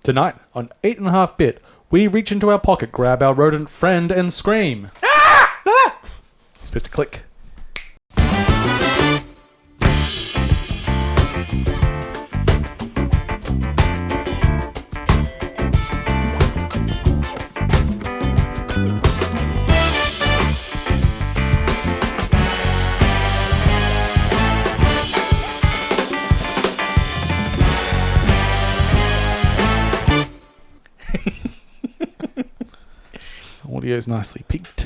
Tonight, on 8.5-bit, we reach into our pocket, grab our rodent friend, and scream. Ah! Ah! You're supposed to click. Audio's nicely peaked.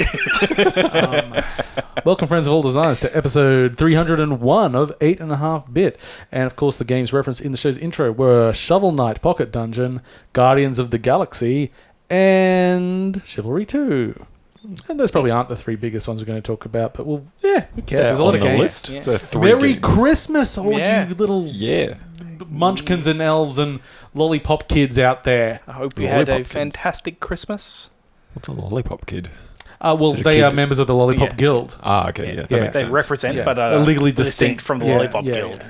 Welcome, friends of all designs, to episode 301 of 8.5-bit. And, of course, the games referenced in the show's intro were Shovel Knight Pocket Dungeon, Guardians of the Galaxy, and Chivalry 2. And those probably aren't the three biggest ones we're going to talk about, but who cares? There's a lot of games. List. Yeah. Merry Christmas, all you little Yeah. munchkins and elves and lollipop kids out there. I hope you had a fantastic Christmas. What's a lollipop kid? Well, they are members of the Lollipop Guild. Ah, okay, yeah. Yeah. They represent, but are legally distinct from the Lollipop Guild.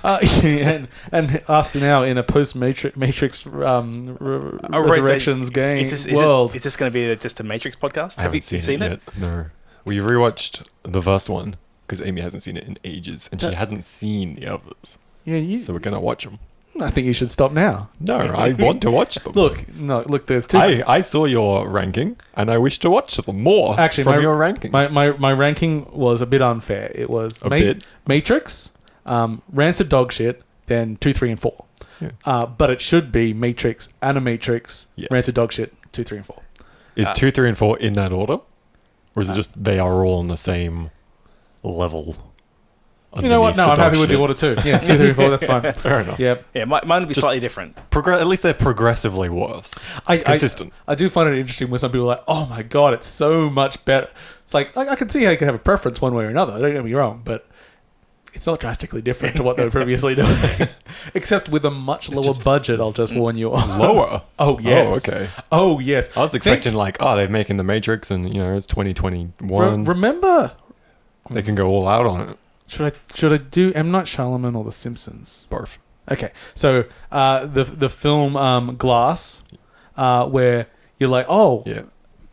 Okay. And us now in a post-Matrix Resurrections game world. Is this going to be just a Matrix podcast? Have you seen it yet? No. We rewatched the first one because Amy hasn't seen it in ages, and she hasn't seen the others. Yeah, so we're going to watch them. I think you should stop now. No, I want to watch them. Look, there's two. I saw your ranking, and I wish to watch them more. Actually, from your ranking. My ranking was a bit unfair. It was Matrix, Rancid Dog Shit, then 2, 3, and 4. Yeah. But it should be Matrix, Animatrix, Rancid Dog Shit, 2, 3, and 4. Is 2, 3, and 4 in that order? Or is it just they are all on the same level? You know what? No, I'm happy with the order too. Yeah, 2, 3, 4, that's fine. Fair enough. Yep. Yeah, mine would be slightly different. At least they're progressively worse. It's consistent. I do find it interesting when some people are like, oh my god, it's so much better. It's like I can see how you can have a preference one way or another, don't get me wrong, but it's not drastically different to what they were previously doing. Except with a much lower budget, I'll just warn you. Lower? Oh, yes. Oh, okay. Oh, yes. I was expecting they're making the Matrix and, it's 2021. Remember? They can go all out on it. Should I do M. Night Shyamalan or The Simpsons? Both. Okay, so the film Glass, where you're like,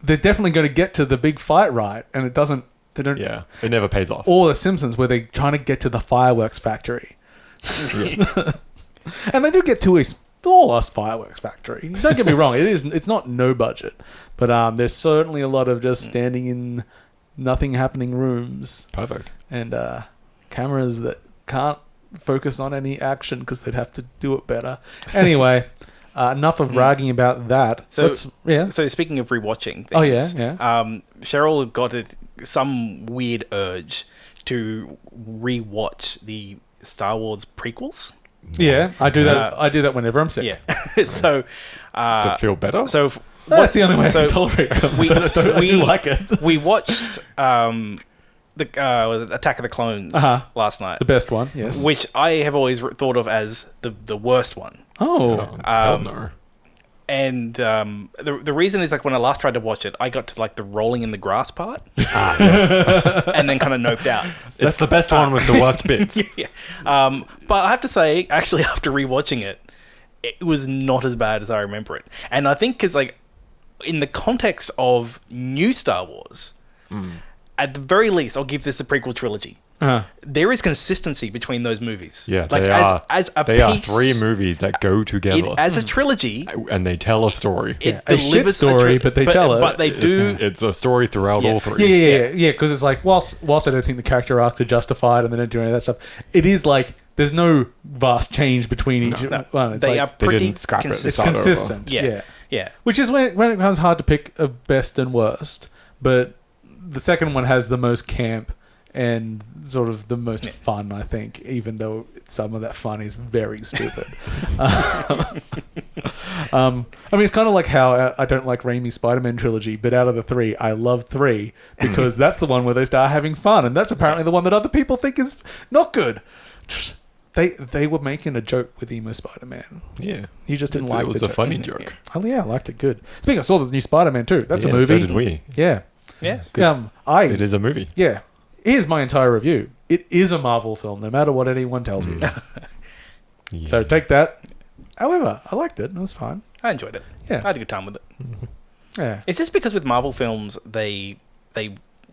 they're definitely going to get to the big fight right, and it doesn't. They don't. Yeah, it never pays off. Or The Simpsons, where they're trying to get to the fireworks factory, and they do get to a small-ass fireworks factory. Don't get me wrong; it's not no budget, but there's certainly a lot of just standing in nothing happening rooms. Perfect. And cameras that can't focus on any action because they'd have to do it better. Anyway, enough of ragging about that. So speaking of rewatching things, Cheryl got some weird urge to rewatch the Star Wars prequels. Yeah, I do that. I do that whenever I'm sick. Yeah. So to feel better. So that's the only way I can tolerate them. I do like it. We watched the Attack of the Clones last night. The best one, yes. Which I have always thought of as the worst one. Oh. No. And the reason is, like, when I last tried to watch it, I got to, like, the rolling in the grass part. And then kind of noped out. It's the best one with the worst bits. Yeah. But I have to say, actually, after rewatching it, it was not as bad as I remember it. And I think because, like, in the context of new Star Wars... At the very least, I'll give this a prequel trilogy. There is consistency between those movies. Yeah, like they are three movies that go together. As a trilogy. And they tell a story. It delivers a shit story, but they tell it. But they do... It's a story throughout all three. Yeah, because it's like, whilst I don't think the character arcs are justified and they don't do any of that stuff, it is like, there's no vast change between each one. It's they are pretty consistent. It's consistent. Yeah. Which is when it becomes hard to pick a best and worst, but... The second one has the most camp and sort of the most fun, I think, even though some of that fun is very stupid. I mean, it's kind of like how I don't like Raimi's Spider-Man trilogy, but out of the three, I love 3 because that's the one where they start having fun, and that's apparently the one that other people think is not good. They were making a joke with Emo Spider-Man. Yeah. You just didn't like it. It was a funny joke. Oh, yeah, I liked it good. Speaking of, I saw the new Spider-Man too. That's a movie. So did we. Yeah. Yes. It is a movie. Yeah. Here's my entire review. it is a Marvel film, no matter what anyone tells you. Yeah. So take that. However, I liked it. It was fine. I enjoyed it. Yeah. I had a good time with it. Yeah. It's just because with Marvel films, they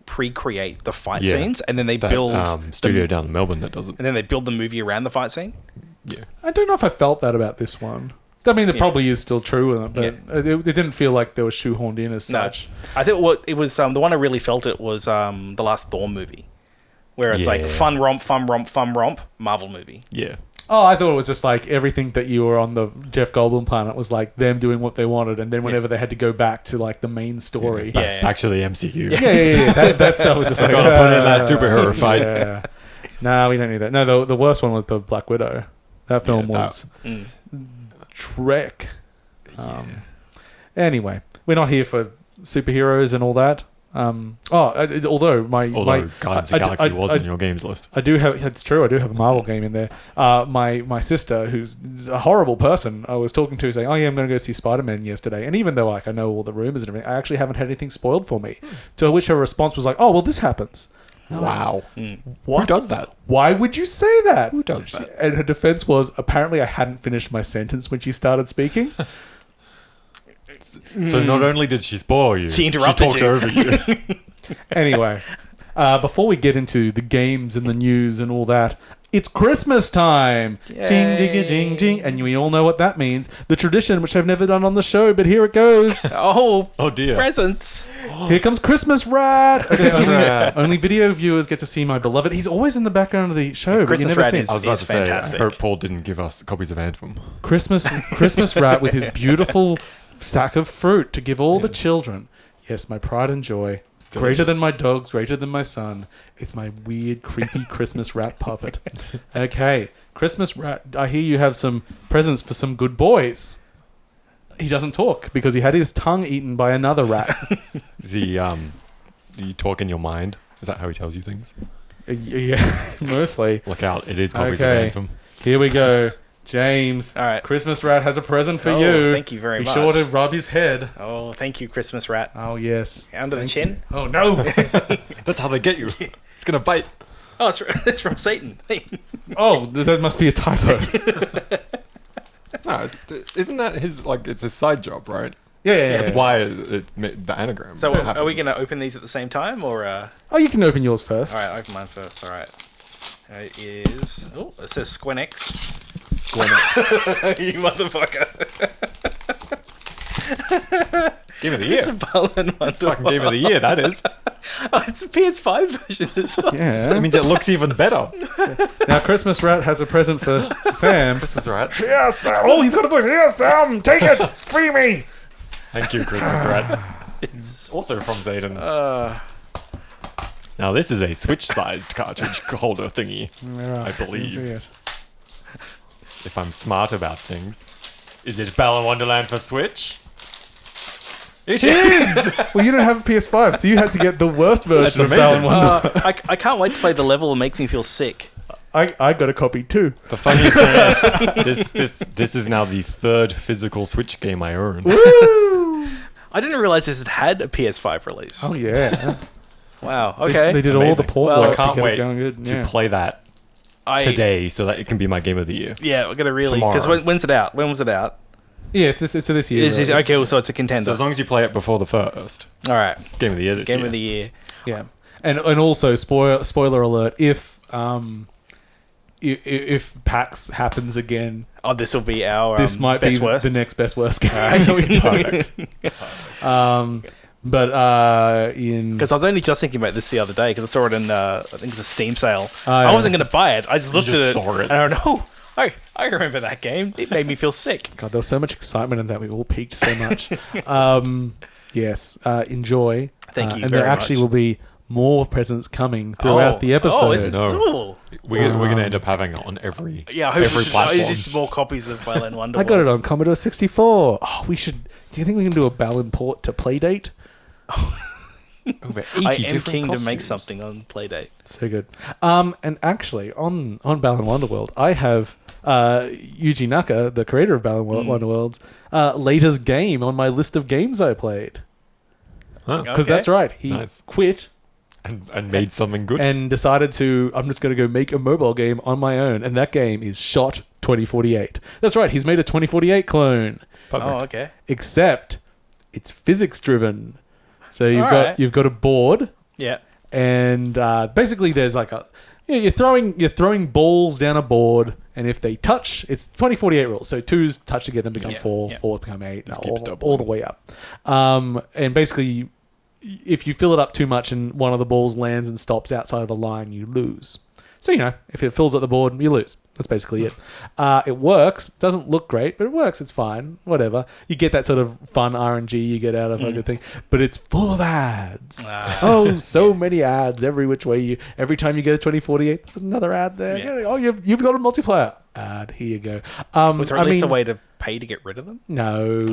pre-create the fight scenes, and then they It's that, build studio down in Melbourne that does it. and then they build the movie around the fight scene. Yeah. I don't know if I felt that about this one. I mean, it probably is still true, but it didn't feel like they were shoehorned in as such. I think what it was, the one I really felt it was the last Thor movie, where it's like fun romp, Marvel movie. Yeah. Oh, I thought it was just like everything that you were on the Jeff Goldblum planet was like them doing what they wanted, and then whenever they had to go back to like the main story, Back to the MCU. That stuff was just like Gotta put in that superhero fight. Yeah. No, we don't need that. No, the worst one was the Black Widow. That film was Trek. Anyway, we're not here for superheroes and all that. Although Guardians of the Galaxy was in your games list. I do have. It's true. I do have a Marvel game in there. My sister, who's a horrible person, I was talking to, saying, "Oh yeah, I'm going to go see Spider-Man yesterday." And even though like I know all the rumors and everything, I actually haven't had anything spoiled for me. To which her response was like, "Oh well, this happens." Wow. What? Who does that? Why would you say that? Who does that? And her defense was, apparently I hadn't finished my sentence when she started speaking. So not only did she spoil you, She interrupted talked you. over you. Anyway, before we get into the games and the news and all that, it's Christmas time! Yay. Ding, ding, ding, ding. And we all know what that means. The tradition, which I've never done on the show, but here it goes. Oh dear. presents! Here comes Christmas Rat! Okay, Christmas Rat. only video viewers get to see my beloved. He's always in the background of the show, but you Christmas never Rat see him. is- I was about It's to say, fantastic. I hope Paul didn't give us copies of Anthem. Christmas Rat with his beautiful sack of fruit to give all the children. Yes, my pride and joy. Greater than my dogs, greater than my son. It's my weird, creepy Christmas rat puppet. Okay, Christmas Rat, I hear you have some presents for some good boys. He doesn't talk because he had his tongue eaten by another rat. Is he, do you talk in your mind? Is that how he tells you things? Yeah, mostly. Look out, it is copies Okay. of Anthem. Here we go. James, All right. Christmas Rat has a present for Oh, you. thank you very Be much. sure to rub his head. Oh, thank you, Christmas Rat. Oh, yes. Under the chin. Oh, no. That's how they get you. It's going to bite. Oh, it's from Satan. Oh, that must be a typo. No, isn't that his, like, it's his side job, right? Yeah. That's why the anagram. So, are we happens. going to open these at the same time, or? Oh, you can open yours first. All right, open mine first. All right. It is. Oh, it says Squenex. You motherfucker. Game of the It's year. a Balin It's fucking game of the year, that is. Oh, it's a PS5 version as well. Yeah. That means it looks even better. Now, Christmas Rat has a present for Sam. This is right. Here, Sam. Oh, he's got a voice. Here, Sam. Take it. Free me. Thank you, Christmas Rat. Also from Zayden. Now, this is a Switch-sized cartridge holder thingy, I believe. If I'm smart about things. Is it Balan Wonderland for Switch? It is! Well, you don't have a PS5, so you had to get the worst version of That's Balan amazing. Wonderland. I can't wait to play the level. It makes me feel sick. I got a copy too. The funniest thing is, this is now the third physical Switch game I own. Woo! I didn't realize this had a PS5 release. Oh yeah. Wow. Okay. They did all Amazing. the port Well, work I can't to get wait it going good. to Yeah. play that today so that it can be my game of the year. Yeah, we're gonna really because Tomorrow. when's it out? When was it out? Yeah, it's this year. Is it, release. okay, so it's a contender. So as long as you play it before the first, All right. it's game of the year this Game year. of the year. Yeah, and also spoiler alert: if PAX happens again, Oh, this will be our this might best be worst. the next best worst game that we target. But in Because I was only just thinking about this the other day because I saw it in I think it's a Steam sale. Oh, I yeah. wasn't going to buy it. I just looked just at it saw it. and I went, oh, I remember that game. It made me feel sick. God, there was so much excitement in that. We all peaked so much. Yes, enjoy. Thank you And very there actually much. will be more presents coming throughout the episode. Oh, is it? No. Ooh. We're going to end up having it on every Yeah, I hope every it's platform. just more copies of Violent Wonder. I got it on Commodore 64. Oh, we should. Do you think we can do a Balin port to Playdate? Over 80 I am different keen to make costumes. something on Playdate. So good. And actually, on Balin Wonderworld, I have Yuji Naka, the creator of Balin Wonderworld's latest game on my list of games I played. Huh. Because Okay. that's right, he Nice. quit And made something good. and decided I'm just going to go make a mobile game on my own, and that game is Shot 2048. That's right, he's made a 2048 clone. Perfect. Oh, okay. Except it's physics driven. So you've got a board, Yeah. and basically there's like you're throwing balls down a board, and if they touch, it's 2048 rules. So 2s touch together and become 4, 4 become 8, all the way up. And basically, if you fill it up too much and one of the balls lands and stops outside of the line, you lose. So, if it fills up the board, you lose. That's basically it. It works. Doesn't look great, but it works. It's fine. Whatever. You get that sort of fun RNG you get out of a good thing. But it's full of ads. So many ads every which way. Every time you get a 2048, there's another ad there. Yeah. Oh, you've got a multiplayer ad. Here you go. Was there at least a way to pay to get rid of them? No.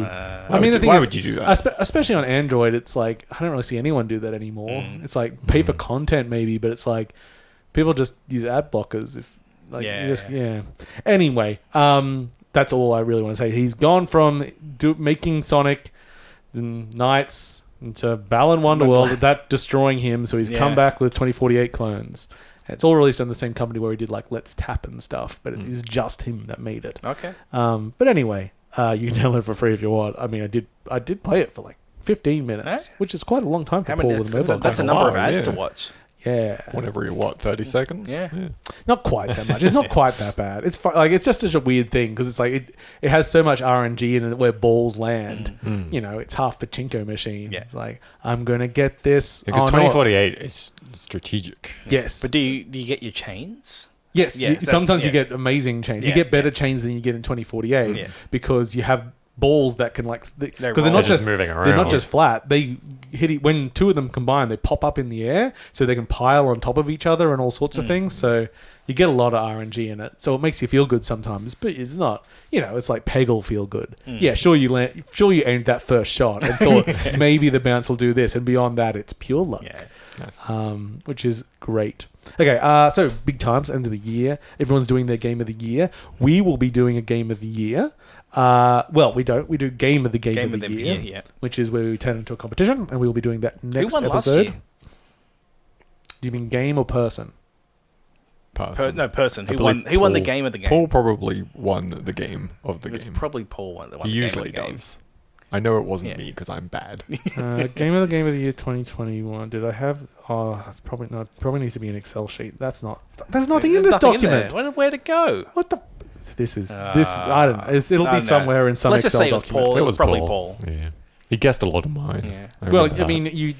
Why would you do that? Especially on Android, it's like, I don't really see anyone do that anymore. It's like, pay for content maybe, but it's like, people just use ad blockers. Anyway, that's all I really want to say. He's gone from making Sonic and Knights into Balan Wonderworld, that destroying him, so he's come back with 2048 clones. It's all released on the same company where he did like Let's Tap and stuff, but it is just him that made it. Okay. But anyway, you can download it for free if you want. I mean, I did play it for like 15 minutes, which is quite a long time for Paul with a mobile. That's a number of ads to watch. Yeah. Whatever you want, 30 seconds? Yeah. Not quite that much. It's not quite that bad. It's it's just such a weird thing because it's like it has so much RNG in it where balls land. It's half pachinko machine. Yeah. It's like, I'm going to get this. Because 2048 is strategic. Yes. But do you get your chains? Yes. Yeah, sometimes you get amazing chains. You get better chains than you get in 2048 because you have balls that can because they're not just moving around. They're not just flat. They hit when two of them combine, they pop up in the air, so they can pile on top of each other and all sorts of things. So you get a lot of RNG in it. So it makes you feel good sometimes, but it's not. It's like Peggle feel good. Yeah, sure you aimed that first shot and thought maybe the bounce will do this, and beyond that, it's pure luck. Yeah. Nice. Which is great. Okay, so big times, end of the year. Everyone's doing their game of the year. We will be doing a game of the year. Well, we don't. We do game of the year, which is where we turn into a competition, and we will be doing that next episode. Last year? Do you mean game or person? Person. Who won the game of the game? Paul probably won the game of the game. Probably Paul won the game. He usually does. I know it wasn't me because I'm bad. Game of the year 2021. Did I have? Oh, that's probably not. Probably needs to be an Excel sheet. That's not. There's nothing in this document. Where'd it go? What the? This is I don't know. It'll be somewhere in some Let's Excel just say document. It was probably Paul. Yeah, he guessed a lot of mine. Yeah. Well, I mean, you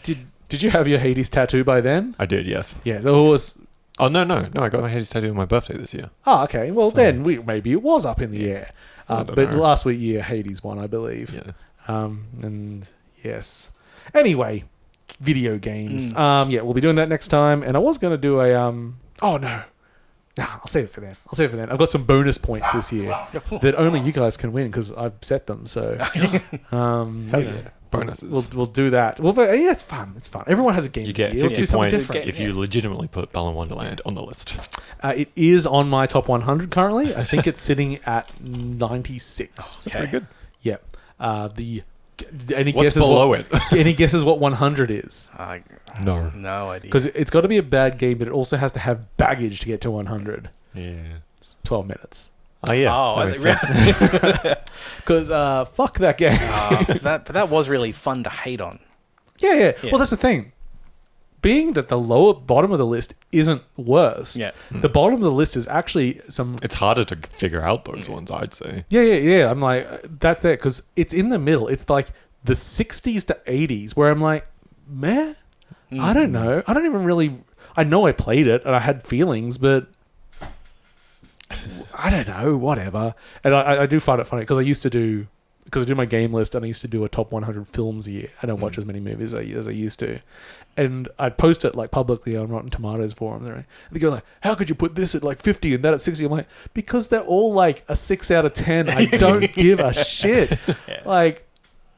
did you have your Hades tattoo by then? I did, yes. Yeah, so it was. Oh no! I got my Hades tattoo on my birthday this year. Oh, okay. Well, then maybe it was up in the air. But last year Hades won, I believe. Yeah. And yes. Anyway, video games. We'll be doing that next time. And I was going to do a oh no. Nah, I'll save it for then. I've got some bonus points this year that only you guys can win because I've set them. So, bonuses. We'll do that. Well, yeah, it's fun. It's fun. Everyone has a game. You get 50 points if you legitimately put Balan Wonderland on the list. It is on my top 100 currently. I think it's sitting at 96. That's pretty good. Yep. Any What's guesses below it? Any guesses what 100 is? No idea. Because it's got to be a bad game, but it also has to have baggage to get to 100. Yeah, it's 12 minutes. Oh yeah. Oh, because fuck that game. But that was really fun to hate on. Yeah. Well, that's the thing. Being that the bottom of the list isn't worse. Yeah. The bottom of the list is actually some. It's harder to figure out those ones, I'd say. Yeah. I'm like, that's it because it's in the middle. It's like the 60s to 80s where I'm like, meh. I don't know. I don't even really. I know I played it and I had feelings, but I don't know. Whatever. And I do find it funny because I do my game list and I used to do a top 100 films a year. I don't watch as many movies as I used to. And I'd post it like publicly on Rotten Tomatoes forums. Right? They go like, how could you put this at like 50 and that at 60? I'm like, because they're all like a 6 out of 10. I don't give a shit. Yeah. Like,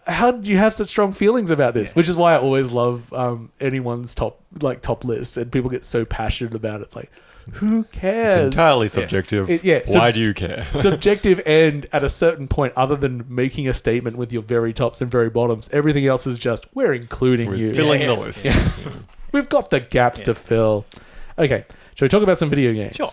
how did you have such strong feelings about this? Yeah. Which is why I always love anyone's top list. And people get so passionate about it. It's like, who cares? It's entirely subjective. Why do you care? Subjective, and at a certain point, other than making a statement with your very tops and very bottoms, everything else is just, we're including you. Filling the list. We've got the gaps to fill. Okay, shall we talk about some video games? Sure.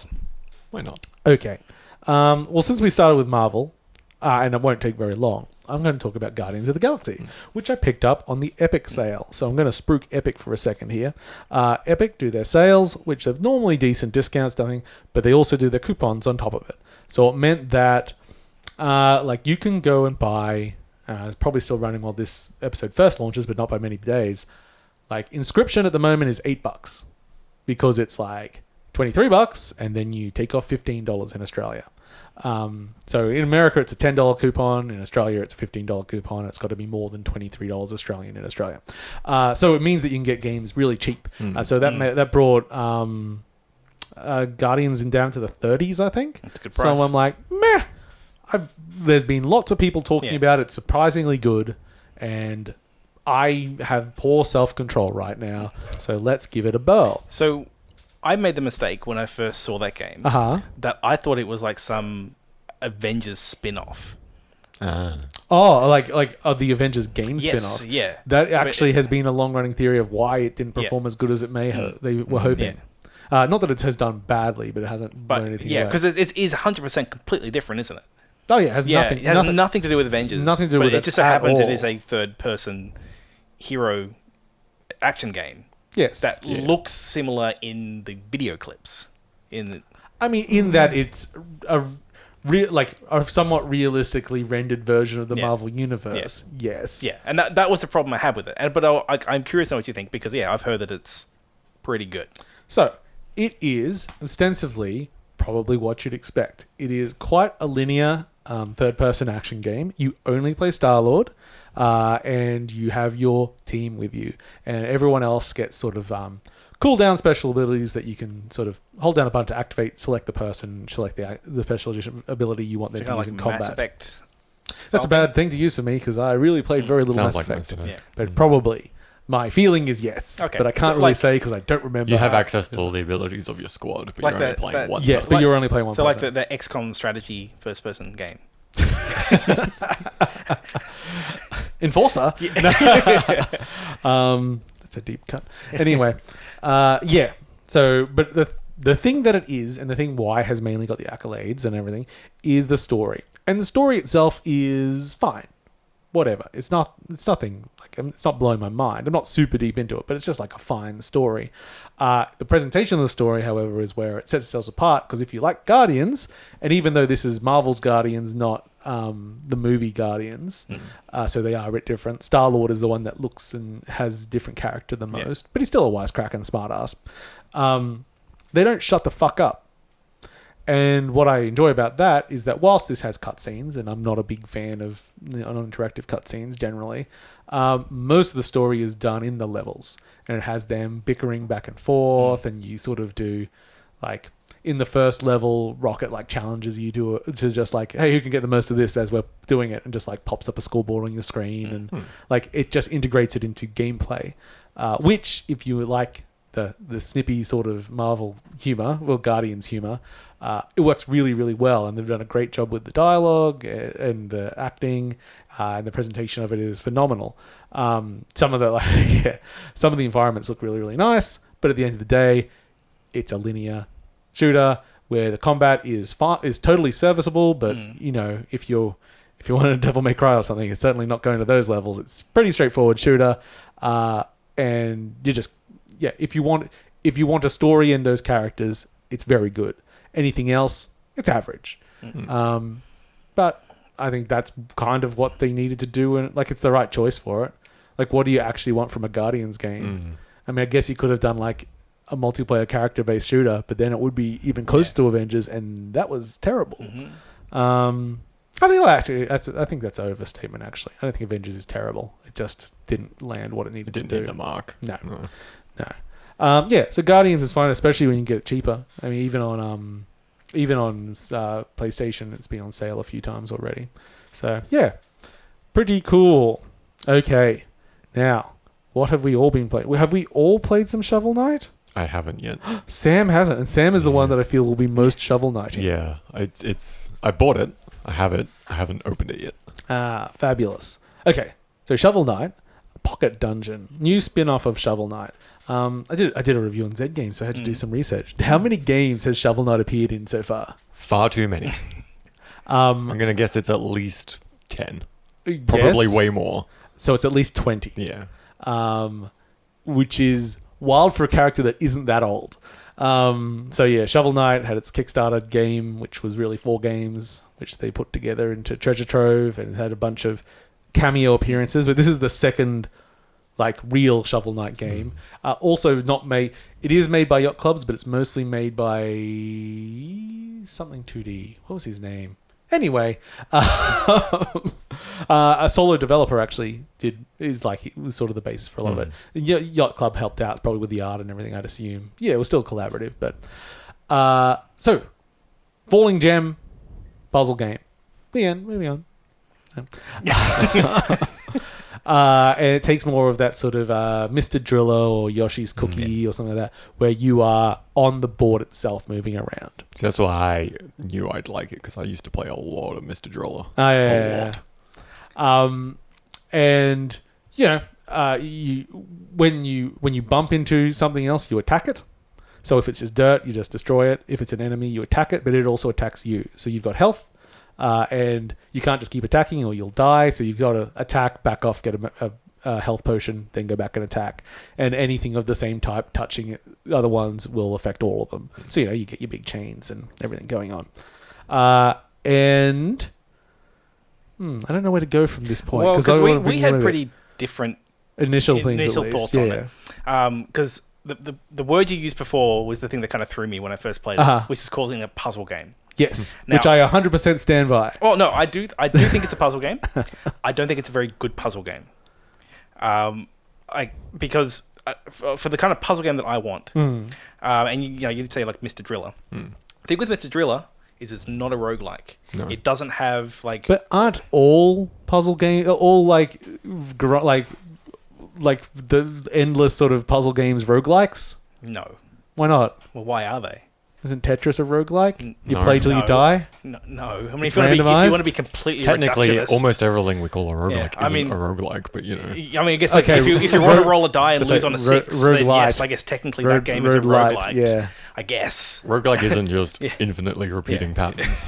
Why not? Okay. Well, since we started with Marvel, and it won't take very long, I'm going to talk about Guardians of the Galaxy, which I picked up on the Epic sale. So I'm going to spruik Epic for a second here. Epic do their sales, which are normally decent discounts, but they also do their coupons on top of it. So it meant that you can go and buy, it's probably still running while this episode first launches, but not by many days. Like Inscription at the moment is $8 because it's like $23 and then you take off $15 in Australia. So in America it's a $10 coupon, in Australia it's a $15 coupon. It's got to be more than $23 Australian in Australia. So it means that you can get games really cheap. So that brought Guardians down to the 30s, I think. That's a good price. So I'm like, meh. There's been lots of people talking about it. Surprisingly good, and I have poor self-control right now. So let's give it a whirl. So I made the mistake when I first saw that game that I thought it was like some Avengers spin-off. The Avengers game spin-off. Yeah. That actually has been a long-running theory of why it didn't perform as good as it may have. They were hoping. Not that it has done badly, but it hasn't blown anything away. Because it is 100% completely different, isn't it? Oh, yeah. It has nothing to do with Avengers. Nothing to do with it. It just so happens it is a third-person hero action game. Yes. That looks similar in the video clips. In that it's a somewhat realistically rendered version of the Marvel Universe. Yes. Yeah, and that was the problem I had with it. But I'm curious to know what you think, because, I've heard that it's pretty good. So, it is ostensibly probably what you'd expect. It is quite a linear third-person action game. You only play Star-Lord. And you have your team with you, and everyone else gets sort of cooldown special abilities that you can sort of hold down a button to activate, select the person, select the special ability you want them to use in combat. Mass Effect. That's a bad thing to use for me because I really played very little Mass Effect. But probably my feeling is yes, but I can't really say because I don't remember. You have access to all the abilities of your squad, but you're only playing one. Yes, but you're only playing one. So like the XCOM strategy first-person game. Enforcer. That's a deep cut. Anyway, So, but the thing that it is, and the thing why it has mainly got the accolades and everything, is the story. And the story itself is fine. Whatever. It's nothing. It's not blowing my mind. I'm not super deep into it, but it's just like a fine story. The presentation of the story, however, is where it sets itself apart, because if you like Guardians, and even though this is Marvel's Guardians, not the movie Guardians, so they are a bit different. Star-Lord is the one that looks and has different character than most, but he's still a wisecrack and smartass. They don't shut the fuck up. And what I enjoy about that is that whilst this has cutscenes, and I'm not a big fan of non-interactive cutscenes generally, most of the story is done in the levels, and it has them bickering back and forth, and you sort of do, like, in the first level, Rocket challenges you to just hey, who can get the most of this as we're doing it, and just pops up a scoreboard on your screen, and it just integrates it into gameplay, which if you like the snippy sort of Marvel humor, Guardians humor, it works really, really well, and they've done a great job with the dialogue and the acting, and the presentation of it is phenomenal. Some of the environments look really, really nice, but at the end of the day, it's a linear shooter where the combat is totally serviceable, but if you want a Devil May Cry or something, it's certainly not going to those levels. It's pretty straightforward shooter, and you just if you want a story and those characters, it's very good. Anything else, it's average. But I think that's kind of what they needed to do, and it's the right choice for it. What do you actually want from a Guardians game? I mean, I guess you could have done a multiplayer character-based shooter, but then it would be even closer to Avengers, and that was terrible. I think that's an overstatement. Actually, I don't think Avengers is terrible. It just didn't land what it needed to do. Didn't hit the mark. No. So Guardians is fine, especially when you get it cheaper. I mean, even on PlayStation, it's been on sale a few times already. So yeah, pretty cool. Okay, now what have we all been playing? Have we all played some Shovel Knight? I haven't yet. Sam hasn't, and Sam is the one that I feel will be most Shovel Knighting. Yeah, I bought it. I have it. I haven't opened it yet. Fabulous. Okay, so Shovel Knight, Pocket Dungeon, new spin-off of Shovel Knight. I did a review on Z Games, so I had to do some research. How many games has Shovel Knight appeared in so far? Far too many. I'm going to guess it's at least 10. Probably way more. So it's at least 20. Yeah. Which is wild for a character that isn't that old. So yeah, Shovel Knight had its Kickstarter game, which was really 4 games, which they put together into Treasure Trove, and it had a bunch of cameo appearances. But this is the second, like, real Shovel Knight game. Also not made... It is made by Yacht Clubs, but it's mostly made by... something 2D. What was his name? Anyway, a solo developer actually it was sort of the base for a lot of it. Yacht Club helped out probably with the art and everything, I'd assume. Yeah, it was still collaborative, but so Falling Gem puzzle game. The end. Moving on. And it takes more of that sort of Mr. Driller or Yoshi's Cookie or something like that, where you are on the board itself moving around. So that's why I knew I'd like it, because I used to play a lot of Mr. Driller. A lot. And when you bump into something else, you attack it. So if it's just dirt, you just destroy it. If it's an enemy, you attack it, but it also attacks you. So you've got health. And you can't just keep attacking or you'll die. So you've got to attack, back off, get a health potion, then go back and attack. And anything of the same type touching it, the other ones will affect all of them. So, you get your big chains and everything going on. And I don't know where to go from this point. Well, because we had pretty different initial things, thoughts on it. Because the word you used before was the thing that kind of threw me when I first played it, which is calling it a puzzle game. Yes, now, which I 100% stand by. Oh no, I do think it's a puzzle game. I don't think it's a very good puzzle game. Because for the kind of puzzle game that I want, and you'd say like Mr. Driller. The thing with Mr. Driller is it's not a roguelike. No. It doesn't have like. But aren't all puzzle games all like the endless sort of puzzle games roguelikes? No. Why not? Well, why are they? Isn't Tetris a roguelike? You play till you die? No. I mean, if you want to be completely technically, reductionist, almost everything we call a roguelike isn't a roguelike, but I mean, I guess like, if you want to roll a die and lose on a 6, then yes, I guess technically that game is a roguelike. Yeah. I guess. Roguelike isn't just infinitely repeating patterns.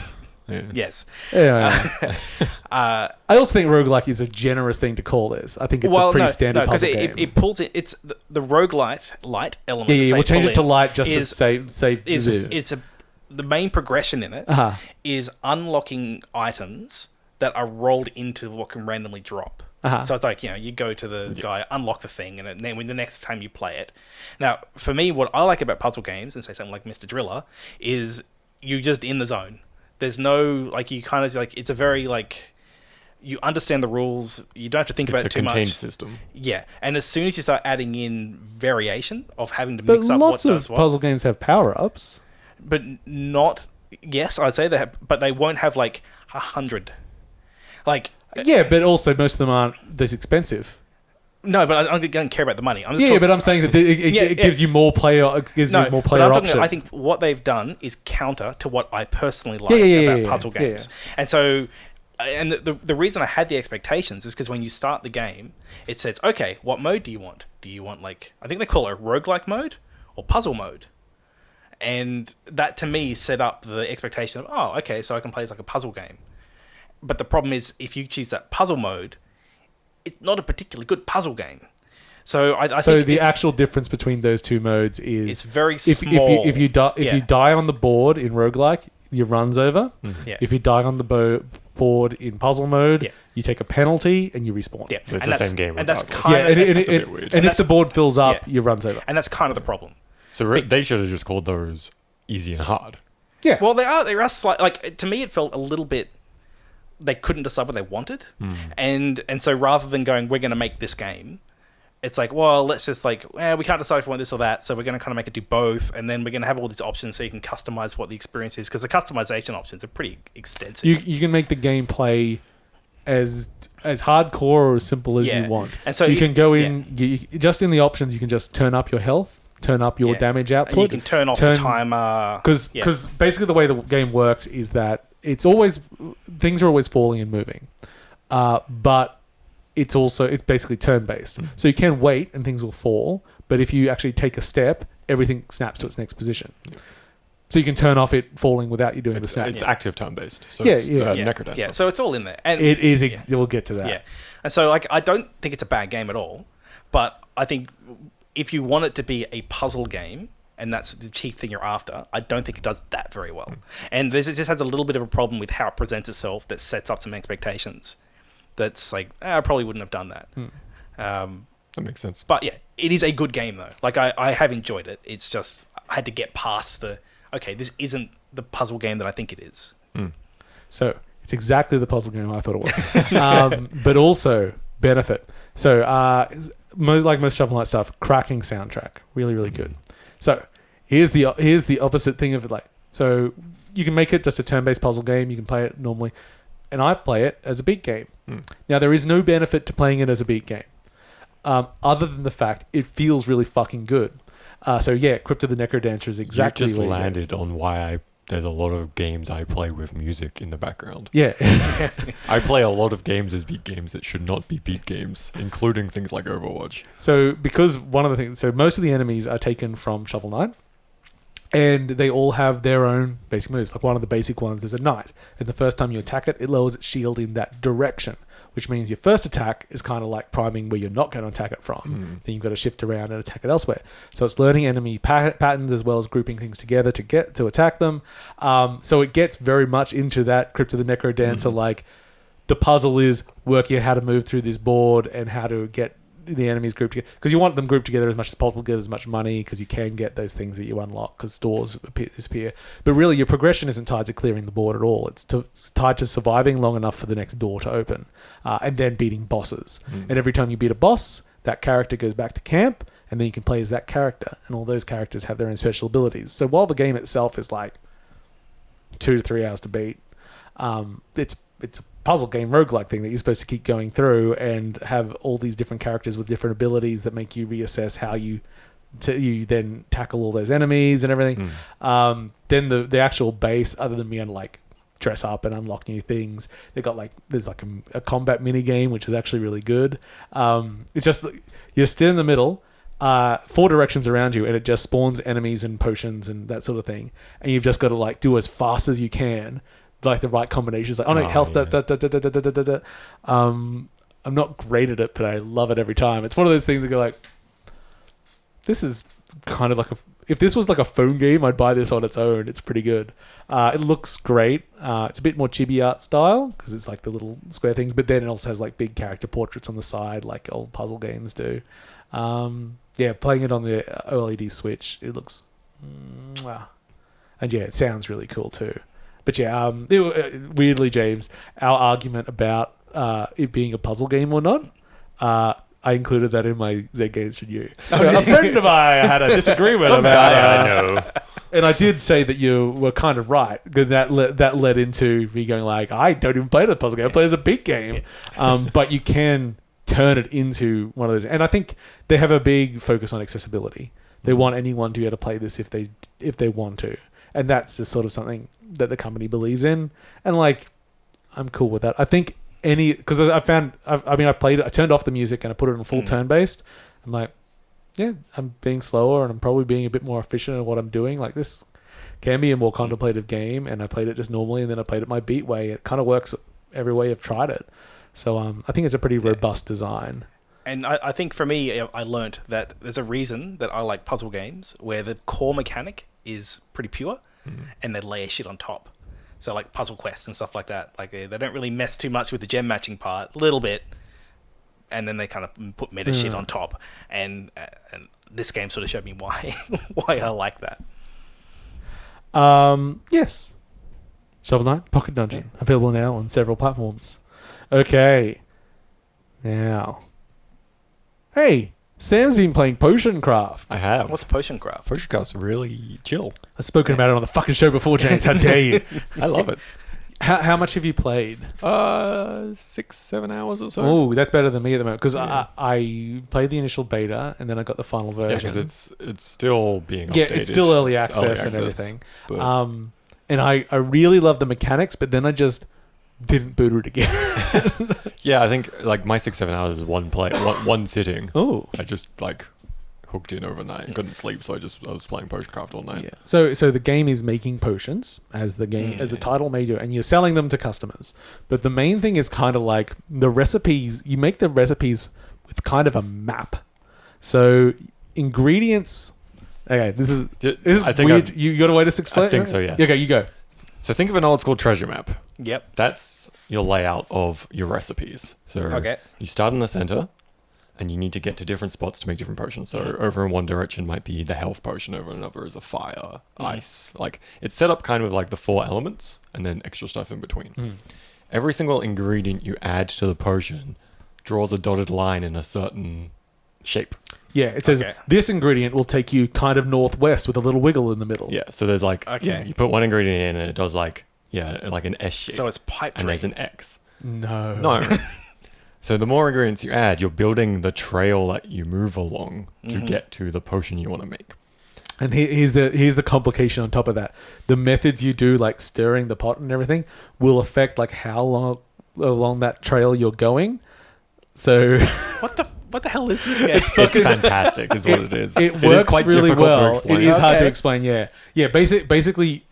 Yeah. Yes. I also think roguelike is a generous thing to call this. I think it's a pretty standard puzzle game. It pulls it. It's the roguelite light element. Yeah, we'll change it to light just to save. The main progression in it is unlocking items that are rolled into what can randomly drop. So it's like, you go to the guy, unlock the thing, and then when the next time you play it. Now, for me, what I like about puzzle games, and say something like Mr. Driller, is you're just in the zone. There's no, you kind of, it's a very, you understand the rules. You don't have to think about it too much. It's a contained system. Yeah. And as soon as you start adding in variation of having to mix up what does what. Lots of puzzle games have power-ups. But not, yes, I'd say they have, but they won't have, 100. Yeah, but also most of them aren't this expensive. No, but I don't care about the money. I'm saying that it gives you more player. Option. I think what they've done is counter to what I personally like about puzzle games. Yeah. And so, and the reason I had the expectations is because when you start the game, it says, okay, what mode do you want? Do you want I think they call it a roguelike mode or puzzle mode? And that to me set up the expectation of, okay, so I can play as a puzzle game. But the problem is, if you choose that puzzle mode, it's not a particularly good puzzle game. So I think the actual difference between those two modes is it's very small. If you die on the board in roguelike, your run's over. Yeah. If you die on the board in puzzle mode, you take a penalty and you respawn. Yeah. So it's the same game. And that's kind of a bit weird. And if the board fills up, your run's over. And that's kind of the problem. So they should have just called those easy and hard. Yeah. Well, they are slight. To me, it felt a little bit. They couldn't decide what they wanted, and so rather than going, we're going to make this game, it's let's just we can't decide if we want this or that, so we're going to kind of make it do both, and then we're going to have all these options so you can customize what the experience is, because the customization options are pretty extensive. You can make the gameplay as hardcore or as simple as you want, and so you can go in just in the options. You can just turn up your health, turn up your damage output. And you can turn off the timer because basically the way the game works is that things are always falling and moving, but it's basically turn based. So you can wait and things will fall, but if you actually take a step, everything snaps to its next position. So you can turn off it falling without you doing the snap. It's active turn-based. So Yeah, it's, yeah. Necrodancer. Yeah, so it's all in there. And It is. We'll get to that. Yeah. And so, like, I don't think it's a bad game at all, but I think if you want it to be a puzzle game, and that's the chief thing you're after, I don't think it does that very well. And it just has a little bit of a problem with how it presents itself that sets up some expectations. That's like, I probably wouldn't have done that. That makes sense. But yeah, it is a good game, though. Like, I have enjoyed it. It's just, I had to get past okay, this isn't the puzzle game that I think it is. So it's exactly the puzzle game I thought it was. But also benefit. So most Shovel Knight stuff, cracking soundtrack, really, really good. So here's the opposite thing of it. Like, so you can make it just a turn-based puzzle game. You can play it normally, and I play it as a beat game. Now there is no benefit to playing it as a beat game, other than the fact it feels really fucking good. So yeah, Crypt of the Necrodancer is exactly. You just landed on why there's a lot of games I play with music in the background. Yeah. I play a lot of games as beat games that should not be beat games, including things like Overwatch. So because one of the things, so most of the enemies are taken from Shovel Knight, and they all have their own basic moves. Like one of the basic ones is a knight, and the first time you attack it, it lowers its shield in that direction, which means your first attack is kind of like priming where you're not going to attack it from. Then you've got to shift around and attack it elsewhere. So it's learning enemy patterns as well as grouping things together to attack them. So it gets very much into that Crypt of the Necrodancer. Like the puzzle is working out how to move through this board and how to get the enemies grouped together, because you want them grouped together as much as possible, get as much money, because you can get those things that you unlock because stores disappear. But really your progression isn't tied to clearing the board at all. It's tied to surviving long enough for the next door to open, and then beating bosses. And every time you beat a boss, that character goes back to camp, and then you can play as that character, and all those characters have their own special abilities. So while the game itself is like 2 to 3 hours to beat, it's a puzzle game roguelike thing that you're supposed to keep going through and have all these different characters with different abilities that make you reassess how you then tackle all those enemies and everything. Then the actual base, other than being like dress up and unlock new things, they got like there's like a combat mini game which is actually really good. It's just you're still in the middle, 4 directions around you, and it just spawns enemies and potions and that sort of thing, and you've just got to like do as fast as you can, like the right combinations, like health. Yeah. I'm not great at it, but I love it every time. It's one of those things that go like, this is kind of like if this was like a phone game, I'd buy this on its own. It's pretty good. It looks great. It's a bit more chibi art style because it's like the little square things, but then it also has like big character portraits on the side, like old puzzle games do. Yeah, playing it on the OLED Switch, it looks wow. And yeah, it sounds really cool too. But yeah, weirdly, James, our argument about it being a puzzle game or not, I included that in my Z Games review. A friend of mine had a disagreement about it. I know. And I did say that you were kind of right. That led into me going like, I don't even play the puzzle game. I play it as a beat game. But you can turn it into one of those. And I think they have a big focus on accessibility. They want anyone to be able to play this if they want to. And that's just sort of something that the company believes in, and like I'm cool with that. I think because I played it, I turned off the music and I put it on full turn based. I'm like, yeah, I'm being slower and I'm probably being a bit more efficient in what I'm doing. Like this can be a more contemplative game, and I played it just normally, and then I played it my beat way. It kind of works every way I've tried it. So I think it's a pretty robust design. And I think for me, I learnt that there's a reason that I like puzzle games where the core mechanic is pretty pure, and they layer shit on top. So like puzzle quests and stuff like that. Like they don't really mess too much with the gem matching part, a little bit, and then they kind of put meta shit on top. And this game sort of showed me why I like that. Yes. Shovel Knight Pocket Dungeon, available now on several platforms. Okay. Now. Hey, Sam's been playing Potion Craft. I have. What's Potion Craft? Potion Craft's really chill. I've spoken about it on the fucking show before, James. How dare you? I love it. How much have you played? 6-7 hours or so. Oh, that's better than me at the moment, because I played the initial beta and then I got the final version. Yeah, because it's still being updated. Yeah, it's still early access and everything. And I really love the mechanics, but then I just didn't boot it again. Yeah, I think like my 6-7 hours is one sitting. Oh, I just like hooked in overnight. Couldn't sleep, so I was playing Potioncraft all night. Yeah. So the game is making potions as the title made you, and you're selling them to customers. But the main thing is kind of like the recipes. You make the recipes with kind of a map. So ingredients. Okay, this is weird. You got a way to explain? I think so. Yes. Okay, you go. So think of an old school treasure map. Yep. That's your layout of your recipes. So you start in the center, and you need to get to different spots to make different potions. So over in one direction might be the health potion, over another is a fire, ice. Like it's set up kind of like the 4 elements, and then extra stuff in between. Every single ingredient you add to the potion draws a dotted line in a certain shape. Yeah, it says this ingredient will take you kind of northwest with a little wiggle in the middle. Yeah, so there's like you put one ingredient in and it does like an S shape. So it's pipe dream. And there's an X. No. So the more ingredients you add, you're building the trail that you move along to get to the potion you want to make. And here's the complication on top of that. The methods you do, like stirring the pot and everything, will affect like how long along that trail you're going. So what the hell is this game? It's fantastic, is what it is. It works is quite really difficult well. to explain. It is hard to explain. Yeah. Basically,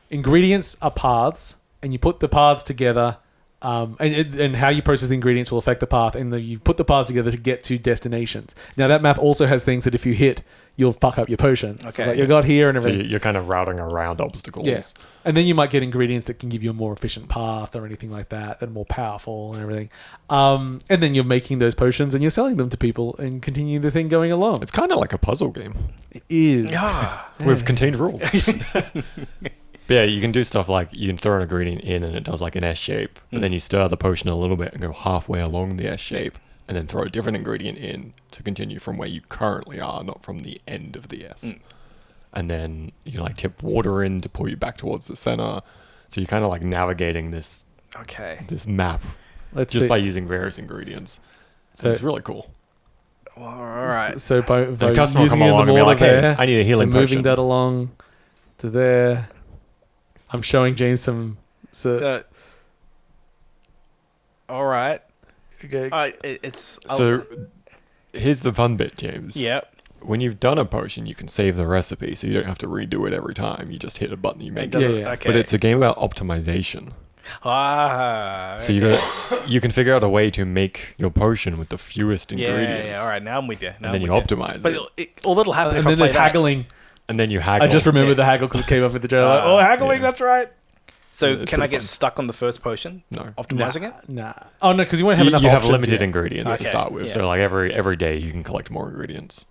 ingredients are paths, and you put the paths together. And how you process the ingredients will affect the path, and you put the paths together to get to destinations. Now that map also has things that if you hit, you'll fuck up your potion. So it's like you got here and everything. So you're kind of routing around obstacles. Yeah. And then you might get ingredients that can give you a more efficient path or anything like that, and more powerful and everything. And then you're making those potions and you're selling them to people and continue the thing going along. It's kind of like a puzzle game. It is. With contained rules. But yeah, you can do stuff like you can throw an ingredient in and it does like an S shape, but then you stir the potion a little bit and go halfway along the S shape, and then throw a different ingredient in to continue from where you currently are, not from the end of the S. And then you can like tip water in to pull you back towards the center. So you're kind of like navigating this map by using various ingredients. So it's really cool. Well, all right. So by a customer using come it in along the and be like, mortar hey, there, I need a healing and moving potion. that along to there. I'm showing James some. All right. Okay. So here's the fun bit, James. Yep. When you've done a potion, you can save the recipe, so you don't have to redo it every time. You just hit a button, you make it. Yeah. Okay. But it's a game about optimization. So you can figure out a way to make your potion with the fewest ingredients. Yeah. All right, now I'm with you. And then you optimize it. All that'll happen if and I then play there's haggling. And then you haggle. I just remembered the haggle because it came up with the trailer. Haggling, that's right. So Yeah, can I get fun. stuck on the first potion? No. Optimizing it? Nah. Oh, no, because you won't have enough You have options limited yet. ingredients to Okay, start with. yeah. So like every day you can collect more ingredients.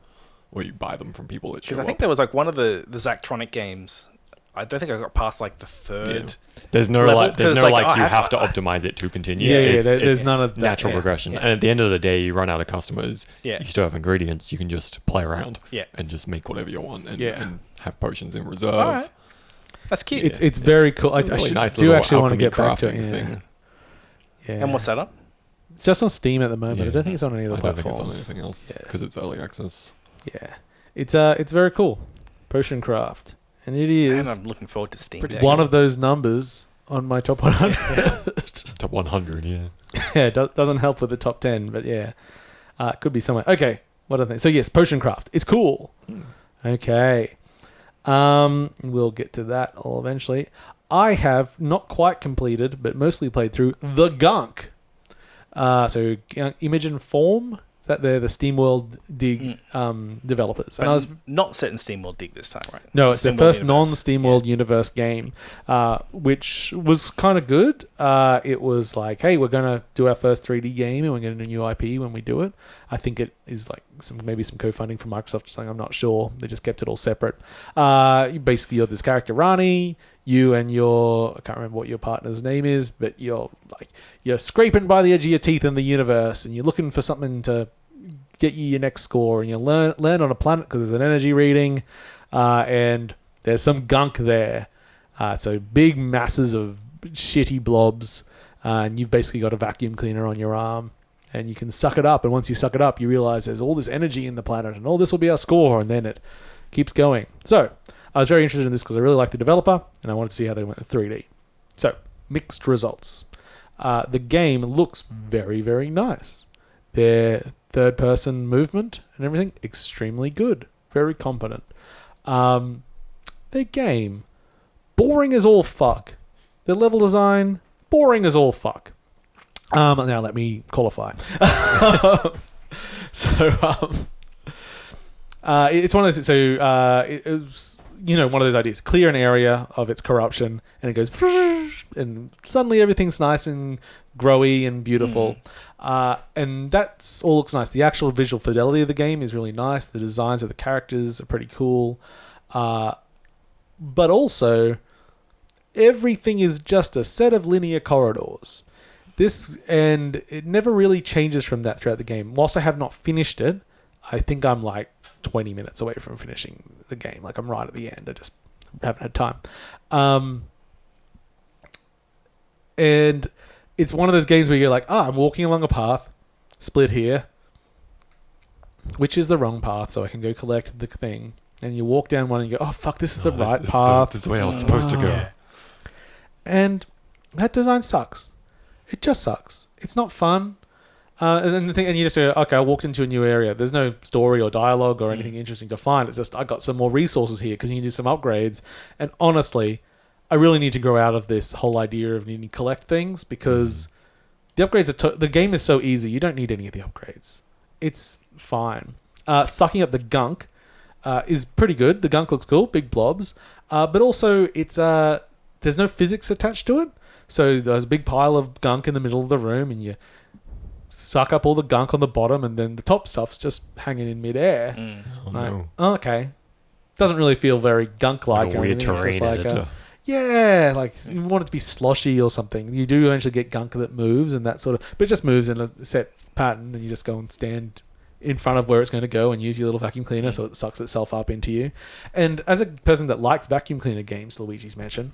Or you buy them from people that show Because I think up. there was like one of the Zachtronic games. I don't think I got past like the third. There's no level, like, there's 'cause, no like, like I you have have to to- optimize it to continue. Yeah, It's there's none of that. natural Yeah. progression. Yeah. And at the end of the day, you run out of customers. Yeah. You still have ingredients. You can just play around. Yeah. And just make whatever you want and, Yeah. and have potions in reserve. All right. That's cute. It's very cool. It's a I really nice do little actually want to alchemy get back to it. crafting Yeah. thing. Yeah. And what's that on? It's just on Steam at the moment. Yeah. I don't think it's on any other I don't think platforms. it's on anything else Yeah. because it's early access. Yeah. It's very cool. Potion craft. And it And is I'm looking forward to Steam Pretty Deck. one of those numbers on my top 100. Top 100, yeah. Yeah, doesn't help with the top 10, but yeah. It could be somewhere. Okay, what other thing? So yes, potion craft. It's cool. Okay. We'll get to that all eventually. I have not quite completed, but mostly played through the Gunk. So Image and Form. Is that they're the SteamWorld Dig developers? But And I was not set in SteamWorld Dig this time, right? No, it's their SteamWorld first universe. non-SteamWorld universe game, which was kind of good. It was like, hey, we're going to do our first 3D game and we're getting a new IP when we do it. I think it is like maybe some co-funding from Microsoft or something. I'm not sure. They just kept it all separate. Basically, you're this character, Rani. You and I can't remember what your partner's name is, but you're scraping by the edge of your teeth in the universe and you're looking for something to get you your next score, and you land on a planet because there's an energy reading, and there's some gunk there. So big masses of shitty blobs, and you've basically got a vacuum cleaner on your arm, and you can suck it up. And once you suck it up, you realize there's all this energy in the planet, and this will be our score, and then it keeps going. So I was very interested in this because I really liked the developer, and I wanted to see how they went with 3D. So mixed results. The game looks very, very nice. Their third-person movement and everything, extremely good. Very competent. Their game, boring as all fuck. Their level design, boring as all fuck. Now let me qualify. It's one of those. It was, one of those ideas. Clear an area of its corruption, and it goes, and suddenly everything's nice and growy and beautiful. And that's all looks nice. The actual visual fidelity of the game is really nice. The designs of the characters are pretty cool. But also, everything is just a set of linear corridors. And it never really changes from that throughout the game. Whilst I have not finished it, I think I'm like 20 minutes away from finishing the game. Like, I'm right at the end. I just haven't had time. And it's one of those games where you're like, I'm walking along a path, split here, which is the wrong path, so I can go collect the thing. And you walk down one and you go, oh, fuck, this is the right path. This is the way I was supposed to go. Yeah. And that design sucks. It just sucks. It's not fun. And you just go, okay, I walked into a new area. There's no story or dialogue or anything interesting to find. It's just, I got some more resources here because you can do some upgrades. And honestly, I really need to grow out of this whole idea of needing to collect things, because the upgrades the game is so easy. You don't need any of the upgrades. It's fine. Sucking up the gunk is pretty good. The gunk looks cool, big blobs. But also, it's there's no physics attached to it. So there's a big pile of gunk in the middle of the room, and you suck up all the gunk on the bottom, and then the top stuff's just hanging in midair. Oh, like, no. Okay. Doesn't really feel very gunk-like. Like a weird terrain editor. Yeah, like you want it to be sloshy or something. You do eventually get gunk that moves and that sort of, but it just moves in a set pattern, and you just go and stand in front of where it's going to go and use your little vacuum cleaner so it sucks itself up into you. And as a person that likes vacuum cleaner games, Luigi's Mansion,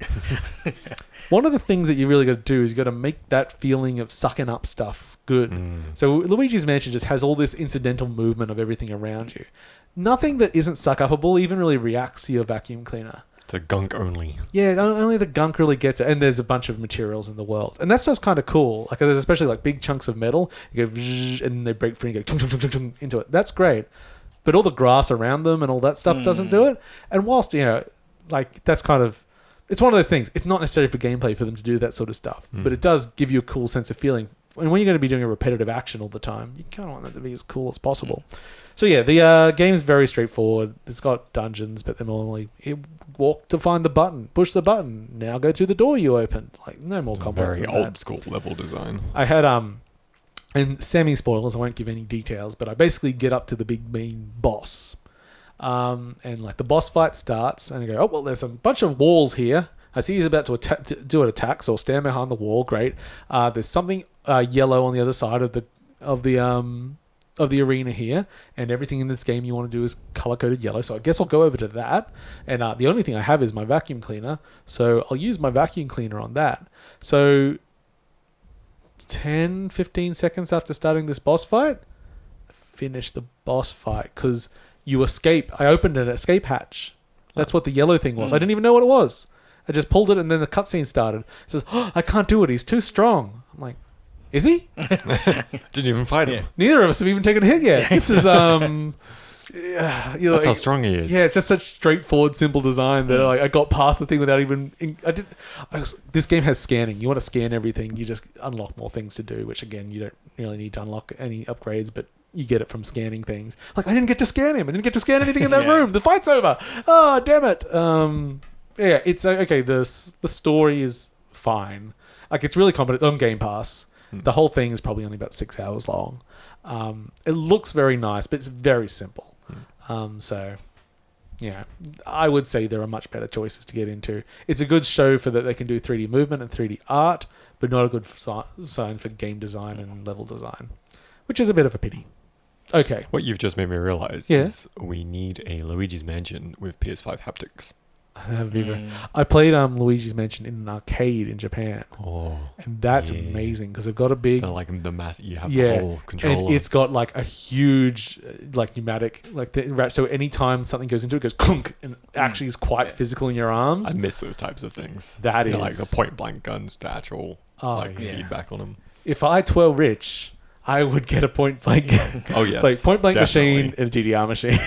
one of the things that you really got to do is you got to make that feeling of sucking up stuff good. So Luigi's Mansion just has all this incidental movement of everything around you. Nothing that isn't suck-upable even really reacts to your vacuum cleaner. The gunk only. Yeah, only the gunk really gets it. And there's a bunch of materials in the world. And that stuff's kind of cool. Like, there's especially like big chunks of metal. You go, and they break free and go chung, chung, chung, chung, chung, into it. That's great. But all the grass around them and all that stuff doesn't do it. And whilst, like, that's kind of... It's one of those things. It's not necessary for gameplay for them to do that sort of stuff. But it does give you a cool sense of feeling. And when you're going to be doing a repetitive action all the time, you kind of want that to be as cool as possible. So yeah, the game's very straightforward. It's got dungeons, but they're normally walk to find the button, push the button, now go through the door you opened. Like, no more complex Very than old that. school level design. I had and semi-spoilers, I won't give any details, but I basically get up to the big main boss. And like the boss fight starts, and I go, oh well, there's a bunch of walls here. I see he's about to do an attack, so I'll stand behind the wall. Great. There's something yellow on the other side of the arena here, and everything in this game you want to do is color-coded yellow, so I guess I'll go over to that. And the only thing I have is my vacuum cleaner, so I'll use my vacuum cleaner on that. So 10-15 seconds after starting this boss fight, I finished the boss fight, because you escape. I opened an escape hatch. That's what the yellow thing was. I didn't even know what it was. I just pulled it, and then the cutscene started. It says, oh, I can't do it, he's too strong. I'm like, is he? Didn't even fight him. Neither of us have even taken a hit yet. This is That's how strong he is. Yeah, it's just such straightforward, simple design that I got past the thing without even. This game has scanning. You want to scan everything. You just unlock more things to do, which again you don't really need to unlock any upgrades, but you get it from scanning things. Like, I didn't get to scan him. I didn't get to scan anything in that room. The fight's over. Oh, damn it. Yeah, it's okay. The story is fine. Like, it's really competent on Game Pass. The whole thing is probably only about 6 hours long. It looks very nice, but it's very simple. So, yeah, I would say there are much better choices to get into. It's a good show for that they can do 3D movement and 3D art, but not a good sign for game design and level design, which is a bit of a pity. Okay. What you've just made me realize is we need a Luigi's Mansion with PS5 haptics. I played Luigi's Mansion in an arcade in Japan. Oh, and that's amazing because they've got a big... They're like the mass... You have the whole controller. And it's got like a huge like pneumatic... so anytime something goes into it, it goes clunk and actually is quite physical in your arms. I miss those types of things. That is... like the point-blank guns, the actual feedback on them. If I twirl rich, I would get a point blank. Oh yes, like point blank definitely. machine and a DDR machine.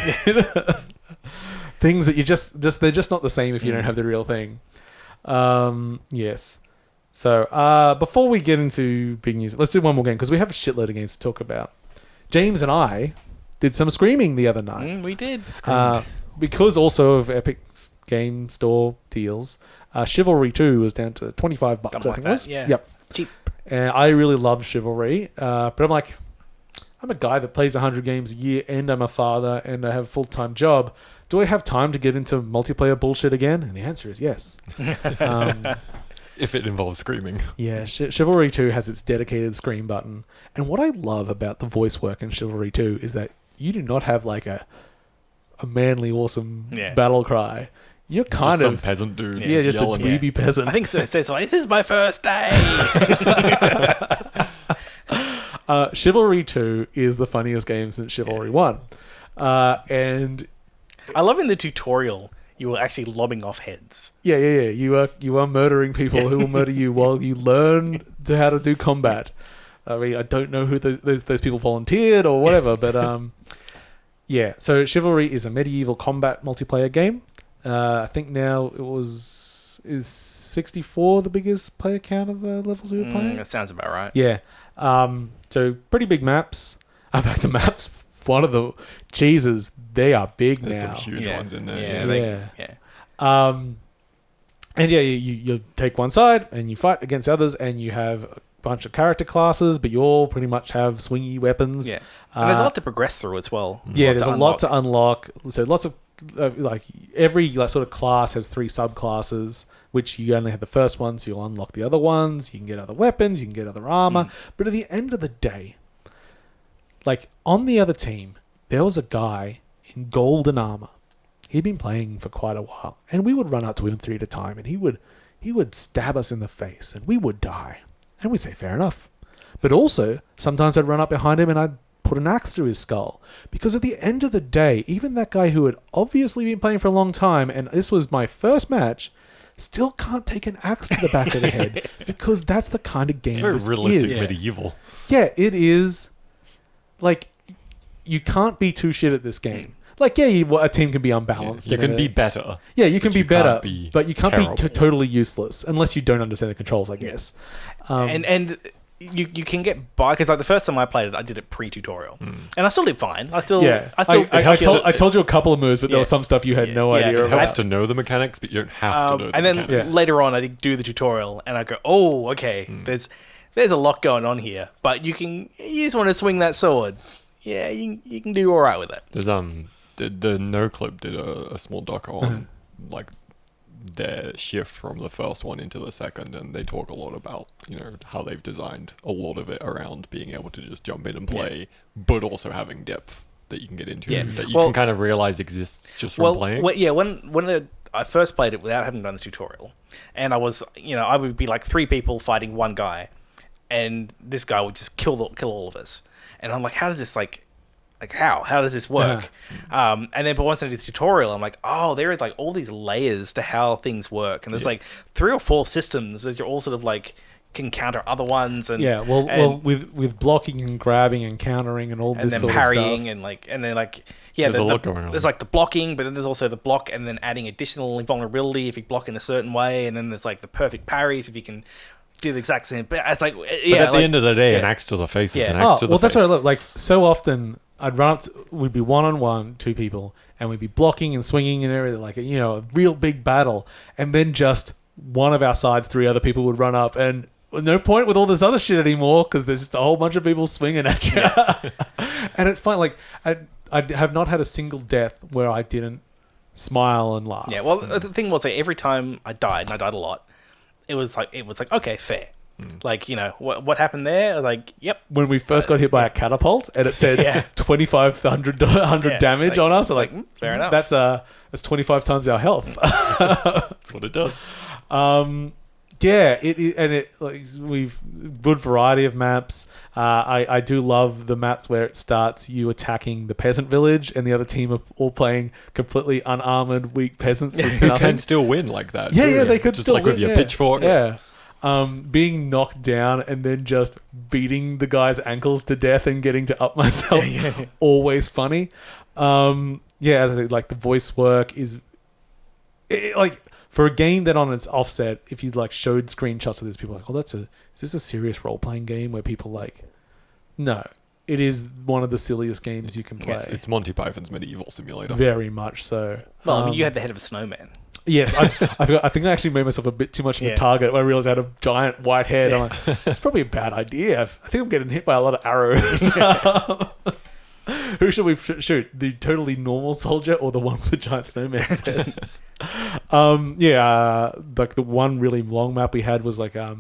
Things that you just they're just not the same if you don't have the real thing. Yes. So before we get into big news, let's do one more game because we have a shitload of games to talk about. James and I did some screaming the other night. We did. Because also of Epic's Game Store deals. Chivalry 2 was down to $25, I think it was. Yeah. Yep. Cheap. And I really love Chivalry, but I'm like, I'm a guy that plays 100 games a year, and I'm a father, and I have a full-time job. Do I have time to get into multiplayer bullshit again? And the answer is yes. If it involves screaming. Yeah, Chivalry 2 has its dedicated scream button. And what I love about the voice work in Chivalry 2 is that you do not have like a manly, awesome battle cry. You're kind just of some peasant dude. just a dweeby peasant. I think so. It says, "This is my first day." Chivalry 2 is the funniest game since Chivalry 1. And I love in the tutorial you were actually lobbing off heads. Yeah. You are murdering people who will murder you while you learn how to do combat. I mean, I don't know who those people volunteered or whatever, but yeah. So Chivalry is a medieval combat multiplayer game. I think now is 64 the biggest player count of the levels we were playing? That sounds about right. Yeah. So pretty big maps. In fact, the maps, one of the cheeses, they are big There's now. some huge ones in there. And yeah, you take one side and you fight against others, and you have a bunch of character classes, but you all pretty much have swingy weapons. Yeah. And there's a lot to progress through as well. Yeah, there's a lot to unlock. So lots of like every sort of class has 3 subclasses, which you only have the first one, so you'll unlock the other ones. You can get other weapons, you can get other armor. But at the end of the day, like on the other team, there was a guy in golden armor. He'd been playing for quite a while, and we would run up to him 3 at a time, and he would stab us in the face, and we would die. And we'd say, fair enough. But also, sometimes I'd run up behind him and I'd put an axe through his skull. Because at the end of the day, even that guy who had obviously been playing for a long time, and this was my first match, still can't take an axe to the back of the head. Because that's the kind of game It's this very realistic is. medieval. Yeah, it is. Like, you can't be too shit at this game. Like, yeah, a team can be unbalanced. You can be better. Yeah, you can be better, but you can't terrible. be totally useless unless you don't understand the controls, I guess. And you can get by, because like the first time I played it, I did it pre-tutorial, and I still did fine. I told you a couple of moves, but there was some stuff you had no idea It about. helps to know the mechanics, but you don't have to know the mechanics. And then later on, I did do the tutorial, and I go, "Oh, okay. There's a lot going on here, but you just want to swing that sword. Yeah, you can do all right with it." There's the No Clip did a small doc on like their shift from the first one into the second, and they talk a lot about how they've designed a lot of it around being able to just jump in and play, but also having depth that you can get into that you can kind of realize exists just from playing. When I first played it without having done the tutorial, and I was I would be like 3 people fighting one guy, and this guy would just kill all of us, and I'm like, how does this how does this work? And then but once I did the tutorial, I'm like, oh, there are like all these layers to how things work, and there's like 3 or 4 systems that you're all sort of like can counter other ones, and with blocking and grabbing and countering and all this sort of stuff, and then parrying and then like there's a lot going on. There's like the blocking, but then there's also the block and then adding additional invulnerability if you block in a certain way, and then there's like the perfect parries if you can do the exact same. But it's like, but at the end of the day, an axe to the face is an axe to the face. That's what I look like. So often I'd run up we'd be 1-on-1, 2 people, and we'd be blocking and swinging and everything, like a real big battle, and then just one of our sides, 3 other people would run up, and no point with all this other shit anymore because there's just a whole bunch of people swinging at you. And it's fine. Like I have not had a single death where I didn't smile and laugh. Yeah. Well, the thing was, like, every time I died, and I died a lot, it was like okay, fair. Like, what happened there? Like, yep. When we first got hit by a catapult and it said 2,500 damage on us, like fair enough. That's 25 times our health. That's what it does. We've good variety of maps. I do love the maps where it starts you attacking the peasant village and the other team are all playing completely unarmored, weak peasants with You nothing. can still win like that. Yeah, they could just still like win. with your pitchforks. Yeah. being knocked down and then just beating the guy's ankles to death and getting to up myself. Always funny. Yeah, as I say, like the voice work is like for a game that on its offset, if you like showed screenshots of this, people are like, oh, is this a serious role playing game where people like, no, it is one of the silliest games you can play. Yes, it's Monty Python's medieval simulator. Very much so. Well, I mean, you had the head of a snowman. Yes, I think I actually made myself a bit too much of a target when I realized I had a giant white head. I'm like, it's probably a bad idea. I think I'm getting hit by a lot of arrows. Who should we shoot? The totally normal soldier or the one with the giant snowman's head? Like the one really long map we had was like a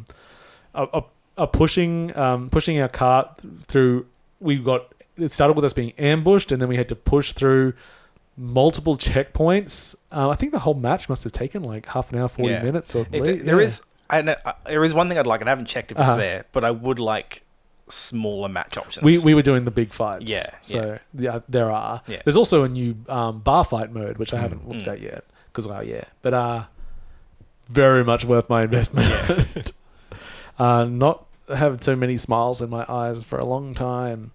pushing our cart through. It started with us being ambushed, and then we had to push through multiple checkpoints. I think the whole match must have taken like half an hour, 40 minutes. Or there is one thing I'd like, and I haven't checked if it's there, but I would like smaller match options. We were doing the big fights. Yeah. So there are. Yeah. There's also a new bar fight mode, which I haven't looked at yet. But very much worth my investment. Not having so many smiles in my eyes for a long time.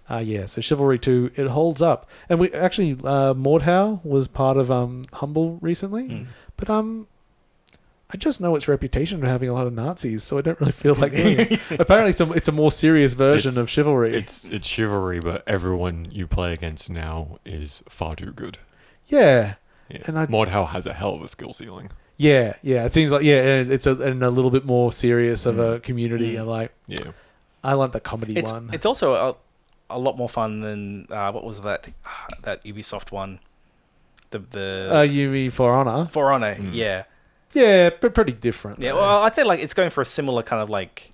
So Chivalry 2, it holds up. And we actually, Mordhau was part of Humble recently. But I just know its reputation for having a lot of Nazis, so I don't really feel like doing it. Apparently it's a more serious version of Chivalry. It's Chivalry, but everyone you play against now is far too good. Yeah. And Mordhau has a hell of a skill ceiling. Yeah. It seems like, it's a little bit more serious of a community. I like the comedy one. It's also a lot more fun than what was that Ubisoft one? Ubi For Honor. For Honor, yeah. Yeah, but pretty different. Yeah, well, I'd say like it's going for a similar kind of like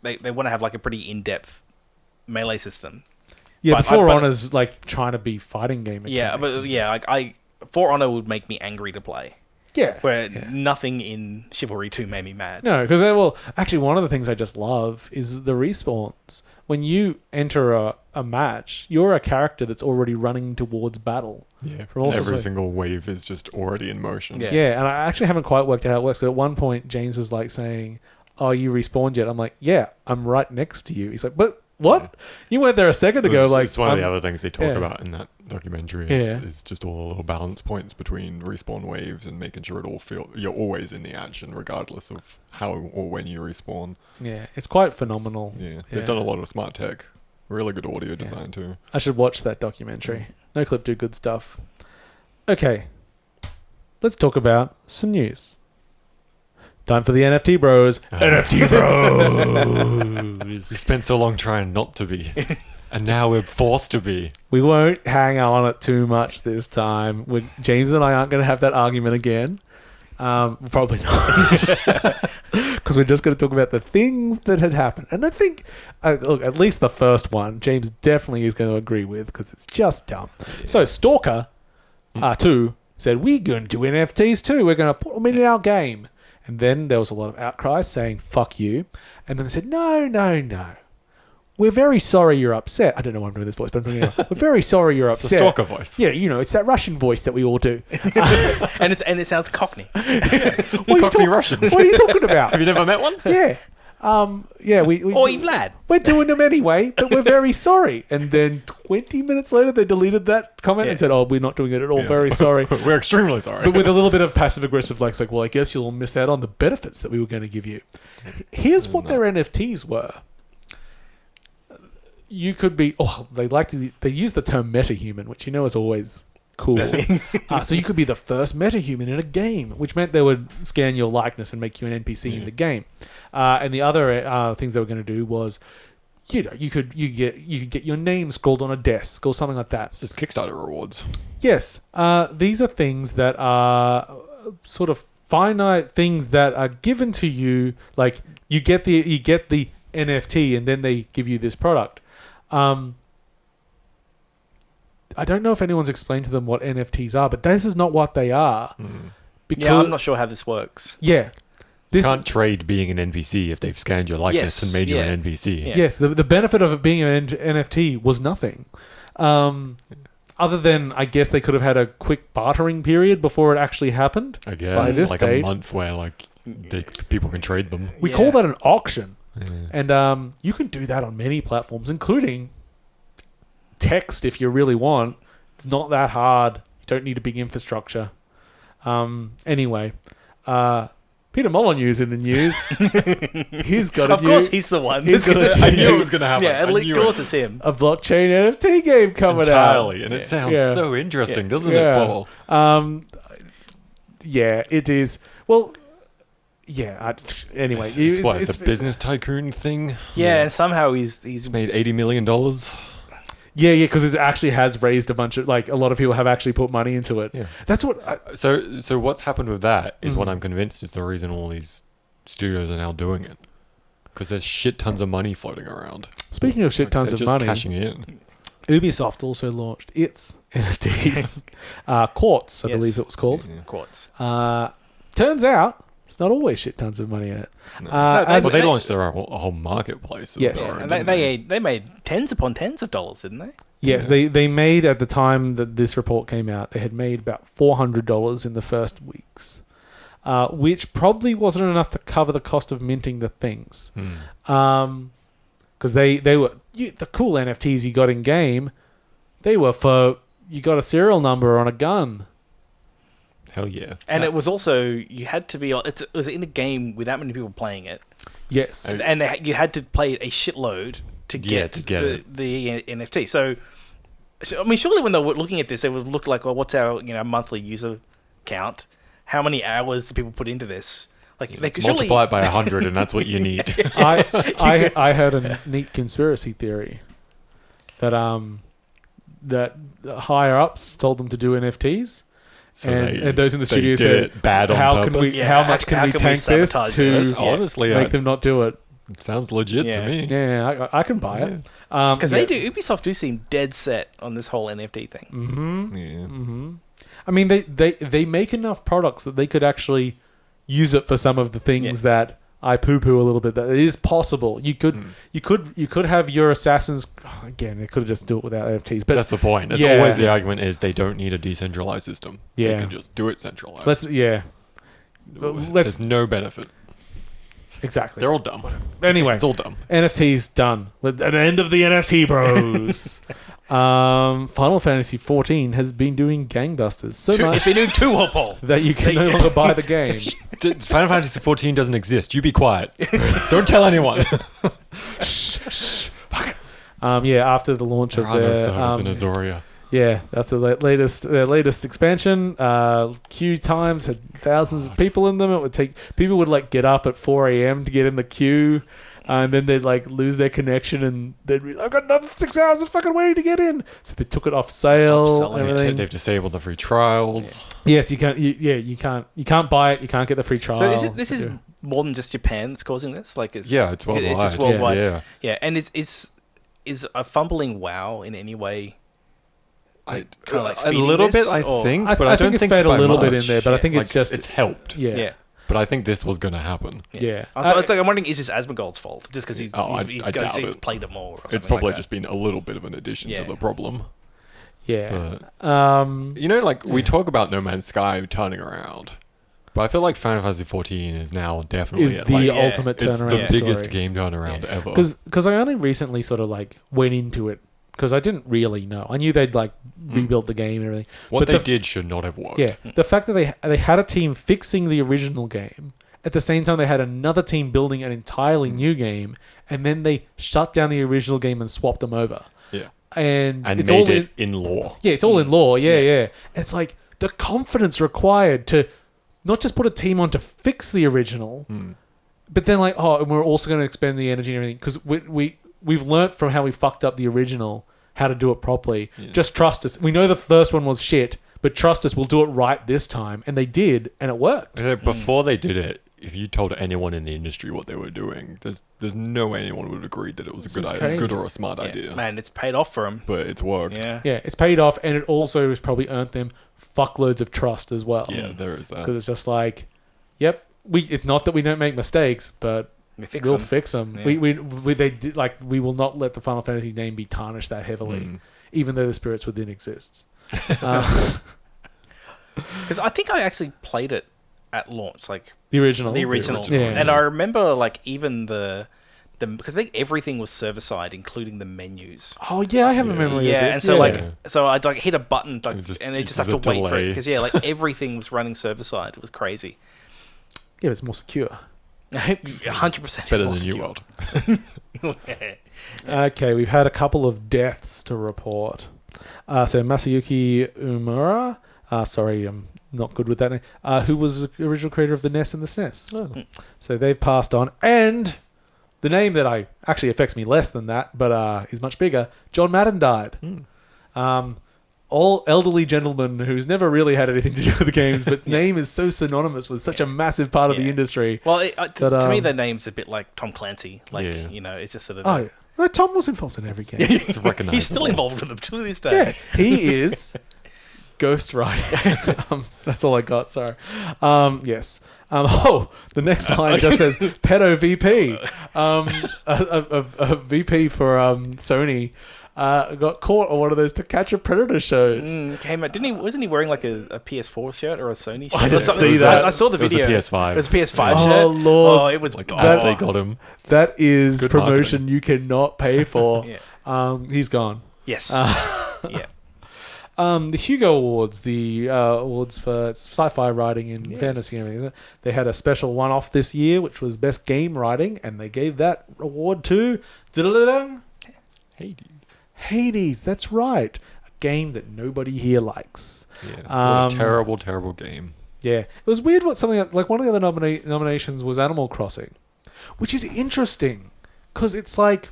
they want to have like a pretty in-depth melee system. Yeah, For Honor's like trying to be fighting game mechanics. Yeah, but For Honor would make me angry to play. Yeah. Where nothing in Chivalry 2 made me mad. No, because, actually one of the things I just love is the respawns. When you enter a match, you're a character that's already running towards battle. Yeah, every single wave is just already in motion. Yeah, and I actually haven't quite worked out how it works. Because at one point, James was like saying, oh, you respawned yet? I'm like, yeah, I'm right next to you. He's like, but what? Yeah. You weren't there a second ago. It's one of the other things they talk about in that documentary is just all the little balance points between respawn waves and making sure it all you're always in the action regardless of how or when you respawn. Yeah, it's quite phenomenal. Yeah, they've done a lot of smart tech. Really good audio design too. I should watch that documentary. No Clip do good stuff. Okay, let's talk about some news. Time for the NFT bros. NFT bros. We spent so long trying not to be, and now we're forced to be. We won't hang on it too much this time. James and I aren't going to have that argument again. Probably not. Because we're just going to talk about the things that had happened. And I think, look, at least the first one, James definitely is going to agree with because it's just dumb. Yeah. So Stalker 2 said, we're going to do NFTs too. We're going to put them in our game. And then there was a lot of outcry saying, fuck you. And then they said, no. We're very sorry you're upset. I don't know why I'm doing this voice, but I'm doing it. We're very sorry you're upset. It's the Stalker voice. Yeah, it's that Russian voice that we all do. and it sounds Cockney. Cockney Russians. What are you talking about? Have you never met one? Yeah. We Vlad. We're doing them anyway, but we're very sorry. And then 20 minutes later, they deleted that comment and said, "Oh, we're not doing it at all. Very sorry. We're extremely sorry." But with a little bit of passive aggressive, like, well, I guess you'll miss out on the benefits that we were going to give you. Here's what their NFTs were. You could be. They use the term metahuman, which is always cool. So you could be the first metahuman in a game, which meant they would scan your likeness and make you an NPC in the game. And the other things they were going to do was, you could get your name scrawled on a desk or something like that. It's Kickstarter rewards. Yes, these are things that are sort of finite things that are given to you. Like you get the NFT, and then they give you this product. I don't know if anyone's explained to them what NFTs are, but this is not what they are. Because, I'm not sure how this works. Yeah. You can't trade being an NPC if they've scanned your likeness and made you an NPC. Yeah. Yes, the benefit of it being an NFT was nothing. Other than, I guess they could have had a quick bartering period before it actually happened. I guess. By this like stage. A month where People can trade them. We call that an auction. And you can do that on many platforms, including text if you really want. It's not that hard. You don't need a big infrastructure. Anyway, Peter Molyneux's in the news. He's got Of course, he's the one. I knew it was going to happen. Yeah, of course it's him. a blockchain NFT game coming Entirely. out. And it sounds Yeah. so interesting, doesn't Yeah. it, Paul? Yeah, it is. Well, yeah. Anyway, It's a business tycoon thing. Yeah, and somehow he's Made $80 million. Yeah, because it actually has raised a bunch of, like, a lot of people have actually put money into it. Yeah. That's what... So what's happened with that is what I'm convinced is the reason all these studios are now doing it. Because there's shit tons of money floating around. Speaking of shit tons of They're just money... cashing in. Ubisoft also launched its NFTs. Quartz, I believe it was called. Yeah. Quartz. Turns out, it's not always shit tons of money in it. No. No, They launched their whole marketplace. of Yes. their own, And didn't they made tens upon tens of dollars, didn't they? Yes, they made, at the time that this report came out, they had made about $400 in the first weeks, which probably wasn't enough to cover the cost of minting the things. Because they were... the cool NFTs you got in game, they were for... You got a serial number on a gun. Hell yeah. And it was also, you had to be... It was in a game with that many people playing it. Yes. And you had to play it a shitload to get, the NFT. So, I mean, surely when they were looking at this, they would look like, well, what's our monthly user count? How many hours do people put into this? Like, they could Multiply it by 100 and that's what you need. I heard a neat conspiracy theory that higher ups told them to do NFTs. So and those in the they studio did said, it bad on how purpose. how much can we tank this sabotage to this? Honestly, make them not do it? Sounds legit to me. Yeah, I can buy it. Because Ubisoft do seem dead set on this whole NFT thing. Mm-hmm. I mean, they make enough products that they could actually use it for some of the things that I poo-poo a little bit. That it is possible. You could have your assassins. Again, they could have just do it without NFTs. But that's the point. It's always the argument is they don't need a decentralized system. Yeah. They can just do it centralized. There's no benefit. Exactly. They're all dumb. Anyway, it's all dumb. NFTs done. With an end of the NFT bros. Final Fantasy XIV has been doing gangbusters so much. It's been doing two or more that you can no longer buy the game. Final Fantasy XIV doesn't exist. You be quiet. Don't tell anyone. Shh. Fuck it. After the launch of their servers in Azoria. Yeah, after the latest expansion, queue times had thousands of people in them. It would take people would get up at 4 a.m. to get in the queue, and then they'd lose their connection, and they'd be, I've got another 6 hours of fucking waiting to get in. So they took it off sale. And everything. They've disabled the free trials. Yeah. Yes, you can't. You can't buy it. You can't get the free trial. So this is more than just Japan that's causing this. It's worldwide. It's just worldwide. Yeah. And is a fumbling WoW in any way? A little bit, I think. But I don't think it's think fed a little much. bit in there, but I think it's just... It's helped. Yeah. But I think this was going to happen. Yeah. I'm wondering, is this Asmongold's fault? Just because he's played it more or something. It's probably just been a little bit of an addition to the problem. Yeah. We talk about No Man's Sky turning around. But I feel like Final Fantasy XIV is now definitely the ultimate turnaround. It's the biggest game turnaround ever. Because I only recently sort of went into it because I didn't really know. I knew they'd rebuild the game and everything. What they did should not have worked. Yeah, the fact that they had a team fixing the original game at the same time they had another team building an entirely new game, and then they shut down the original game and swapped them over. Yeah, and it's made all it in lore. Yeah, it's all in lore. Yeah. It's the confidence required to not just put a team on to fix the original, but then and we're also going to expend the energy and everything because we've learnt from how we fucked up the original how to do it properly. Yeah. Just trust us. We know the first one was shit, but trust us, we'll do it right this time. And they did, and it worked. Before they did it, if you told anyone in the industry what they were doing, there's no way anyone would agree that it was a good or a smart idea. Man, it's paid off for them. But it's worked. Yeah, it's paid off, and it also has probably earned them fuckloads of trust as well. Yeah, there is that. Because it's just it's not that we don't make mistakes, but we'll fix them. Yeah. We will not let the Final Fantasy name be tarnished that heavily, even though the spirits within exists. Because I think I actually played it at launch, like The original. Yeah. And I remember like even the because I think everything was server side, including the menus. Oh yeah, I have a memory of this. And so I'd like hit a button and it just have to wait for it because like everything was running server side. It was crazy. Yeah, it's more secure. 100% better than New World. Okay, we've had a couple of deaths to report. So Masayuki Umura, sorry, I'm not good with that name, who was the original creator of the NES and the SNES. Oh. So they've passed on. And the name that actually affects me less than that, but is much bigger, John Madden died. All elderly gentleman who's never really had anything to do with the games, but his name is so synonymous with such a massive part of the industry. Well, to me, their name's a bit like Tom Clancy. Like, you know, it's just sort of... Oh, yeah. No, Tom was involved in every game. It's recognizable. He's still involved with them to this day. Yeah, he is Ghost Rider. That's all I got, sorry. Yes. The next line just says, pedo VP. A VP for Sony got caught on one of those To Catch a Predator shows. Came out, wasn't he wearing like a PS4 shirt or a Sony shirt? I didn't see that. I saw the video. It was a PS5. It was a PS5 shirt. Oh, Lord. Oh, it was like awful. they got him. That is Good promotion marketing. you cannot pay for. Yeah. He's gone. Yes. Yeah. The Hugo Awards, the awards for sci-fi writing and fantasy and everything, isn't it? They had a special one-off this year, which was Best Game Writing, and they gave that award to... Hades, that's right. A game that nobody here likes. Yeah, what a terrible, terrible game. Yeah. It was weird what something... Like, one of the other nominations was Animal Crossing, which is interesting, because it's like...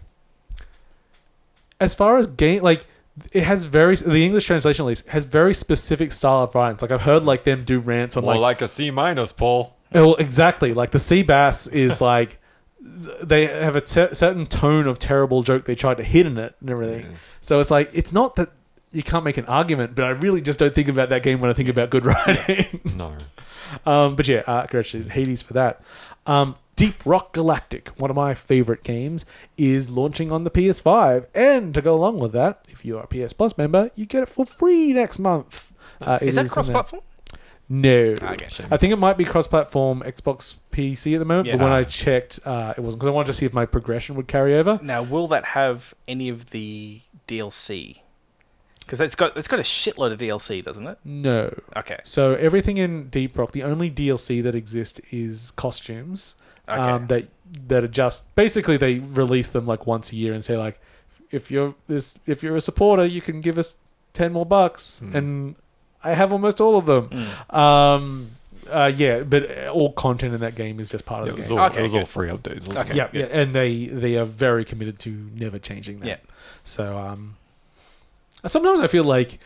As far as game... Like... It has the English translation at least has very specific style of writing. Like I've heard like them do rants on more like a C-, Paul. Oh, exactly. Like the sea bass is like they have a certain tone of terrible joke they tried to hit in it and everything. Yeah. So it's like it's not that you can't make an argument, but I really just don't think about that game when I think about good writing. No. But yeah, congratulations Hades for that. Deep Rock Galactic, one of my favorite games, is launching on the PS5. And to go along with that, if you are a PS Plus member, you get it for free next month. Is that cross-platform? No. Okay. I think it might be cross-platform Xbox PC at the moment, but when I checked, it wasn't, because I wanted to see if my progression would carry over. Now, will that have any of the DLC? Because it's got a shitload of DLC, doesn't it? No. Okay. So everything in Deep Rock, the only DLC that exists is costumes. Okay. That are just basically they release them like once a year and say like, if you're a supporter, you can give us $10 more, and I have almost all of them. But all content in that game is just part of the game. It was all free updates. Okay. Yeah, and they are very committed to never changing that. Yeah. So sometimes I feel like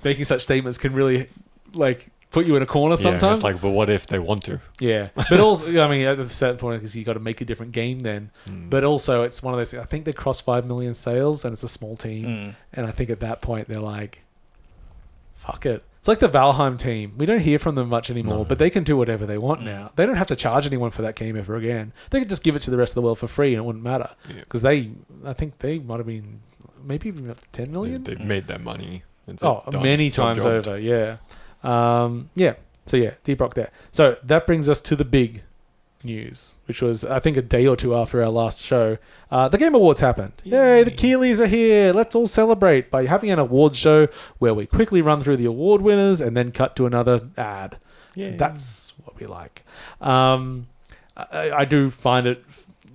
making such statements can really like put you in a corner sometimes. Yeah, it's like, but what if they want to? Yeah. But also, I mean, at a certain point, because you got to make a different game then. But also, it's one of those things. I think they crossed 5 million sales, and it's a small team. And I think at that point, they're like, fuck it. It's like the Valheim team. We don't hear from them much anymore, but they can do whatever they want now. They don't have to charge anyone for that game ever again. They could just give it to the rest of the world for free, and it wouldn't matter. Because I think they might have been maybe even up to 10 million. They've made their money. Many times over, yeah. So yeah, Deep Rock there. So that brings us to the big news, which was I think a day or two after our last show. The Game Awards happened. Yay, the Keeleys are here. Let's all celebrate by having an awards show where we quickly run through the award winners and then cut to another ad. Yay. That's what we like. I do find it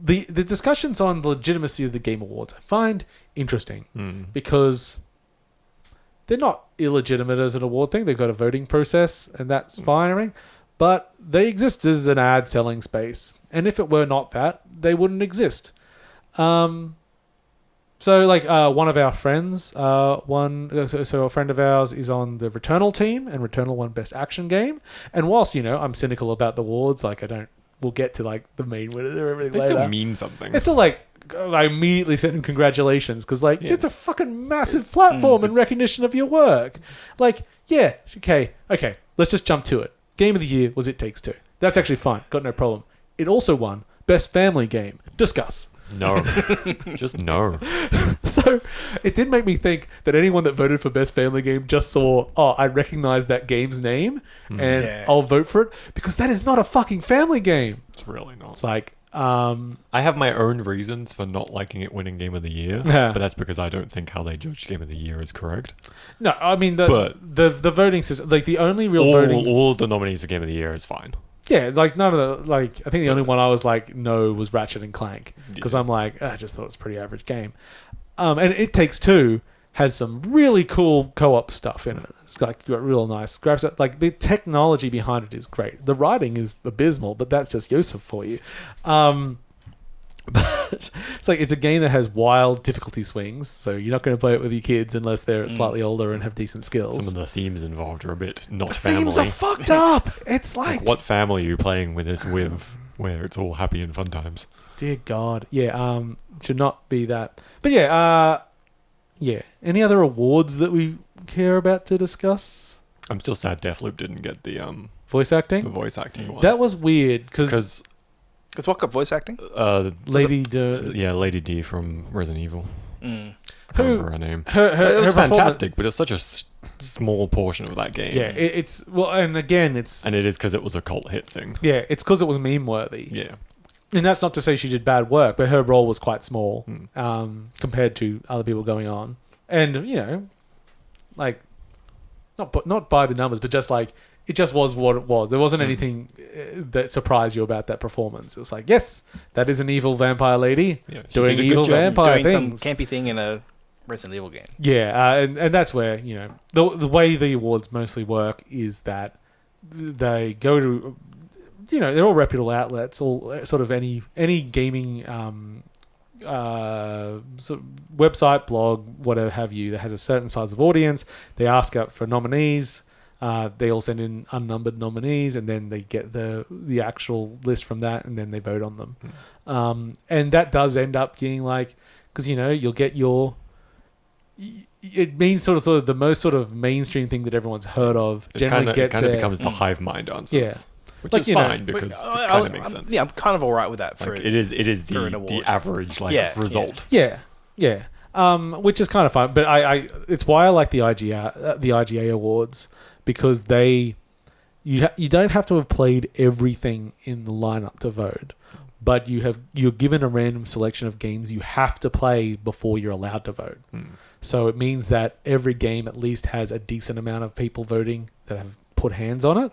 the discussions on the legitimacy of the Game Awards I find interesting because they're not illegitimate as an award thing. They've got a voting process, and that's fine. But they exist as an ad-selling space. And if it were not that, they wouldn't exist. So, like, one of our friends, so a friend of ours is on the Returnal team, and Returnal won Best Action Game. And whilst, I'm cynical about the awards, like, we'll get to, like, the main winners or everything later. They still mean something. It's still, like, I immediately sent him congratulations because, like, it's a fucking massive platform in recognition of your work. Like, okay, let's just jump to it. Game of the year was It Takes Two. That's actually fine. Got no problem. It also won best family game. Discuss. No. Just no. So it did make me think that anyone that voted for best family game just saw, I recognize that game's name and I'll vote for it, because that is not a fucking family game. It's really not. It's like, I have my own reasons for not liking it winning Game of the Year, Yeah. but that's because I don't think how they judge Game of the Year is correct. no, I mean, the voting system, like the only real voting... All of the nominees for Game of the Year is fine. Yeah, like none of the, like, I think the only one I was like, no, was Ratchet and Clank. Because I'm like, I just thought it was a pretty average game. And It Takes Two has some really cool co-op stuff in it. It's like got real nice graphics. Like the technology behind it is great. The writing is abysmal, but that's just Yosef for you. But it's like, it's a game that has wild difficulty swings, so you're not going to play it with your kids unless they're slightly older and have decent skills. Some of the themes involved are a bit not The family. themes are fucked up. It's like what family are you playing with this with, where it's all happy and fun times? Dear God, yeah. Should not be that. But yeah. Any other awards that we care about to discuss? I'm still sad Deathloop didn't get the Voice acting. one. That was weird because Because what got voice acting? Lady Lady D from Resident Evil. Mm. I can't remember her name. her It was performance- fantastic, but it's such a small portion of that game. Yeah, it's well, and again, it's And it is because it was a cult hit thing. yeah, it's because it was meme worthy. Yeah. And that's not to say she did bad work, but her role was quite small compared to other people going on. And like not by the numbers, but just like it just was what it was. There wasn't anything that surprised you about that performance. It was like, yes, that is an evil vampire lady doing evil vampire doing things. some campy thing in a Resident Evil game. Yeah, and that's where the way the awards mostly work is that they go to they're all reputable outlets, all sort of any gaming sort of website, blog, whatever have you, that has a certain size of audience. They ask out for nominees. They all send in unnumbered nominees, and then they get the actual list from that, and then they vote on them. And that does end up being like, because you'll get your. It means sort of the most sort of mainstream thing that everyone's heard of. It generally kind of becomes the hive mind answers. Yeah. Which Like, is fine because it kind of makes sense. Yeah, I'm kind of all right with that. For Like, it is for an the award. average result. Yeah. Which is kind of fun, but I it's why I like the IGA awards, because you don't have to have played everything in the lineup to vote, but you're given a random selection of games you have to play before you're allowed to vote. So it means that every game at least has a decent amount of people voting that have put hands on it.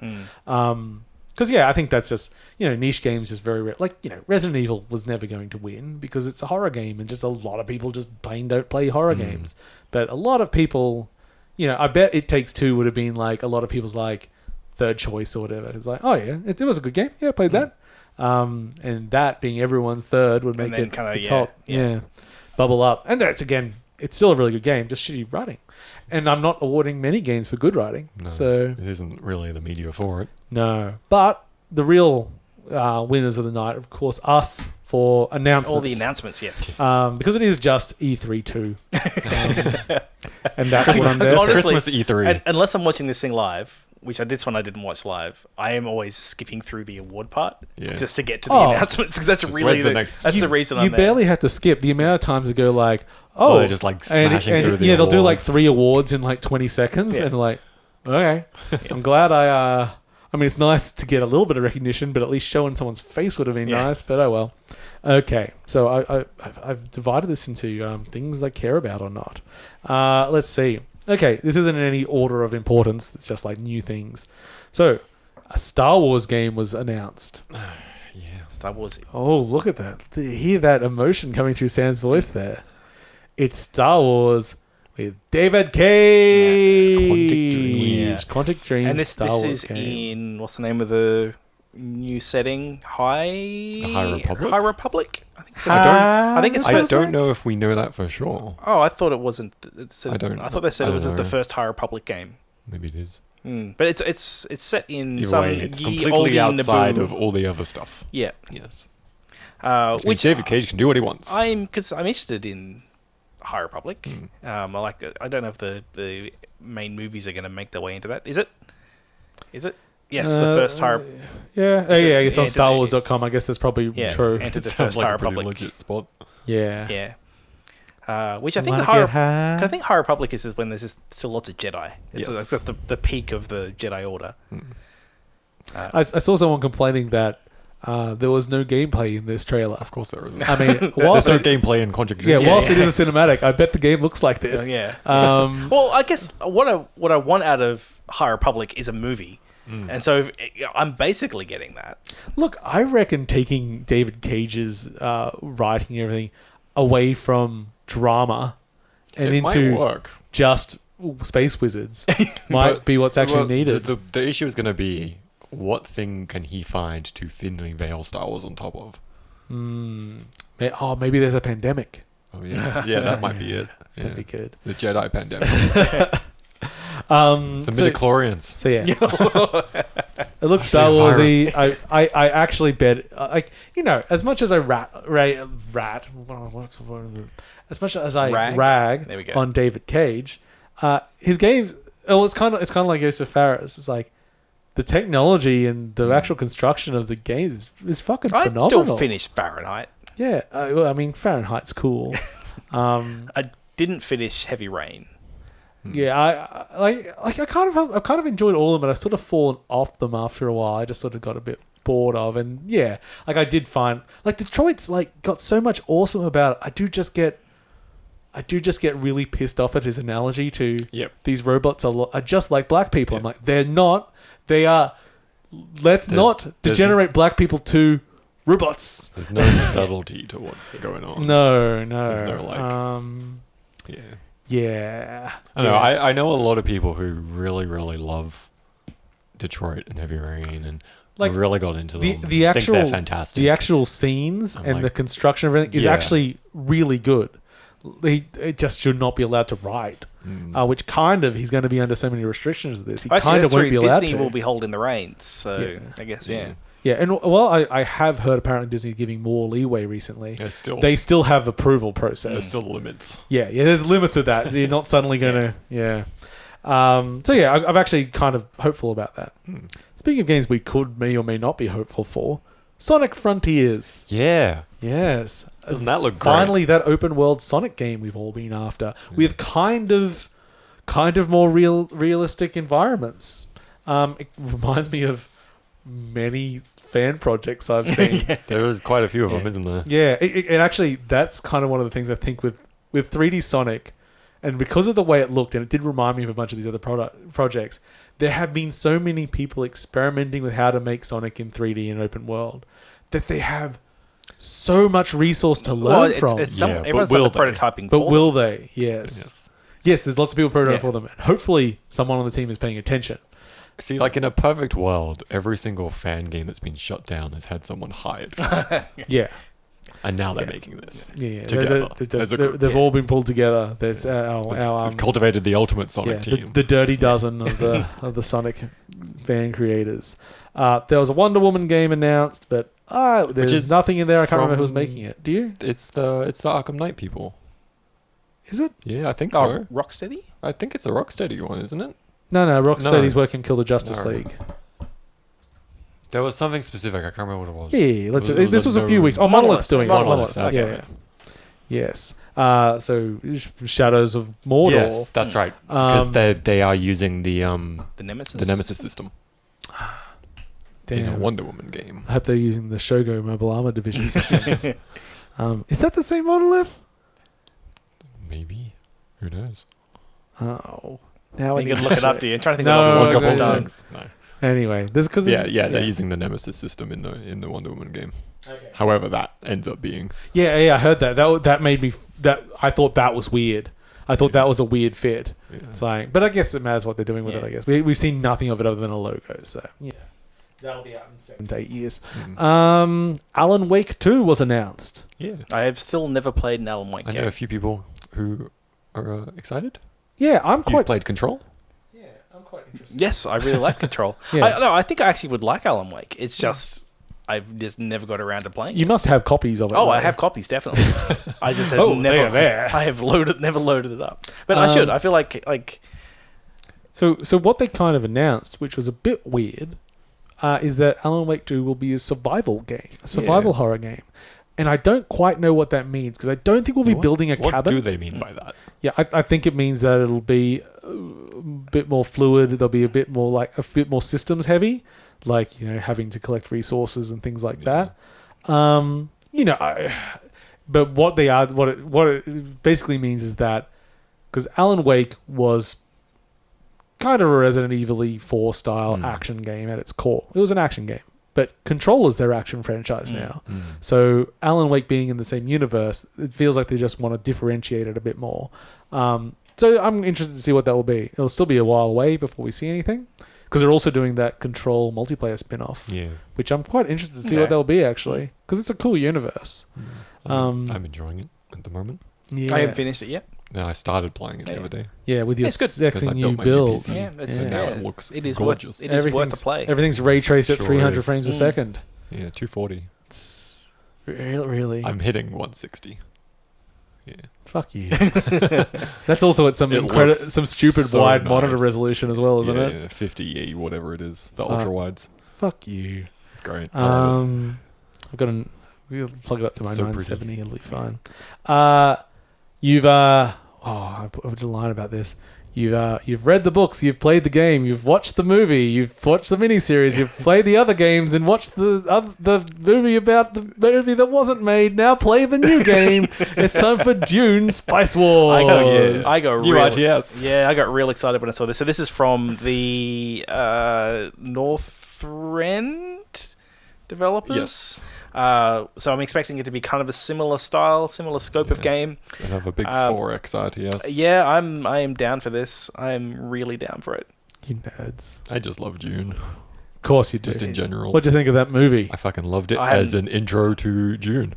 Because I think that's just niche games just very rare. Like Resident Evil was never going to win because it's a horror game, and just a lot of people just plain don't play horror games. But a lot of people, I bet It Takes Two would have been like a lot of people's like third choice or whatever. It's like, oh yeah, it was a good game. Yeah, I played that. And that being everyone's third would make it the top. Yeah, bubble up. And that's again, it's still a really good game, just shitty writing. And I'm not awarding many games for good writing. No, so it isn't really the media for it. No. But the real winners of the night, of course, us for announcements. All the announcements, yes. Because it is just E3 2. And that's what I'm there. Honestly, Christmas E3. Unless I'm watching this thing live, which this one I didn't watch live, I am always skipping through the award part just to get to the announcements, because that's really the reason I'm there. You barely have to skip the amount of times to go like, oh, they're just like smashing through the they'll do like awards. 3 awards in like 20 seconds, and like, okay, I'm glad I mean, it's nice to get a little bit of recognition, but at least showing someone's face would have been nice. But oh well. Okay, so I've divided this into things I care about or not. Let's see. Okay, this isn't in any order of importance. It's just like new things. So, a Star Wars game was announced. Star Wars. Oh, look at that. Hear that emotion coming through Sam's voice there. It's Star Wars with David Cage. Quantic Dreams. And this Star Wars is game. in, what's the name of the new setting? The High Republic? High Republic? I think so. I think it's I first. don't know if we know that for sure. Oh, I thought it wasn't. I thought they said I it was don't the know. first High Republic game. Maybe it is. But it's set in Either some way, it's ye completely olde outside Naboo. of all the other stuff. Yeah. Yes. Which David Cage can do what he wants. because I'm interested in High Republic. I like it. I don't know if the main movies are going to make their way into that. Is it? Yes, the first High... Yeah, I guess on StarWars.com, I guess that's probably true. Entered the Sounds first like High a pretty Republic. legit spot. Yeah. Yeah. Which I think I think High Republic is when there's just still lots of Jedi. It's like the peak of the Jedi Order. I saw someone complaining that there was no gameplay in this trailer. Of course there isn't. I mean, there's no gameplay in Contract. Whilst it is a cinematic, I bet the game looks like this. Well, I guess what I want out of High Republic is a movie. And so I'm basically getting that. Look, I reckon taking David Cage's writing and everything away from drama and into just space wizards might be what's actually needed. The issue is going to be, what thing can he find to thinly veil Star Wars on top of? Maybe there's a pandemic. Oh yeah, yeah, that might be it. Yeah. That'd be good. The Jedi pandemic. It's the midichlorians. So yeah, it looks Star Warsy. I actually bet, as much as I as much as I rag on David Cage, his games. Oh, it's kind of like Joseph Fares. It's like the technology and the actual construction of the games is fucking phenomenal. I still finished Fahrenheit. Yeah, I mean Fahrenheit's cool. I didn't finish Heavy Rain. Yeah, I've kind of enjoyed all of them, but I sort of fallen off them after a while. I just sort of got a bit bored of, and yeah, I did find Detroit's got so much awesome about it. I do just get really pissed off at his analogy to these robots are just like black people. I'm like, they're not. They are. Let's not degenerate black people to robots. There's no subtlety to what's going on. No. There's no Yeah. I know. I know a lot of people who really, really love Detroit and Heavy Rain and really got into them. The actual, think they're fantastic. The actual scenes and the construction of everything is actually really good. It just should not be allowed to write, which he's going to be under so many restrictions of this. He kind of won't be allowed to. Disney will be holding the reins, so I guess, Yeah, and I have heard apparently Disney's giving more leeway recently. They still have approval process. There's still limits. Yeah, there's limits to that. You're not suddenly going to, I'm actually kind of hopeful about that. Speaking of games we may or may not be hopeful for, Sonic Frontiers. Yeah. Yes. Doesn't that look great? Finally, that open world Sonic game we've all been after, with kind of more realistic environments. It reminds me of many fan projects I've seen. There was quite a few of them, isn't there? Yeah, and actually, that's kind of one of the things I think with 3D Sonic, and because of the way it looked, and it did remind me of a bunch of these other projects, there have been so many people experimenting with how to make Sonic in 3D and open world that they have so much resource to learn from. Everyone's prototyping but will they? Yes, there's lots of people prototyping for them, and hopefully someone on the team is paying attention. See, in a perfect world, every single fan game that's been shut down has had someone hired for it. Yeah. And now they're making this. Yeah. Together. They've all been pulled together. There's they've cultivated the ultimate Sonic team. The dirty dozen of the Sonic fan creators. There was a Wonder Woman game announced, but there's nothing in there. I can't remember who's making it. Do you? It's the Arkham Knight people. Is it? Yeah, I think so. Rocksteady? I think it's a Rocksteady one, isn't it? No, Rocksteady's working Kill the Justice League. There was something specific. I can't remember what it was. Yeah, this was a few weeks. Oh, Monolith's doing it. Monolith. Yeah. Yes. So Shadows of Mordor. Yes, that's right. Because they are using the Nemesis system. Damn. In a Wonder Woman game. I hope they're using the Shogo Mobile Armor Division system. Is that the same Monolith? Maybe. Who knows? Oh. Now you can look it up, do you? I'm trying to think of look up all things. No. Anyway, because they're using the Nemesis system in the Wonder Woman game. Okay. However, that ends up being. Yeah, I heard that. That made me. I thought that was weird. I thought that was a weird fit. Yeah. It's but I guess it matters what they're doing with it. I guess we've seen nothing of it other than a logo. So yeah, that'll be out in 7 to 8 years. Alan Wake 2 was announced. Yeah, I have still never played an Alan Wake game. I know a few people who are excited. Yeah, You've played Control? Yeah, I'm quite interested. Yes, I really like Control. I think I actually would like Alan Wake. It's just I've just never got around to playing. You must have copies of it. Oh, I have copies definitely. I just have never. I have never loaded it up, but I should. I feel like. So what they kind of announced, which was a bit weird, is that Alan Wake 2 will be a survival game, a survival horror game. And I don't quite know what that means, because I don't think we'll be building a cabin. What do they mean by that? Yeah, I think it means that it'll be a bit more fluid. There'll be a bit more systems heavy, like, you know, having to collect resources and things like that. You know, but what it basically means is that, because Alan Wake was kind of a Resident Evil 4 style action game at its core. It was an action game. But Control is their action franchise now. So Alan Wake being in the same universe, it feels like they just want to differentiate it a bit more. So I'm interested to see what that will be. It'll still be a while away before we see anything, because they're also doing that Control multiplayer spin-off, which I'm quite interested to see what that will be, actually, because it's a cool universe. I'm enjoying it at the moment. I haven't finished it yet. No, I started playing it the other day. Yeah, with your sexy new build. Now it looks gorgeous. It is worth a play. Everything's ray traced at 300 frames a second. Yeah, 240. It's really. I'm hitting 160. Yeah. Fuck you. That's also at some stupid so wide monitor resolution as well, isn't it? Yeah, 50E, whatever it is. The ultra wides. Fuck you. It's great. I've got we'll plug it up to my 970. It'll be fine. I put a line about this. You've read the books, you've played the game, you've watched the movie, you've watched the miniseries, you've played the other games and watched the movie about the movie that wasn't made. Now play the new game. It's time for Dune Spice Wars. I got real excited when I saw this. So this is from the Northrend developers. Yes. So I'm expecting it to be kind of a similar style, similar scope of game. They have a big 4X RTS. Yeah, I am down for this. I'm really down for it. You nerds. I just love Dune. Of course you do. Just in general. What'd you think of that movie? I fucking loved it as an intro to Dune.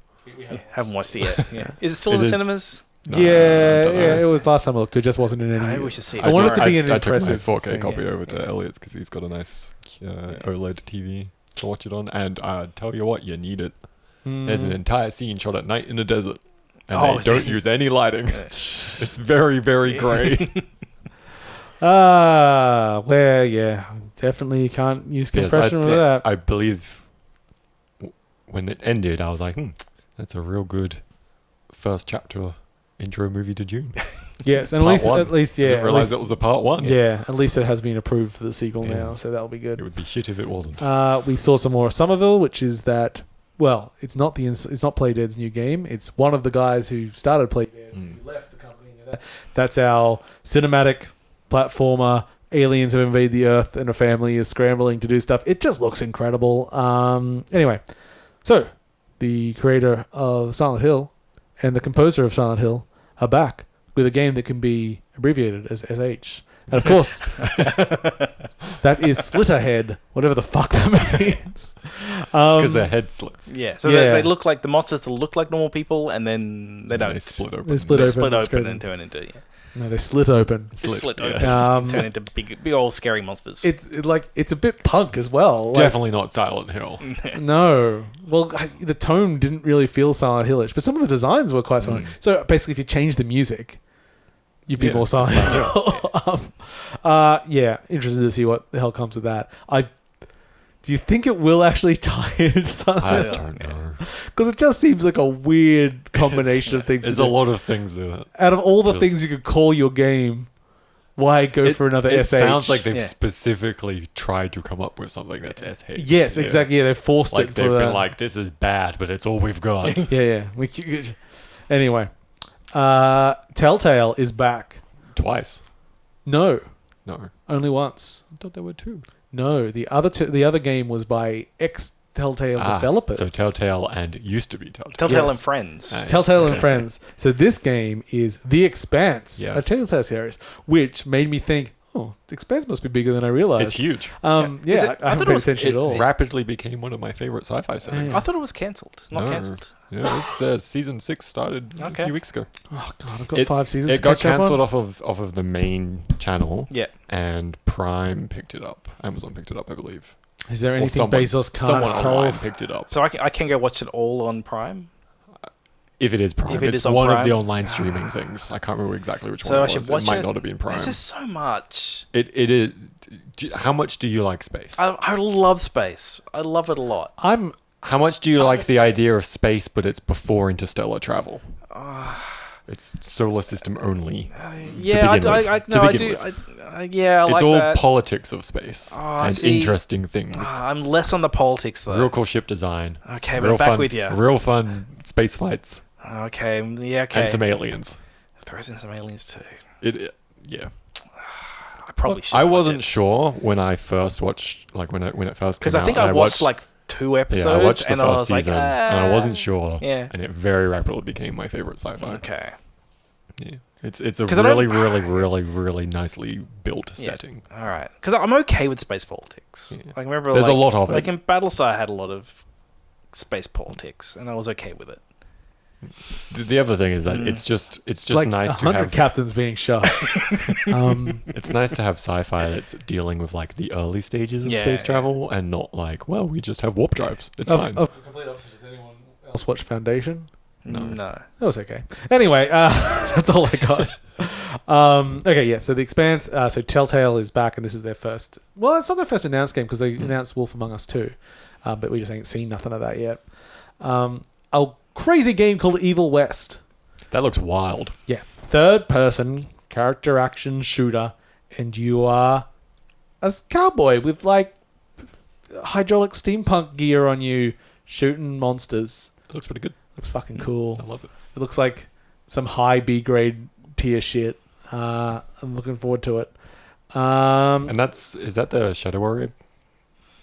Haven't watched it yet. Yeah. Is it still in the cinemas? No, yeah, it was last time I looked. It just wasn't in any. I wish to see it. I want it to be an impressive. I took my 4K copy over to Elliot's because he's got a nice OLED TV to watch it on, and I tell you what, you need it. There's an entire scene shot at night in the desert, and they don't use any lighting. It's very, very grey. Definitely can't use compression with that. I believe when it ended, I was like, that's a real good first chapter intro movie to Dune. Yes, and at least, yeah. I didn't realise it was a part one. Yeah, at least it has been approved for the sequel now, so that'll be good. It would be shit if it wasn't. We saw some more Somerville, which is that. Well, it's not Playdead's new game. It's one of the guys who started Playdead, who left the company. That's our cinematic platformer. Aliens have invaded the Earth, and a family is scrambling to do stuff. It just looks incredible. Anyway, so the creator of Silent Hill and the composer of Silent Hill are back with a game that can be abbreviated as SH. And of course, that is Slitterhead, whatever the fuck that means. Because their head slits. Yeah, so they look like the monsters look like normal people, and then they don't. They split open. They split open and turn into No, they slit open. Slit open. Turn into big old scary monsters. It's a bit punk as well. It's definitely not Silent Hill. No. Well, the tone didn't really feel Silent Hillish, but some of the designs were quite Silent. So basically, if you change the music, you'd be more Silent Hill. Interested to see what the hell comes of that. Do you think it will actually tie into Silent Hill? I don't know. Because it just seems like a weird combination of things. There's a lot of things that... Out of all the things you could call your game, why go for another SH? It sounds like they've specifically tried to come up with something that's SH. Yes, exactly. Yeah, they forced it for they've been like, this is bad, but it's all we've got. Anyway. Telltale is back. Twice. No. Only once. I thought there were two. No, the other game was by ex-Telltale developers. So Telltale and used to be Telltale. Telltale and Friends. Telltale and Friends. So this game is The Expanse, a Telltale series, which made me think, the Expanse must be bigger than I realized. It's huge. I haven't paid attention at all. It rapidly became one of my favorite sci-fi series. I thought it was cancelled. Not cancelled. Yeah, it's season 6 started a few weeks ago. Oh god, I've got 5 seasons. It got cancelled off of the main channel. Yeah, and Prime picked it up. Amazon picked it up, I believe. Is there anything Bezos can't someone tell? online picked it up. So I can go watch it all on Prime. If it is Prime, If it it's is on one of Prime? the online streaming things. I can't remember exactly which So one I it should was. watch It might it. not have been Prime. There's just so much. It is. How much do you like space? I love space. I love it a lot. How much do you like the idea of space, but it's before interstellar travel? It's solar system only. Yeah, I do. Yeah, I It's like all that. politics of space and see, interesting things. I'm less on the politics though. Real cool ship design. Okay, real but back fun, with you. Real fun space fights Okay, yeah, okay. and some aliens. Throws in some aliens too. Yeah. I probably should. I wasn't sure when I first watched, like when it first came out. Because I think I watched like 2 episodes. Yeah, I watched the and I first was like, season, and I wasn't sure. Yeah. And it very rapidly became my favorite sci-fi. Okay. Yeah. It's a 'Cause I don't- really nicely built setting. All right. Because I'm okay with space politics. Yeah. Like, remember, There's a lot of it. Like in Battlestar, I had a lot of space politics, and I was okay with it. The other thing is that it's just like nice to 100 have captains being shot. it's nice to have sci-fi that's dealing with like the early stages of space travel and not like, well, we just have warp drives. It's fine. Of complete opposite. Does anyone else watch Foundation? No. That was okay. Anyway, that's all I got. Okay, yeah. So the Expanse. So Telltale is back, and this is their first. Well, it's not their first announced game because they announced Wolf Among Us 2, but we just ain't seen nothing of that yet. A crazy game called Evil West. That looks wild. Yeah, third-person character action shooter, and you are a cowboy with like hydraulic steampunk gear on you, shooting monsters. It looks pretty good. Looks fucking cool. I love it. It looks like some high B grade tier shit. I'm looking forward to it. And is that the Shadow Warrior?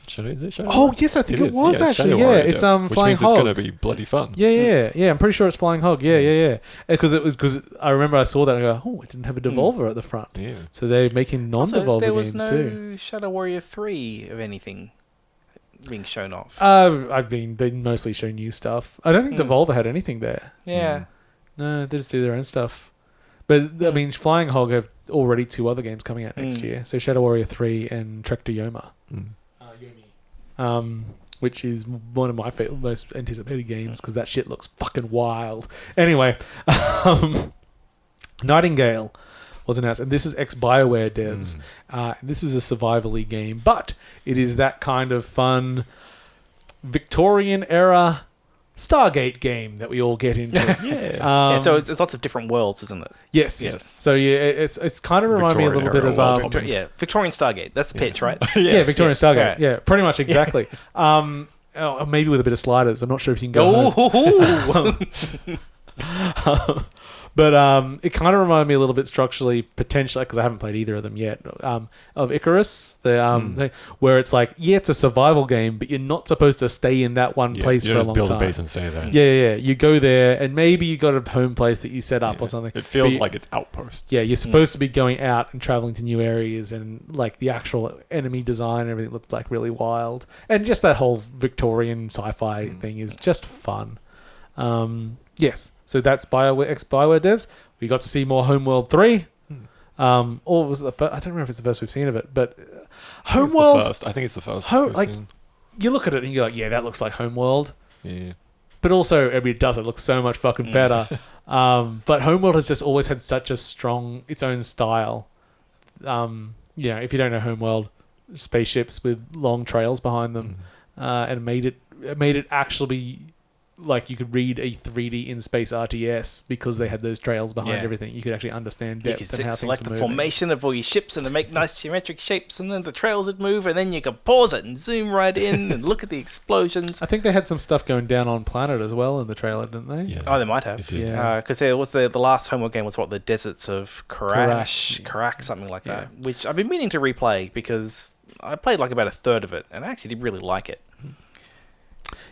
Is it Shadow Oh Warrior? yes, I think it is. was Shadow actually. Yeah, Warrior it's devs, which Flying means Hog. it's going to be bloody fun. Yeah. I'm pretty sure it's Flying Hog. Yeah. Because I remember I saw that and I go, oh, it didn't have a Devolver at the front. Yeah. So they're making non-Devolver there was games no too. Shadow Warrior 3 of anything being shown off. I mean, they mostly show new stuff. I don't think Devolver had anything there. Yeah. No, they just do their own stuff. But I mean, Flying Hog have already 2 other games coming out next year. So Shadow Warrior 3 and Trek to Yoma. Which is one of my most anticipated games because that shit looks fucking wild. Anyway, Nightingale was announced, and this is ex-BioWare devs. This is a survival-y game, but it is that kind of fun Victorian-era Stargate game that we all get into. Yeah. So it's lots of different worlds, isn't it? Yes. So yeah, it's kind of reminding me a little bit of Victorian Stargate. That's the pitch, right? Victorian Stargate. Right. Yeah, pretty much exactly. Maybe with a bit of sliders. I'm not sure if you can go. Home. But it kind of reminded me a little bit structurally, potentially, because I haven't played either of them yet, of Icarus, thing, where it's like, it's a survival game, but you're not supposed to stay in that one place for a long time. You just build a base and stay there. Yeah. You go there, and maybe you got a home place that you set up or something. It feels like it's outposts. Yeah, you're supposed to be going out and traveling to new areas, and like the actual enemy design and everything looked like really wild. And just that whole Victorian sci-fi thing is just fun. Yes, so that's ex-BioWare devs. We got to see more Homeworld 3. Or was it the first? I don't remember if it's the first we've seen of it, but Homeworld... I think it's the first. You look at it and you're like, yeah, that looks like Homeworld. Yeah. But also, I mean, it does. It looks so much fucking better. But Homeworld has just always had such a strong, its own style. If you don't know Homeworld, spaceships with long trails behind them, and it made it actually be like you could read a 3D in space RTS because they had those trails behind everything. You could actually understand depth and how things select the moving. formation of all your ships and they make nice geometric shapes, and then the trails would move, and then you could pause it and zoom right in and look at the explosions. I think they had some stuff going down on planet as well in the trailer, didn't they? Yeah. Oh, they might have. Yeah. Because it was the last Homeworld game was the deserts of Karak, something like that, which I've been meaning to replay because I played like about a third of it, and I actually did really like it.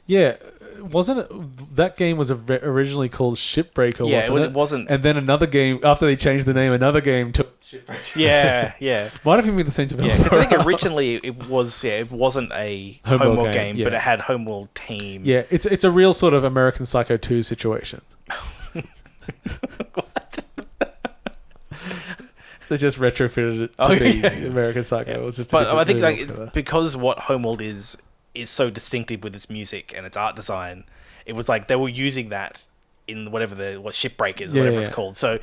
Yeah, wasn't it? That game was originally called Shipbreaker, wasn't it? It wasn't. And then another game, after they changed the name, another game took Shipbreaker. Yeah. Might have even been the same developer. Yeah, because I think originally it wasn't a Homeworld game, but it had Homeworld team. Yeah, it's a real sort of American Psycho 2 situation. What? They just retrofitted it to be American Psycho. It was just I think because what Homeworld is so distinctive with its music and its art design, it was like they were using that in whatever shipbreak is, whatever it's called. So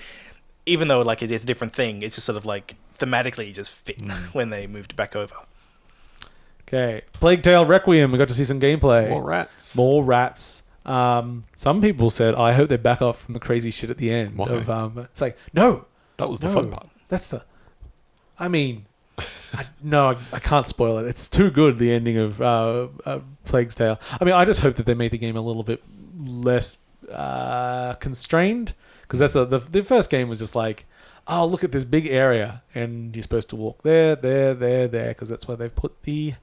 even though like it's a different thing, it's just sort of like thematically just fit when they moved it back over. Okay, Plague Tale Requiem. We got to see some gameplay. More rats. Some people said, I hope they back off from the crazy shit at the end. Why? It's like, no. That was the fun part. That's the... I mean... I can't spoil it. It's too good, the ending of Plague's Tale. I mean, I just hope that they make the game a little bit less constrained. Because that's the first game was just like, oh, look at this big area. And you're supposed to walk there, because that's where they put the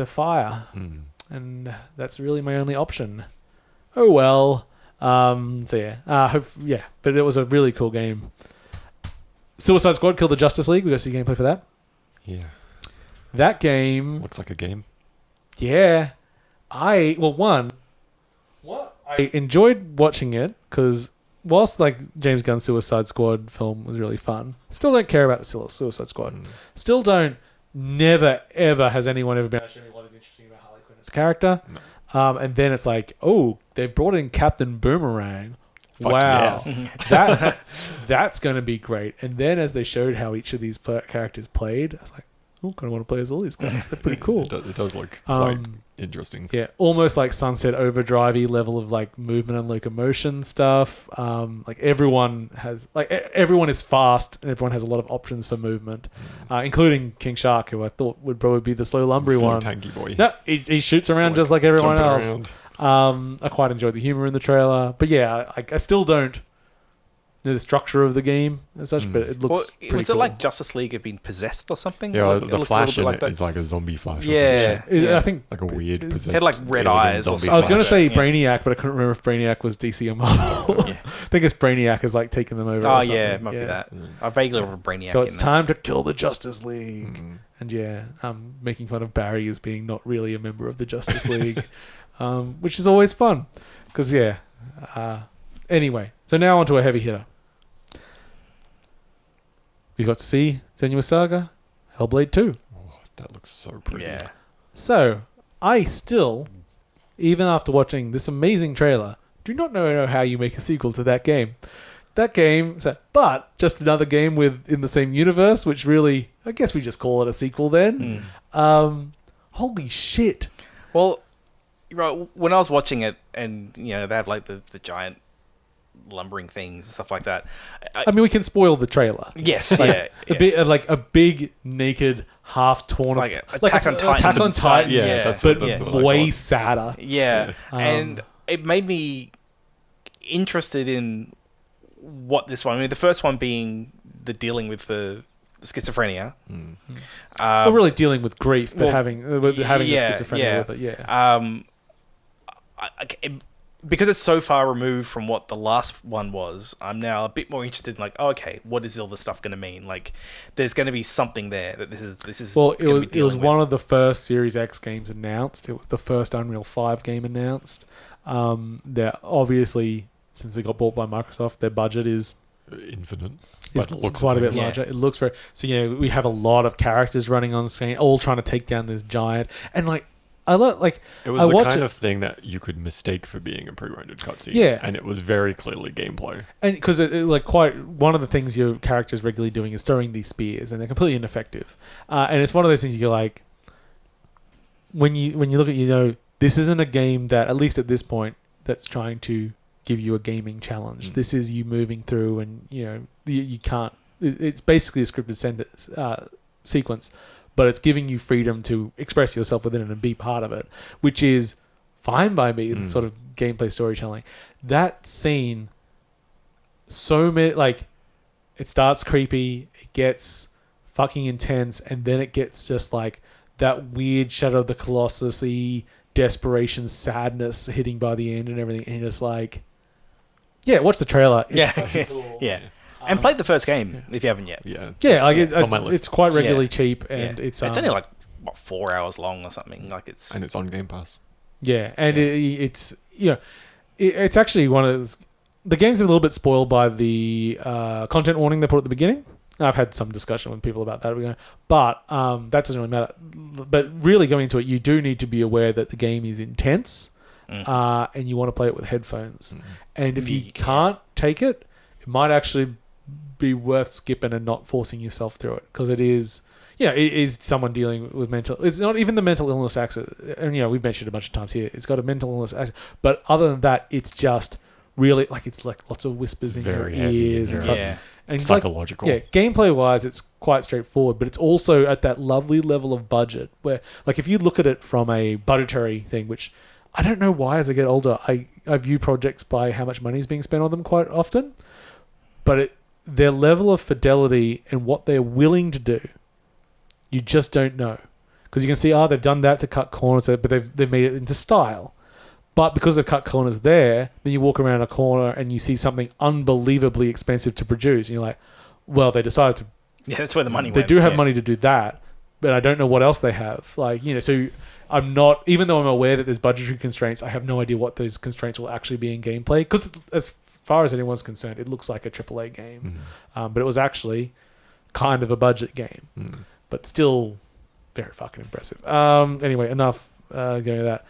fire. And that's really my only option. Oh well. But it was a really cool game. Suicide Squad killed the Justice League. We got to see gameplay for that. Yeah. That game looks like a game. Yeah. I enjoyed watching it because whilst like James Gunn's Suicide Squad film was really fun, still don't care about the Suicide Squad. Still don't. Never ever has anyone ever been able to show me what is interesting about Harley Quinn as a character. No. And then it's like, oh, they brought in Captain Boomerang. Fuck wow, yes. That's going to be great. And then as they showed how each of these characters played, I was like, oh, kind of want to play as all these guys. They're pretty cool. It does look quite interesting. Yeah, almost like Sunset Overdrive-y level of like movement and locomotion stuff. Like everyone is fast and everyone has a lot of options for movement, including King Shark, who I thought would probably be the slow lumbery one. Tanky boy. No, he shoots around just like everyone else. I quite enjoyed the humor in the trailer, but yeah, I still don't know the structure of the game as such, but it looks pretty was cool. it like Justice League had been possessed or something? Yeah, like, the Flash in it is like a zombie Flash. Yeah, or some I think like a weird possessed. It had like red eyes or something. I was going to say Brainiac, but I couldn't remember if Brainiac was DC or Marvel. I think it's Brainiac has like taken them over. Oh yeah, it might be that. I vaguely remember Brainiac. So it's time to kill the Justice League, and making fun of Barry as being not really a member of the Justice League, which is always fun. Because, anyway, so now on to a heavy hitter. We got to see Senua Saga, Hellblade 2. Oh, that looks so pretty. Yeah. So, I still, even after watching this amazing trailer, do not know how you make a sequel to that game. That game, but just another game in the same universe, which really, I guess we just call it a sequel then. Holy shit. Well... Right, when I was watching it, and they have like the giant lumbering things and stuff like that. I mean, we can spoil the trailer. Yes, a big naked half torn, like Attack on Titan. Yeah, but way sadder. Yeah, and it made me interested in what this one. I mean, the first one being the dealing with the schizophrenia. Well, really dealing with grief, but having the schizophrenia with it. Because it's so far removed from what the last one was, I'm now a bit more interested in like, okay, what is all this stuff going to mean? Like, there's going to be something there that this is. Well, it was one of the first Series X games announced. It was the first Unreal 5 game announced. They're obviously, since they got bought by Microsoft, their budget is infinite. It's quite a bit larger. It looks very... So, we have a lot of characters running on screen, all trying to take down this giant. And, like, it was the kind of thing that you could mistake for being a pre-rendered cutscene. Yeah. And it was very clearly gameplay. And because, one of the things your character's regularly doing is throwing these spears, and they're completely ineffective. And it's one of those things you're like... When you look at, this isn't a game that, at least at this point, that's trying to give you a gaming challenge. This is you moving through and, you can't... It's basically a scripted sequence, but it's giving you freedom to express yourself within it and be part of it, which is fine by me, the sort of gameplay storytelling. That scene, it starts creepy, it gets fucking intense, and then it gets just like that weird Shadow of the Colossus-y desperation, sadness hitting by the end and everything, and you're just like... Yeah, watch the trailer. It's cool. Yeah. And play the first game if you haven't yet. Yeah, it's on my list. It's quite regularly cheap, and it's only 4 hours long or something. And it's on Game Pass. Yeah, and it's it's actually one of the game's a little bit spoiled by the content warning they put at the beginning. I've had some discussion with people about that, but that doesn't really matter. But really going into it, you do need to be aware that the game is intense. and you want to play it with headphones. And if you can't take it, it might actually be worth skipping and not forcing yourself through it, because it is, it is someone dealing with mental. It's not even the mental illness axis, and we've mentioned it a bunch of times here. It's got a mental illness axis, but other than that, it's just really it's like lots of whispers in your ears and psychological. Gameplay wise, it's quite straightforward, but it's also at that lovely level of budget where, if you look at it from a budgetary thing, which I don't know why as I get older, I view projects by how much money is being spent on them quite often, but their level of fidelity and what they're willing to do, you just don't know. Because you can see, they've done that to cut corners, but they've made it into style. But because they've cut corners there, then you walk around a corner and you see something unbelievably expensive to produce. And you're like, well, they decided to... Yeah, that's where the money went. They do have money to do that, but I don't know what else they have. So I'm not... Even though I'm aware that there's budgetary constraints, I have no idea what those constraints will actually be in gameplay. Because as far as anyone's concerned, it looks like a AAA game. But it was actually kind of a budget game. But still very fucking impressive. Anyway, enough going to that.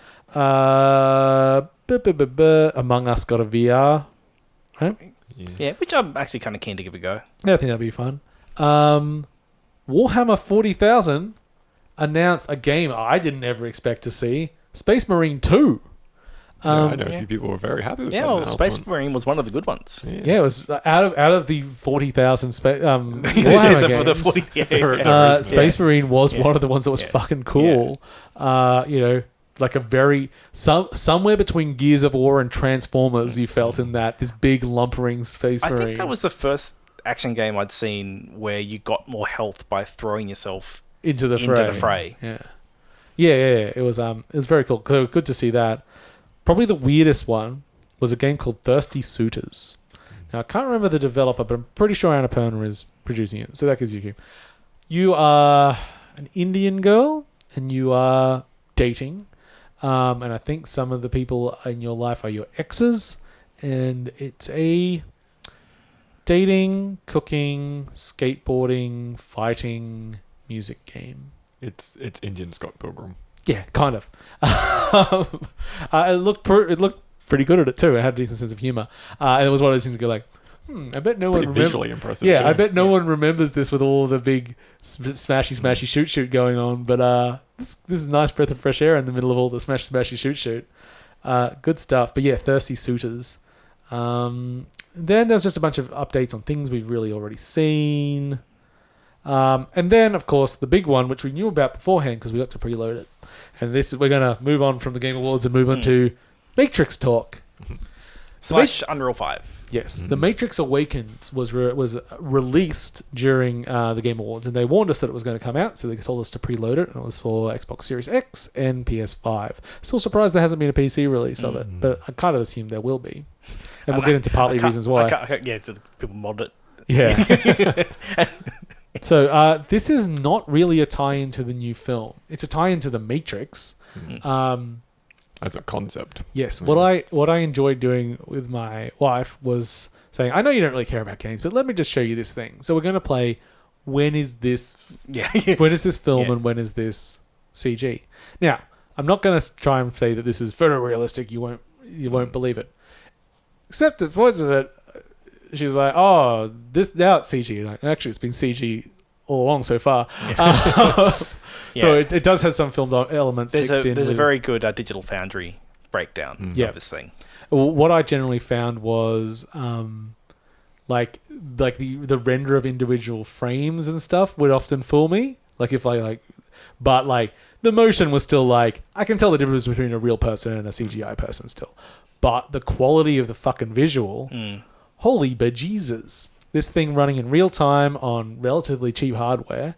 Among Us got a VR, right? Yeah, which I'm actually kind of keen to give a go. Yeah, I think that'd be fun. Warhammer 40,000 announced a game I didn't ever expect to see, Space Marine 2. I know a few people were very happy with that announcement. Space Marine was one of the good ones. Yeah, it was out of the 40,000 Warhammer games. Space Marine was one of the ones that was fucking cool. Like a very somewhere between Gears of War and Transformers, you felt in that this big lumbering Space Marine. I think that was the first action game I'd seen where you got more health by throwing yourself into the fray. Yeah. It was very cool. Good to see that. Probably the weirdest one was a game called Thirsty Suitors. Now I can't remember the developer, but I'm pretty sure Annapurna is producing it. So that gives you a cue. You are an Indian girl and you are dating. And I think some of the people in your life are your exes, and it's a dating, cooking, skateboarding, fighting music game. It's Indian Scott Pilgrim. Yeah, kind of. It looked pretty good at it too. It had a decent sense of humor, and it was one of those things that go like, I bet no one visually impressive. Yeah, too. I bet no one remembers this with all the big smashy shoot going on. But this is a nice breath of fresh air in the middle of all the smashy shoot. Good stuff. But yeah, Thirsty Suitors. Then there's just a bunch of updates on things we've really already seen. And then, of course, the big one, which we knew about beforehand because we got to preload it. And we're going to move on from the Game Awards and move on to Matrix talk. / Unreal 5. Yes, The Matrix Awakens was released during the Game Awards, and they warned us that it was going to come out, so they told us to preload it, and it was for Xbox Series X and PS5. Still surprised there hasn't been a PC release of it, but I kind of assume there will be. And we'll get into partly reasons why. So people mod it. Yeah. So this is not really a tie-in to the new film. It's a tie-in to The Matrix. As a concept. Yes. What I enjoyed doing with my wife was saying, I know you don't really care about games, but let me just show you this thing. So we're going to play when is this film and when is this CG. Now, I'm not going to try and say that this is photorealistic. You won't believe it. Except at points of it, she was like, now it's CG. Like, actually, it's been CG all along so far. So it does have some filmed elements mixed in. There's a very good Digital Foundry breakdown of this thing. What I generally found was like the render of individual frames and stuff would often fool me. But the motion was still like, I can tell the difference between a real person and a CGI person still. But the quality of the fucking visual, holy bejesus. This thing running in real time on relatively cheap hardware.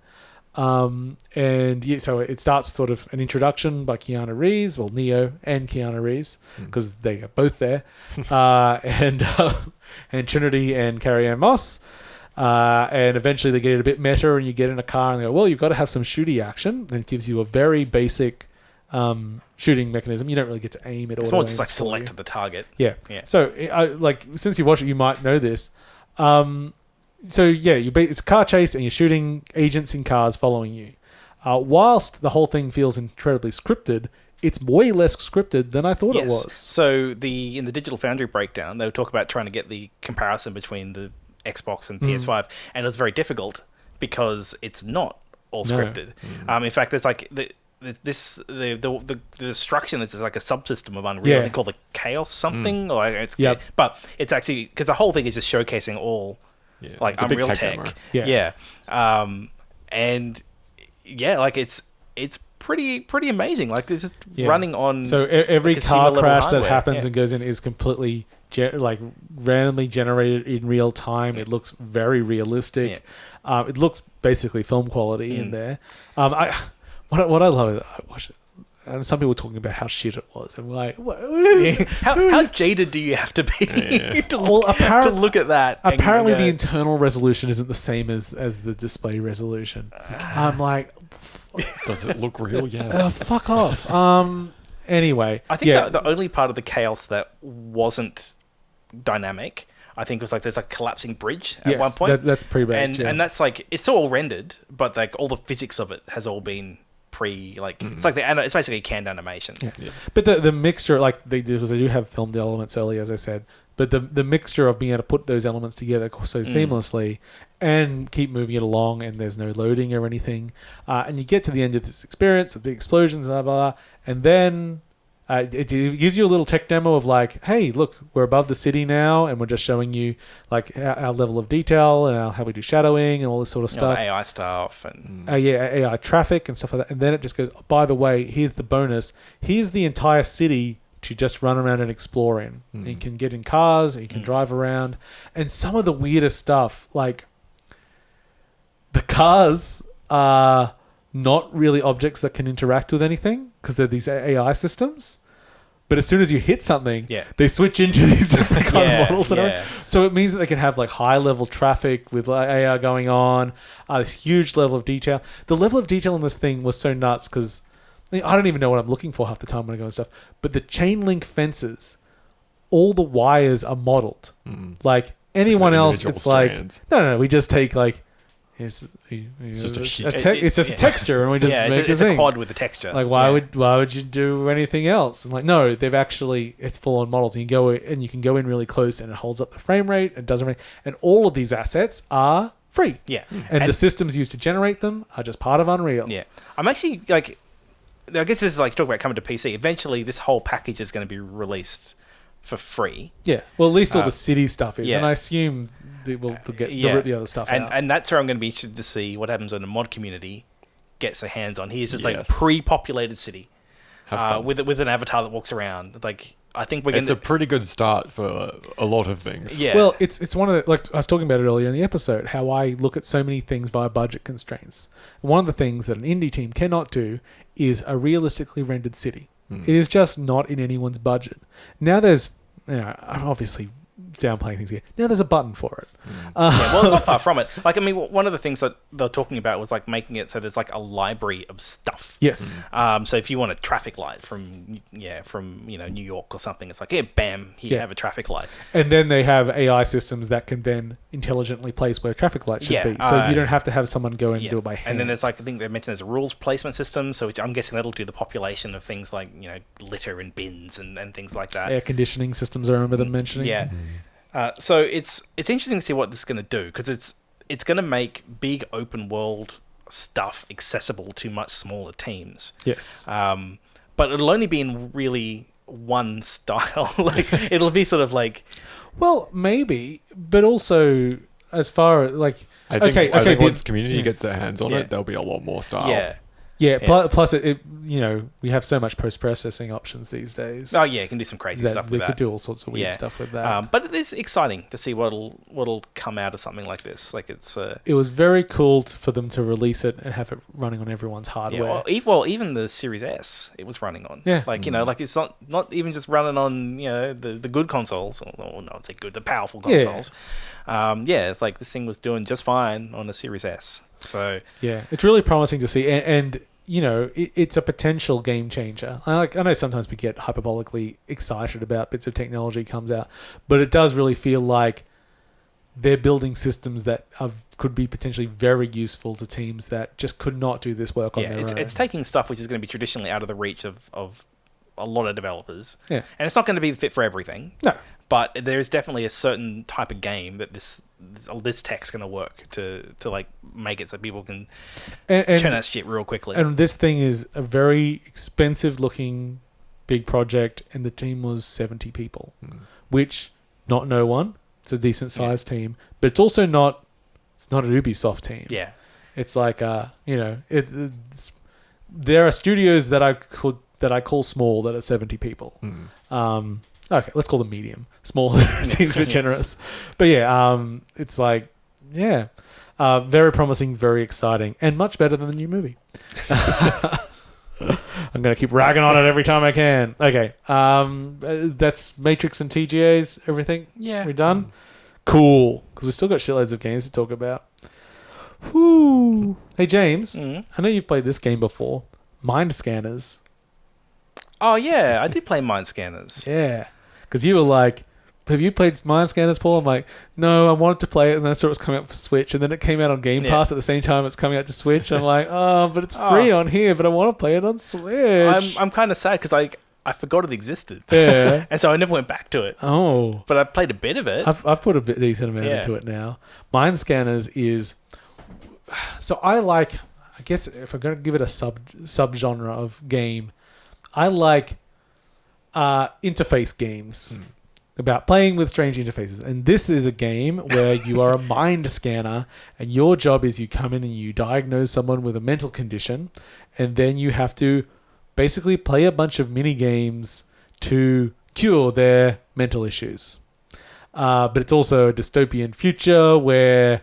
So it starts with sort of an introduction by Keanu Reeves, Neo and Keanu Reeves, because they are both there, and Trinity and Carrie-Anne Moss, and eventually they get it a bit meta, and you get in a car and they go, well, you've got to have some shooty action, and it gives you a very basic shooting mechanism. You don't really get to aim it. It's more just select the target. Yeah. So since you watch it, you might know this. It's a car chase and you're shooting agents in cars following you. Whilst the whole thing feels incredibly scripted, it's way less scripted than I thought it was. So in the Digital Foundry breakdown, they would talk about trying to get the comparison between the Xbox and PS5, and it was very difficult because it's not all scripted. In fact, there's like the destruction is like a subsystem of Unreal. They call the Chaos something, but it's actually because the whole thing is just showcasing all like Unreal tech. And like it's pretty amazing. Like this is running on. So every car crash hardware. that happens and goes in is completely randomly generated in real time. It looks very realistic. It looks basically film quality in there. What I love is I watch it, and some people talking about how shit it was. I'm like, what? How jaded do you have to be to look at that? Apparently, the internal resolution isn't the same as the display resolution. I'm like, does it look real? Yes. Fuck off. Anyway, I think the only part of the chaos that wasn't dynamic, I think, was like there's a collapsing bridge at one point. That's pretty bad. And that's like it's still all rendered, but like all the physics of it has all been it's like it's basically canned animation. But the mixture, like they do have filmed elements early, as I said, but the mixture of being able to put those elements together so seamlessly and keep moving it along, and there's no loading or anything, and you get to the end of this experience of the explosions, blah blah, blah, and then it gives you a little tech demo of like, hey, look, we're above the city now, and we're just showing you like our level of detail and how we do shadowing and all this sort of stuff. AI stuff and AI traffic and stuff like that. And then it just goes, by the way, here's the bonus. Here's the entire city to just run around and explore in. You can get in cars, you can drive around, and some of the weirdest stuff, like the cars are not really objects that can interact with anything because they're these AI systems. But as soon as you hit something, they switch into these different kind of models. So it means that they can have like high level traffic with AI going on, this huge level of detail. The level of detail in this thing was so nuts because I don't even know what I'm looking for half the time when I go and stuff. But the chain link fences, all the wires are modeled. Like anyone else, it's strands. Like, no, we just take like, it's just a sheet. It's just a texture, and we just make it's a quad with a texture. Like, why would you do anything else? And like, no, they've actually it's full on models. And you can go in really close, and it holds up the frame rate. And doesn't, and all of these assets are free. And the systems used to generate them are just part of Unreal. I'm actually like, I guess this is like talk about coming to PC. Eventually, this whole package is going to be released for free. Well, at least all the city stuff is, and I assume they'll rip the other stuff out. And that's where I'm going to be interested to see what happens when the mod community gets their hands on. Here's just like pre-populated city with an avatar that walks around. Like I think it's a pretty good start for a lot of things. Well, it's one of the, like I was talking about it earlier in the episode, how I look at so many things via budget constraints. One of the things that an indie team cannot do is a realistically rendered city. It is just not in anyone's budget. Now there's, I'm obviously downplaying things here. Now there's a button for it. Well, it's not far from it. Like, I mean, one of the things that they're talking about was like making it so there's like a library of stuff. Yes. So if you want a traffic light from New York or something, it's like, bam, here you have a traffic light. And then they have AI systems that can then intelligently place where a traffic light should be. So you don't have to have someone go and do it by hand. And then there's like, I think they mentioned there's a rules placement system. So I'm guessing that'll do the population of things like, litter and bins and things like that. Air conditioning systems, I remember them mentioning. So it's interesting to see what this is going to do because it's going to make big open world stuff accessible to much smaller teams. Yes. But it'll only be in really one style. Like it'll be sort of like, well, maybe, but also as far as like, I think once community gets their hands on it, there'll be a lot more style. Plus it we have so much post-processing options these days. Oh yeah, you can do some crazy stuff with that. They could do all sorts of weird stuff with that. But it is exciting to see what'll come out of something like this. Like it was very cool for them to release it and have it running on everyone's hardware. Even the Series S, it was running on. Like like it's not even just running on the good consoles. Or no, it's good, the powerful consoles. It's like this thing was doing just fine on the Series S. So it's really promising to see, and it's a potential game changer. I know sometimes we get hyperbolically excited about bits of technology comes out, but it does really feel like they're building systems that could be potentially very useful to teams that just could not do this work on their own. It's taking stuff which is going to be traditionally out of the reach of a lot of developers. Yeah. And it's not going to be fit for everything. No. But there is definitely a certain type of game that this tech's going to work to like make it so people can turn that shit real quickly. And this thing is a very expensive looking big project, and the team was 70 people, which not no one. It's a decent sized team, but it's also not. It's not an Ubisoft team. Yeah. It's like there are studios that I call small that are 70 people. Okay, let's call them medium. Small seems a bit generous. But it's like, very promising, very exciting, and much better than the new movie. I'm going to keep ragging on it every time I can. Okay, that's Matrix and TGA's, everything? Yeah. We're done? Cool, because we've still got shitloads of games to talk about. Whoo! Hey, James, I know you've played this game before. Mind Scanners. Oh, yeah, I did play Mind Scanners. Yeah. Because you were like, have you played Mind Scanners, Paul? I'm like, no, I wanted to play it, and then I saw it was coming out for Switch, and then it came out on Game Pass at the same time it's coming out to Switch. I'm like, but it's free on here, but I want to play it on Switch. I'm kind of sad because I forgot it existed. Yeah. And so I never went back to it. Oh. But I played a bit of it. I've put a decent amount into it now. Mind Scanners is... So I guess if I'm going to give it a subgenre of game, I like interface games about playing with strange interfaces. And this is a game where you are a mind scanner, and your job is you come in and you diagnose someone with a mental condition, and then you have to basically play a bunch of mini games to cure their mental issues. But it's also a dystopian future where...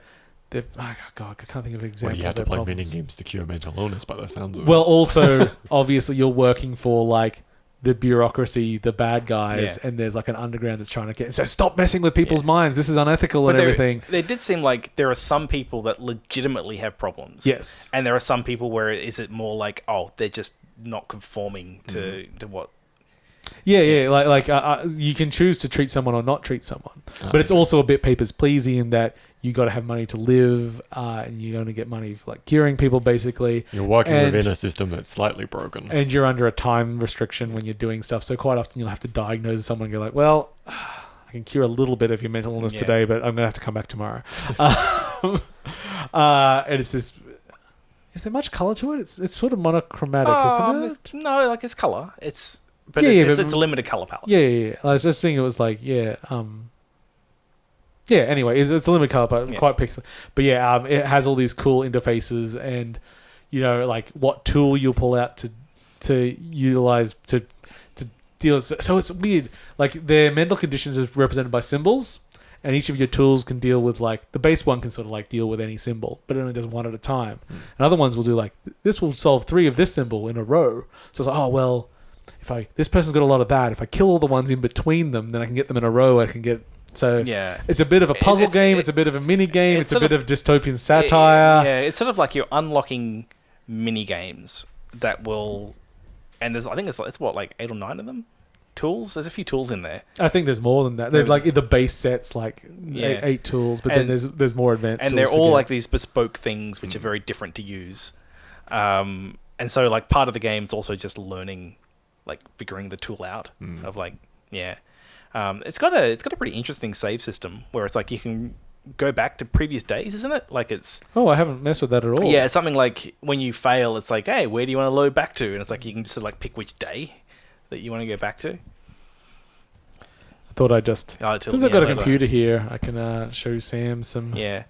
I can't think of an example. Well, you have to of their play mini problems. games to cure mental illness by the sounds of it. Well, also, obviously, you're working for like the bureaucracy, the bad guys, and there's like an underground that's trying to get... So stop messing with people's minds. This is unethical and everything. There did seem like there are some people that legitimately have problems. Yes. And there are some people where is it more like, they're just not conforming to what... Yeah. Like you can choose to treat someone or not treat someone. But it's also a bit papers pleasy in that you got to have money to live, and you're going to get money for like curing people, basically. You're working within a system that's slightly broken. And you're under a time restriction when you're doing stuff. So quite often you'll have to diagnose someone and go like, well, I can cure a little bit of your mental illness today, but I'm going to have to come back tomorrow. And it's this... Is there much colour to it? It's sort of monochromatic, isn't it? No, like it's colour. It's a limited colour palette. Yeah. I was just thinking it was like, anyway, it's a limited color, but quite pixel. But it has all these cool interfaces, and like what tool you'll pull out to utilize to deal. So it's weird. Like their mental conditions are represented by symbols, and each of your tools can deal with like the base one can sort of like deal with any symbol, but it only does one at a time. And other ones will do like this will solve 3 of this symbol in a row. So it's like, this person's got a lot of that. If I kill all the ones in between them, then I can get them in a row. I can get... So it's a bit of a puzzle game. It's a bit of a mini game. It's a bit of dystopian satire. It's sort of like you're unlocking mini games that will... And I think it's what, like 8 or 9 of them? Tools? There's a few tools in there. I think there's more than that. They're like the base set's like 8 tools, but then there's more advanced tools. And they're all like these bespoke things which are very different to use. And so like part of the game's also just learning, like figuring the tool out of like, it's got a pretty interesting save system where it's like you can go back to previous days, isn't it? Like it's... Oh, I haven't messed with that at all. Yeah, it's something like when you fail, it's like, hey, where do you want to load back to? And it's like you can just sort of like pick which day that you want to go back to. I thought I just... since I've got a computer here, I can show Sam some... Yeah.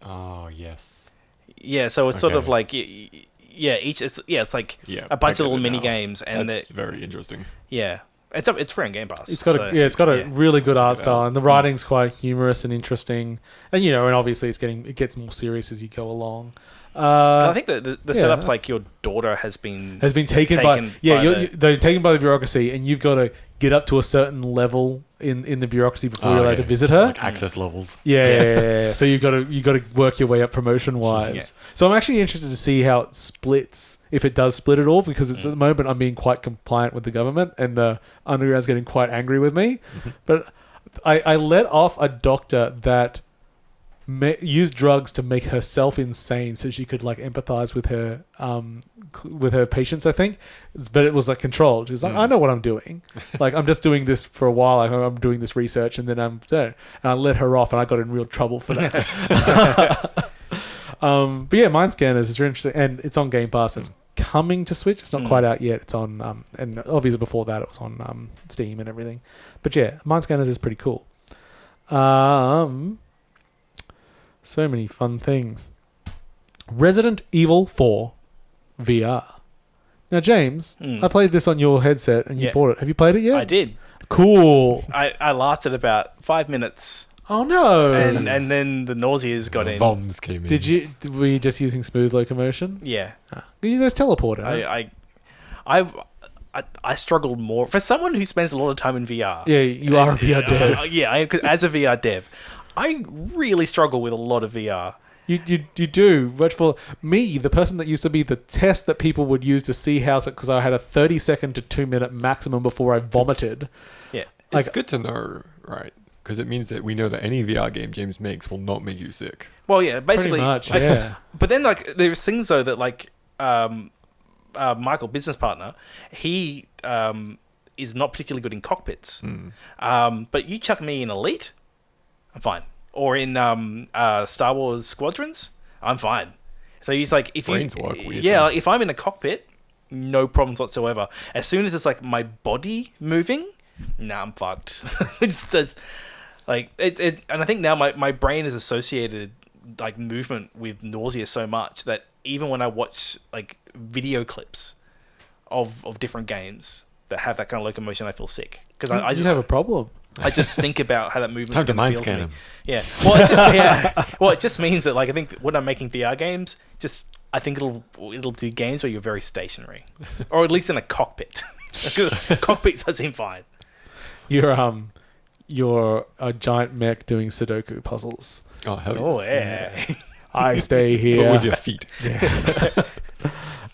Oh, yes. Yeah, so it's sort of like... it's like a bunch of little mini games, and that's very interesting. Yeah, it's free on Game Pass. It's got a really good art style, and the writing's quite humorous and interesting, and and obviously it gets more serious as you go along. I think the setup's like your daughter has been taken by they're taken by the bureaucracy, and you've got to get up to a certain level in the bureaucracy before you're allowed to visit her. Like access levels. Yeah. So you've got to work your way up promotion wise. Yeah. So I'm actually interested to see how it splits, if it does split at all, because at the moment I'm being quite compliant with the government, and the underground's getting quite angry with me. But I let off a doctor that used drugs to make herself insane so she could like empathize with her patients, I think, but it was like controlled. She was like, I know what I'm doing. Like, I'm just doing this for a while. Like, I'm doing this research, and then I'm there. And I let her off, and I got in real trouble for that. But yeah, Mind Scanners is really interesting, and it's on Game Pass. It's coming to Switch. It's not quite out yet. It's on, and obviously before that, it was on Steam and everything. But yeah, Mind Scanners is pretty cool. So many fun things. Resident Evil 4 VR. Now, James, I played this on your headset and you bought it. Have you played it yet? I did. Cool. I lasted about 5 minutes. Oh, no. And then the nauseas got in. Bombs came in. Were you just using smooth locomotion? Yeah. You just teleported. I struggled more. For someone who spends a lot of time in VR. Yeah, you are a VR dev. As a VR dev, I really struggle with a lot of VR. You do. Much for me, the person that used to be the test that people would use to see how, because I had a 30-second to 2-minute maximum before I vomited. It's good to know, right? Because it means that we know that any VR game James makes will not make you sick. Well, yeah, basically. Pretty much, yeah. But then, like, there's things, though, that, like, Michael, business partner, he is not particularly good in cockpits. But you chuck me in Elite, I'm fine. Or in Star Wars Squadrons, I'm fine. So he's like, if brains work weird. Yeah, like, if I'm in a cockpit, no problems whatsoever. As soon as it's like my body moving, I'm fucked. It just does, like and I think now my brain is associated like movement with nausea so much that even when I watch like video clips of different games that have that kind of locomotion, I feel sick because I just have a problem. I just think about how that movement's Time to going to mind feel to me. scan him. Yeah. Well, it just means that like I think when I'm making VR games, I think it'll do games where you're very stationary, or at least in a cockpit. Cockpits I seem fine. You're a giant mech doing Sudoku puzzles. Oh hell yes. Oh yeah. I stay here. But with your feet. Yeah.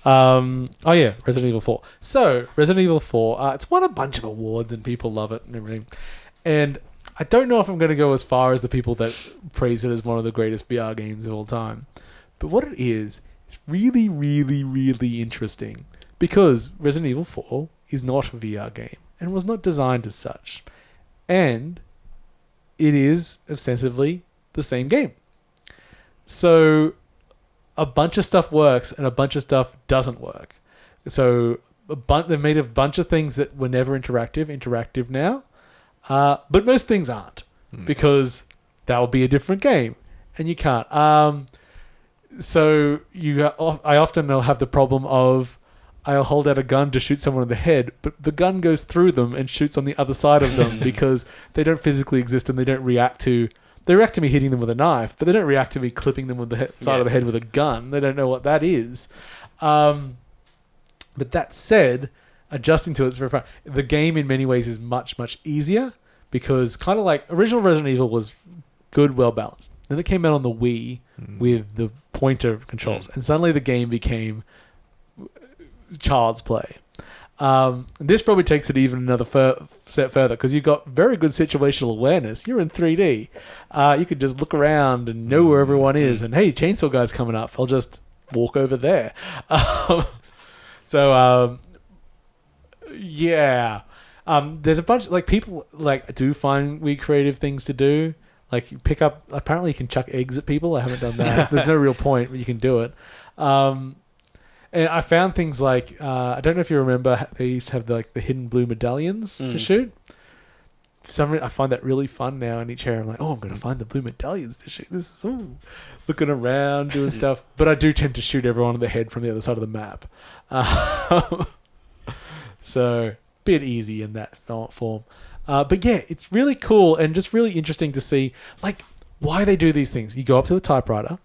Resident Evil 4. So, Resident Evil 4, it's won a bunch of awards and people love it and everything. And I don't know if I'm going to go as far as the people that praise it as one of the greatest VR games of all time. But what it is really, really, really interesting. Because Resident Evil 4 is not a VR game and was not designed as such. And it is ostensibly the same game. So a bunch of stuff works and a bunch of stuff doesn't work. So they've made a bunch of things that were never interactive now. But most things aren't because that will be a different game and you can't. So I often will have the problem of I'll hold out a gun to shoot someone in the head, but the gun goes through them and shoots on the other side of them because they don't physically exist and they don't react to... They react to me hitting them with a knife, but they don't react to me clipping them with the side of the head with a gun. They don't know what that is. But that said, adjusting to it is very fun. The game in many ways is much, much easier because kind of like original Resident Evil was good, well balanced. Then it came out on the Wii with the pointer controls, and suddenly the game became child's play. This probably takes it even another step further because you've got very good situational awareness. You're in 3D. You could just look around and know where everyone is. And hey, Chainsaw Guy's coming up. I'll just walk over there. There's a bunch like people like do find weird creative things to do. Like apparently you can chuck eggs at people. I haven't done that. There's no real point, but you can do it. And I found things like, I don't know if you remember, they used to have the hidden blue medallions to shoot. For some reason, I find that really fun now in each area. I'm like, I'm going to find the blue medallions to shoot. This is looking around, doing stuff. But I do tend to shoot everyone in the head from the other side of the map. So, bit easy in that form. But yeah, it's really cool and just really interesting to see, like, why they do these things. You go up to the typewriter.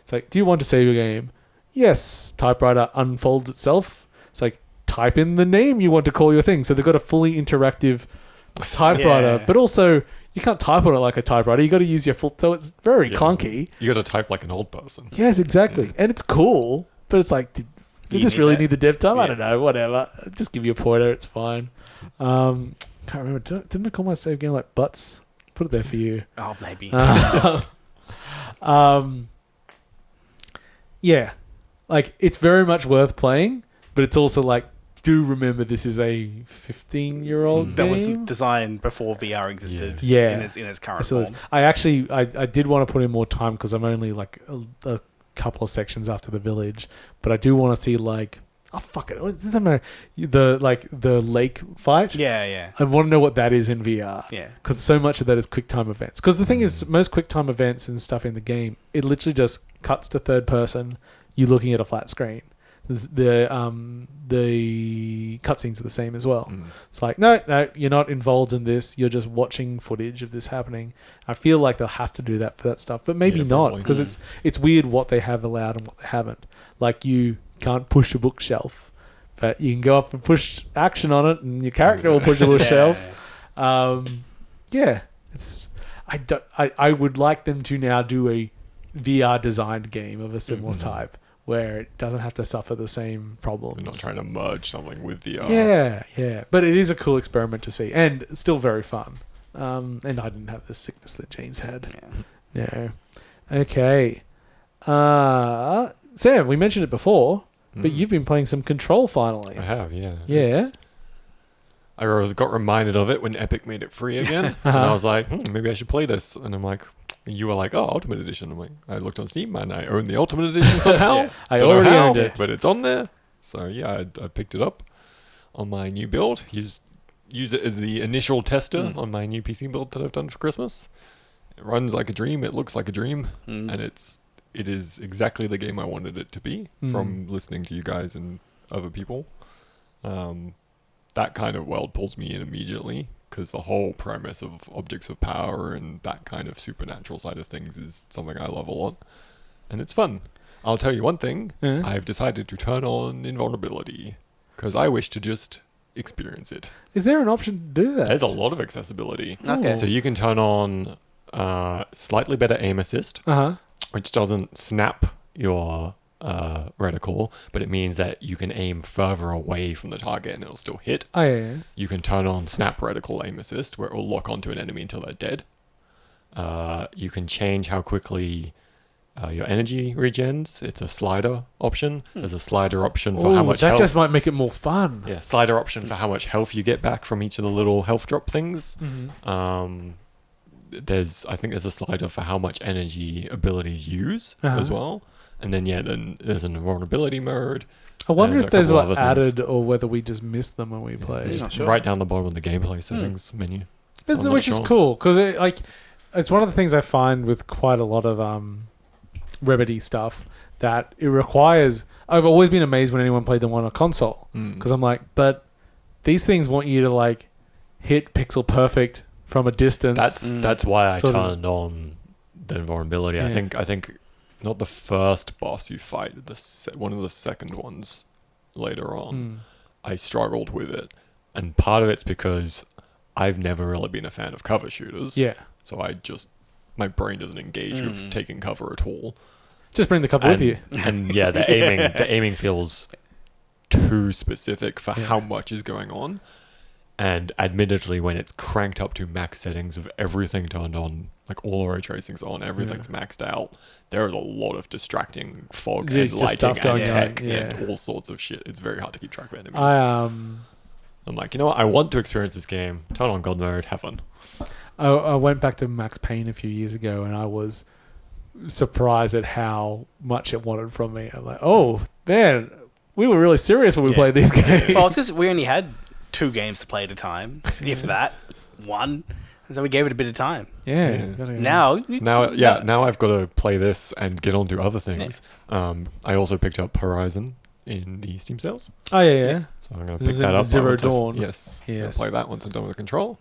It's like, do you want to save your game? Yes, typewriter unfolds itself. It's like, type in the name you want to call your thing. So they've got a fully interactive typewriter, but also you can't type on it like a typewriter. You got to use your full... So it's very clunky. You got to type like an old person. Yes, exactly. And it's cool, but it's like, did this really need the dev time? I don't know, whatever. Just give you a pointer, it's fine. can't remember. Didn't I call my save game like Butts? Put it there for you. Oh, maybe. Yeah, like it's very much worth playing, but it's also like, do remember this is a 15-year-old that game was designed before VR existed. Yeah. in its current So form. I did want to put in more time because I'm only like a couple of sections after the village, but I do want to see like, oh fuck it, doesn't matter. The lake fight. Yeah. I want to know what that is in VR. Yeah. Because so much of that is quick time events. Because the thing is, most quick time events and stuff in the game, it literally just cuts to third person. You're looking at a flat screen. The cutscenes are the same as well. It's like, no, you're not involved in this. You're just watching footage of this happening. I feel like they'll have to do that for that stuff, but maybe not, because it's weird what they have allowed and what they haven't. Like, you can't push a bookshelf, but you can go up and push action on it, and your character will push a bookshelf. Yeah, it's. I would like them to now do a VR designed game of a similar type, where it doesn't have to suffer the same problems. We're not trying to merge something with VR. Yeah. But it is a cool experiment to see, and it's still very fun. And I didn't have the sickness that James had. No. Okay. Sam, we mentioned it before, but you've been playing some Control finally. I have, yeah. Yeah. I got reminded of it when Epic made it free again. And I was like, maybe I should play this. And I'm like, you were like, oh, Ultimate Edition. I'm like, I looked on Steam and I own the Ultimate Edition somehow. I already owned it. But it's on there. So yeah, I picked it up on my new build. Used it as the initial tester on my new PC build that I've done for Christmas. It runs like a dream. It looks like a dream. And it is exactly the game I wanted it to be from listening to you guys and other people. That kind of world pulls me in immediately, because the whole premise of objects of power and that kind of supernatural side of things is something I love a lot. And it's fun. I'll tell you one thing. I've decided to turn on invulnerability, because I wish to just experience it. Is there an option to do that? There's a lot of accessibility. Okay. So you can turn on slightly better aim assist, which doesn't snap your reticle, but it means that you can aim further away from the target and it'll still hit. Oh, yeah. You can turn on snap reticle aim assist, where it will lock onto an enemy until they're dead. You can change how quickly your energy regens. It's a slider option. There's a slider option for how much that health. just might make it more fun. Yeah, slider option for how much health you get back from each of the little health drop things. I think there's a slider for how much energy abilities use as well. And then there's an invulnerability mode. I wonder if those were were added or whether we just missed them when we played. Just right down the bottom of the gameplay settings menu. So Which is cool, because it's one of the things I find with quite a lot of Remedy stuff, that it requires. I've always been amazed when anyone played them on a console, because I'm like, but these things want you to like hit pixel perfect from a distance. That's why I turned on the invulnerability. I think not the first boss you fight, one of the second ones later on, I struggled with it, and part of it's because I've never really been a fan of cover shooters. Yeah. So my brain doesn't engage with taking cover at all. Just bring the cover with you. And yeah, the aiming feels too specific for how much is going on. And admittedly, when it's cranked up to max settings with everything turned on, like all ray tracing's on, everything's maxed out, there is a lot of distracting fog and lighting and tech and all sorts of shit. It's very hard to keep track of enemies. I'm like, you know what? I want to experience this game. Turn on God mode. Have fun. I went back to Max Payne a few years ago, and I was surprised at how much it wanted from me. I'm like, oh, man, we were really serious when we played these games. Well, it's because we only had 2 games to play at a time, if that, 1. So we gave it a bit of time. Yeah. Now I've got to play this and get on to other things. I also picked up Horizon in the Steam sales. Oh, yeah. So I'm going to pick that up. Zero Dawn. Yes. I'll play that once I'm done with the Control.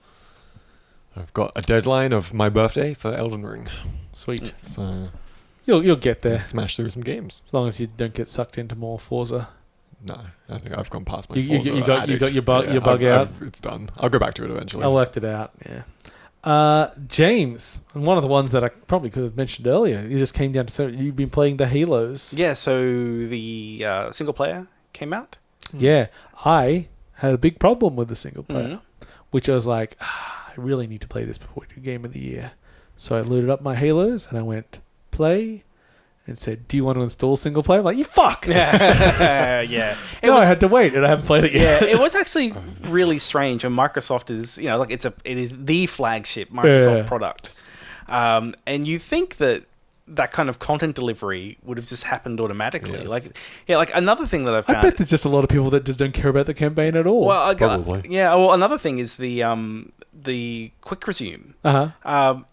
I've got a deadline of my birthday for Elden Ring. Sweet. So you'll get there. Smash through some games. As long as you don't get sucked into more Forza. No, I think I've gone past my Forza. You got your bug out? It's done. I'll go back to it eventually. I worked it out, yeah. James, and one of the ones that I probably could have mentioned earlier, you just came down to say you've been playing the Halos. Yeah, so the single player came out. Yeah, I had a big problem with the single player. which I was like, I really need to play this before we do Game of the Year. So I loaded up my Halos and I went play and said, do you want to install single player? I'm like, you fuck! Yeah. I had to wait and I haven't played it yet. Yeah, it was actually really strange. And Microsoft is, like it is the flagship Microsoft product. And you think that kind of content delivery would have just happened automatically. Yes. Like another thing that I found. I bet there's just a lot of people that just don't care about the campaign at all. Well, probably. Yeah. Well, another thing is the quick resume.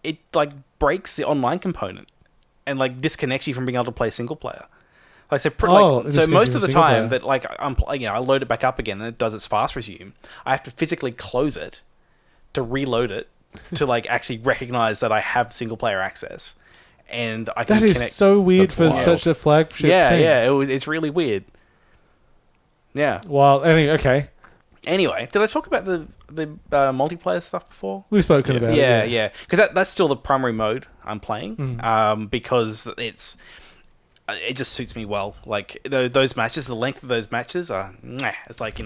It like breaks the online component and like disconnects you from being able to play single player. Like so most of the time that like I load it back up again and it does its fast resume, I have to physically close it to reload it to like actually recognize that I have single player access. And I can that is connect. so weird for such a flagship thing. Yeah, it's really weird. Yeah. Well, okay. Anyway, did I talk about the multiplayer stuff before? We've spoken about it. Yeah. Because that's still the primary mode I'm playing. Because it just suits me well. Like those matches, the length of those matches are, it's like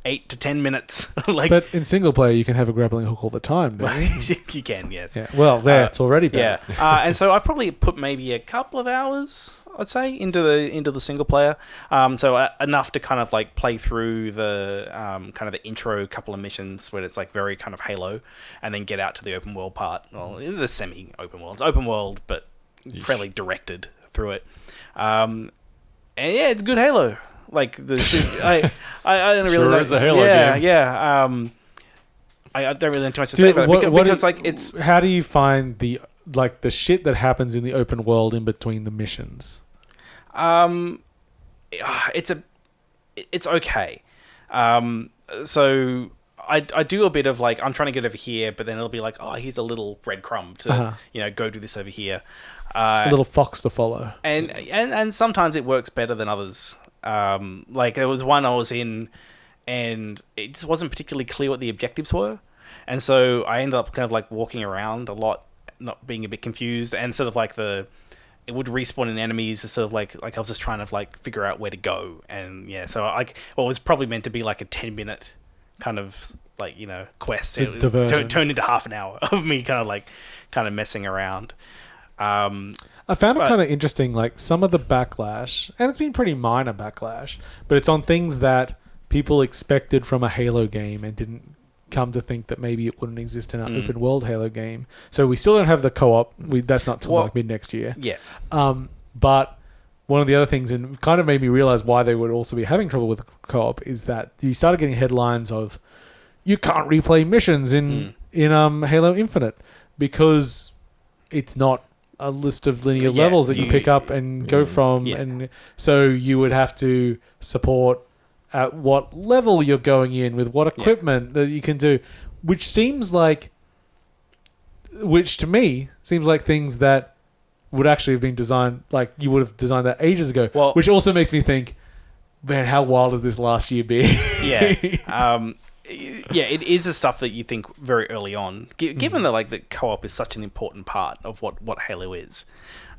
8 to 10 minutes. But in single player, you can have a grappling hook all the time, don't you? You can, yes. Yeah. Well, it's already better. Yeah. And so I've probably put maybe a couple of hours, I'd say, into the single player. So enough to kind of like play through the kind of the intro couple of missions where it's like very kind of Halo, and then get out to the open world part. Well, the semi-open world. It's open world, but fairly directed through it. And yeah, it's good Halo. Like I don't really know. Is a Halo game. Yeah. I don't really know too much to say about it because it's. How do you find the shit that happens in the open world in between the missions? It's okay. So I do a bit of like I'm trying to get over here, but then it'll be like, oh, here's a little breadcrumb to go do this over here. A little fox to follow. And sometimes it works better than others. Like there was one I was in and it just wasn't particularly clear what the objectives were, and so I ended up kind of like walking around a lot, not being a bit confused, and sort of like it would respawn in enemies, sort of like I was just trying to like figure out where to go, and so what was probably meant to be like a 10-minute kind of like quest turned into half an hour of me kind of messing around. I found it kind of interesting, like some of the backlash, and it's been pretty minor backlash, but it's on things that people expected from a Halo game and didn't come to think that maybe it wouldn't exist in an open world Halo game. So we still don't have the co-op. That's not till like mid next year. Yeah. But one of the other things, and kind of made me realize why they would also be having trouble with co-op, is that you started getting headlines of you can't replay missions in Halo Infinite because it's not a list of linear levels that you pick up and go from, and so you would have to support at what level you're going in with what equipment that you can do, which to me seems like things that would actually have been designed, like you would have designed that ages ago. Well, which also makes me think, man, how wild has this last year been? It is the stuff that you think very early on, given that like the co-op is such an important part of what Halo is.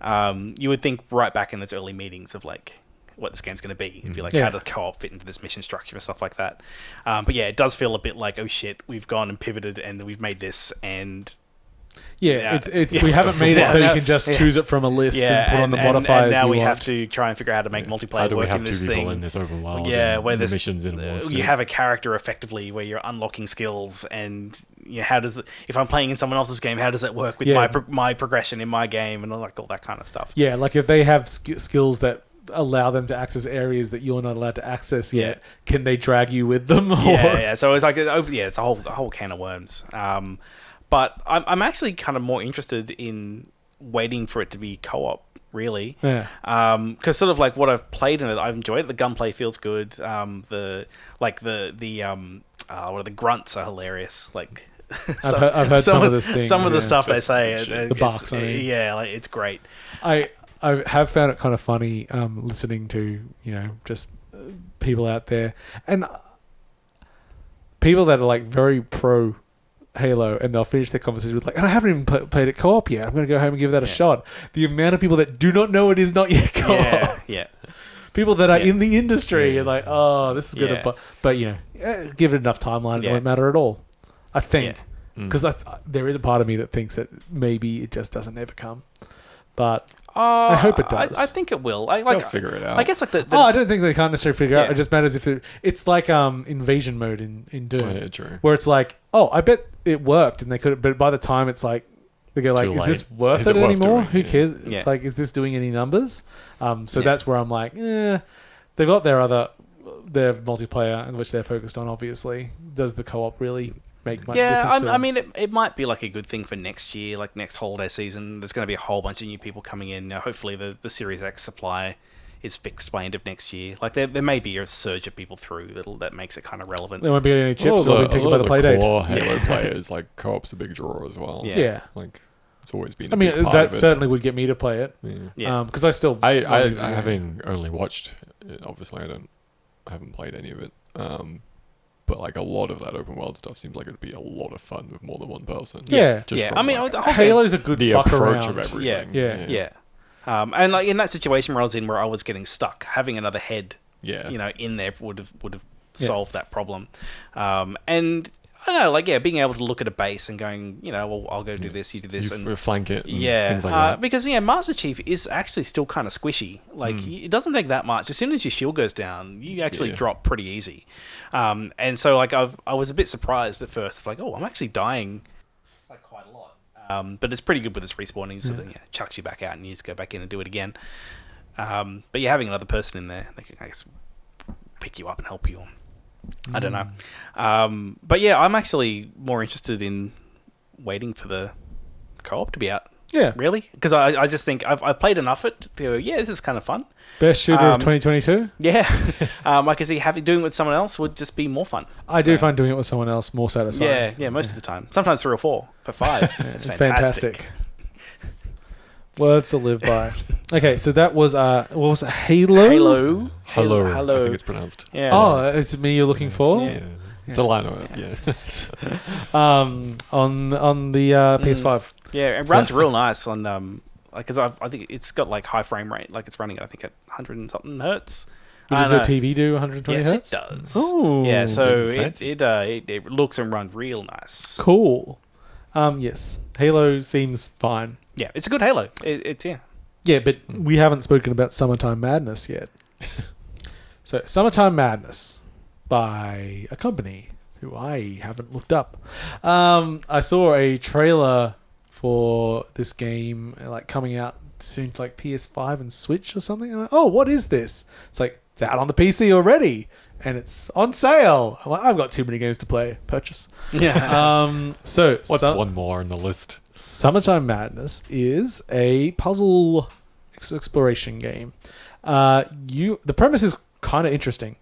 You would think right back in those early meetings of like what this game's going to be. It'd be like, how does co-op fit into this mission structure and stuff like that. But yeah, it does feel a bit like, oh shit, we've gone and pivoted and we've made this, and we haven't made it so you can just choose it from a list and put on the modifiers. And now we want. have to try and figure out how to make multiplayer work in this thing. In this open world, where there's missions in you have a character effectively where you're unlocking skills, and how does if I'm playing in someone else's game, how does that work with my progression in my game and all that kind of stuff. Yeah, like if they have skills that allow them to access areas that you're not allowed to access yet, can they drag you with them? So it's like it's a whole can of worms. But I'm actually kind of more interested in waiting for it to be co-op, really. Yeah. Because sort of like what I've played in it, I've enjoyed it. The gunplay feels good. The grunts are hilarious. Like I've heard some of the things. Some of the stuff they say. The barks. Like it's great. I have found it kind of funny listening to just people out there and people that are like very pro Halo, and they'll finish their conversation with like, and I haven't even played it co-op yet. I'm going to go home and give that a shot. The amount of people that do not know it is not yet co-op. People that are in the industry are like, oh, this is good. But give it enough timeline, it won't matter at all. I think. Because there is a part of me that thinks that maybe it just doesn't ever come. But I hope it does. I think it will. They'll figure it out. I guess like the I don't think they can't necessarily figure it out. It just matters if it's like invasion mode in Dune. Oh, yeah, true. Where it's like, I bet it worked, and they could. But by the time it's like, they go like, is this worth it anymore? Who cares? Yeah. It's like, is this doing any numbers? So that's where I'm like, they've got their multiplayer in which they're focused on. Obviously, does the co-op really make much difference? I mean, it might be like a good thing for next year, like next holiday season. There's going to be a whole bunch of new people coming in. Now, hopefully, the Series X supply is fixed by end of next year. Like there may be a surge of people through that makes it kind of relevant. They won't be getting any chips. They'll be taken by the play date. Core Halo players, like co-op's a big draw as well. Yeah. Like it's always been. I mean, that certainly would get me to play it. Yeah. Because I having only watched it, obviously I haven't played any of it. But like a lot of that open world stuff seems like it'd be a lot of fun with more than one person. Yeah. I mean, the whole Halo's a good the fuck approach around. of everything. Yeah. And like in that situation where I was in, where I was getting stuck, having another head, in there would have solved that problem. And I don't know, like being able to look at a base and going, well, I'll go do this, you do this, and flank it. And things like that. Because Master Chief is actually still kind of squishy. Like it doesn't take that much. As soon as your shield goes down, you actually drop pretty easy. And so like I was a bit surprised at first, like, I'm actually dying like quite a lot. But it's pretty good with its respawning, so then chucks you back out and you just go back in and do it again. But having another person in there, they can, I guess, pick you up and help you. I don't know. But I'm actually more interested in waiting for the co-op to be out. Yeah. Really? Because I just think I've played enough of it to go, this is kind of fun. Best shooter of 2022? Yeah. I can see doing it with someone else would just be more fun. I do find doing it with someone else more satisfying. Yeah, most of the time. Sometimes 3 or 4, but 5. It's fantastic. Words to live by. Okay, so that was what was it? Halo. Hello. I think it's pronounced. Yeah. Oh, is it me you're looking for? Yeah. It's a line of it. On the PS5. Yeah, it runs real nice on because I think it's got like high frame rate. Like it's running, I think, at 100 and something hertz. Does your TV do 120 hertz? Yes, it does. Oh, yeah. So it looks and runs real nice. Cool. Yes, Halo seems fine. Yeah, it's a good Halo. It's Yeah, but we haven't spoken about Summertime Madness yet. So, Summertime Madness by a company who I haven't looked up. I saw a trailer for this game like coming out soon to like PS5 and Switch or something. I'm like, what is this? It's like, it's out on the PC already and it's on sale. I'm like, I've got too many games to play. Purchase. Yeah. So what's one more on the list? Summertime Madness is a puzzle exploration game. The premise is kind of interesting.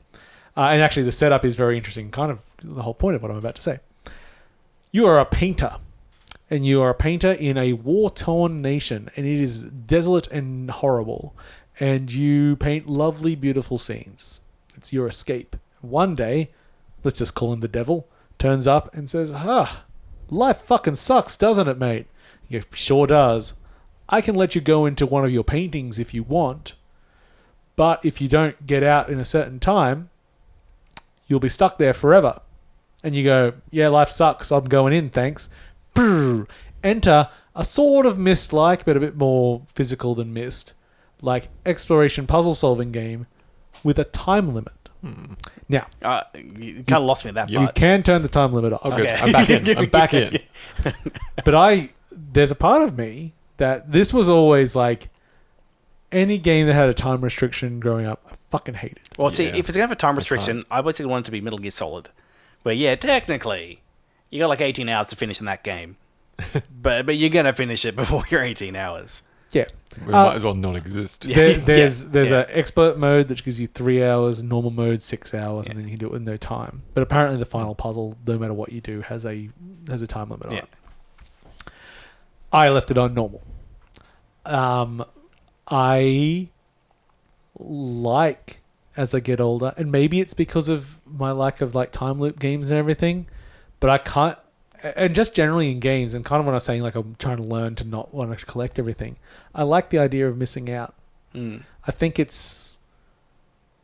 And actually the setup is very interesting. Kind of the whole point of what I'm about to say. You are a painter. And you are a painter in a war-torn nation. And it is desolate and horrible. And you paint lovely, beautiful scenes. It's your escape. One day, let's just call him the devil, turns up and says, life fucking sucks, doesn't it, mate? You go, sure does. I can let you go into one of your paintings if you want. But if you don't get out in a certain time, you'll be stuck there forever. And you go, yeah, life sucks. I'm going in, thanks. Brrr. Enter a sort of Myst-like, but a bit more physical than Myst, like exploration puzzle-solving game with a time limit. Now, you kind of lost me at that part. You can turn the time limit off. Oh, good. I'm back in. I'm back in. But there's a part of me that this was always like any game that had a time restriction growing up, I fucking hated. Well, see, if it's going to have a time restriction, I basically want it to be Metal Gear Solid. Where, technically, you got like 18 hours to finish in that game. but you're going to finish it before your 18 hours. Yeah. We might as well not exist. There's an expert mode which gives you 3 hours, normal mode 6 hours, and then you can do it with no time. But apparently the final puzzle, no matter what you do, has a time limit on it. I left it on normal. I like, as I get older, and maybe it's because of my lack of like time loop games and everything, but I can't, and just generally in games, and kind of when I was saying like I'm trying to learn to not want to collect everything, I like the idea of missing out. I think it's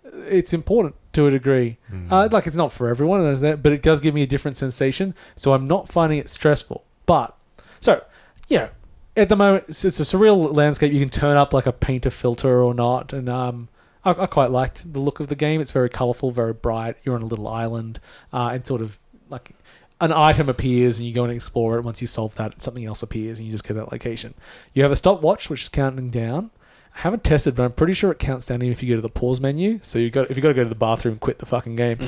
it's important to a degree. Like, it's not for everyone, but it does give me a different sensation. So I'm not finding it stressful. But, so, you know, at the moment, it's a surreal landscape. You can turn up like a painter filter or not. And I quite liked the look of the game. It's very colourful, very bright. You're on a little island and sort of like an item appears and you go and explore it. Once you solve that, something else appears and you just go to that location. You have a stopwatch, which is counting down. I haven't tested, but I'm pretty sure it counts down even if you go to the pause menu. So if you got to go to the bathroom, quit the fucking game.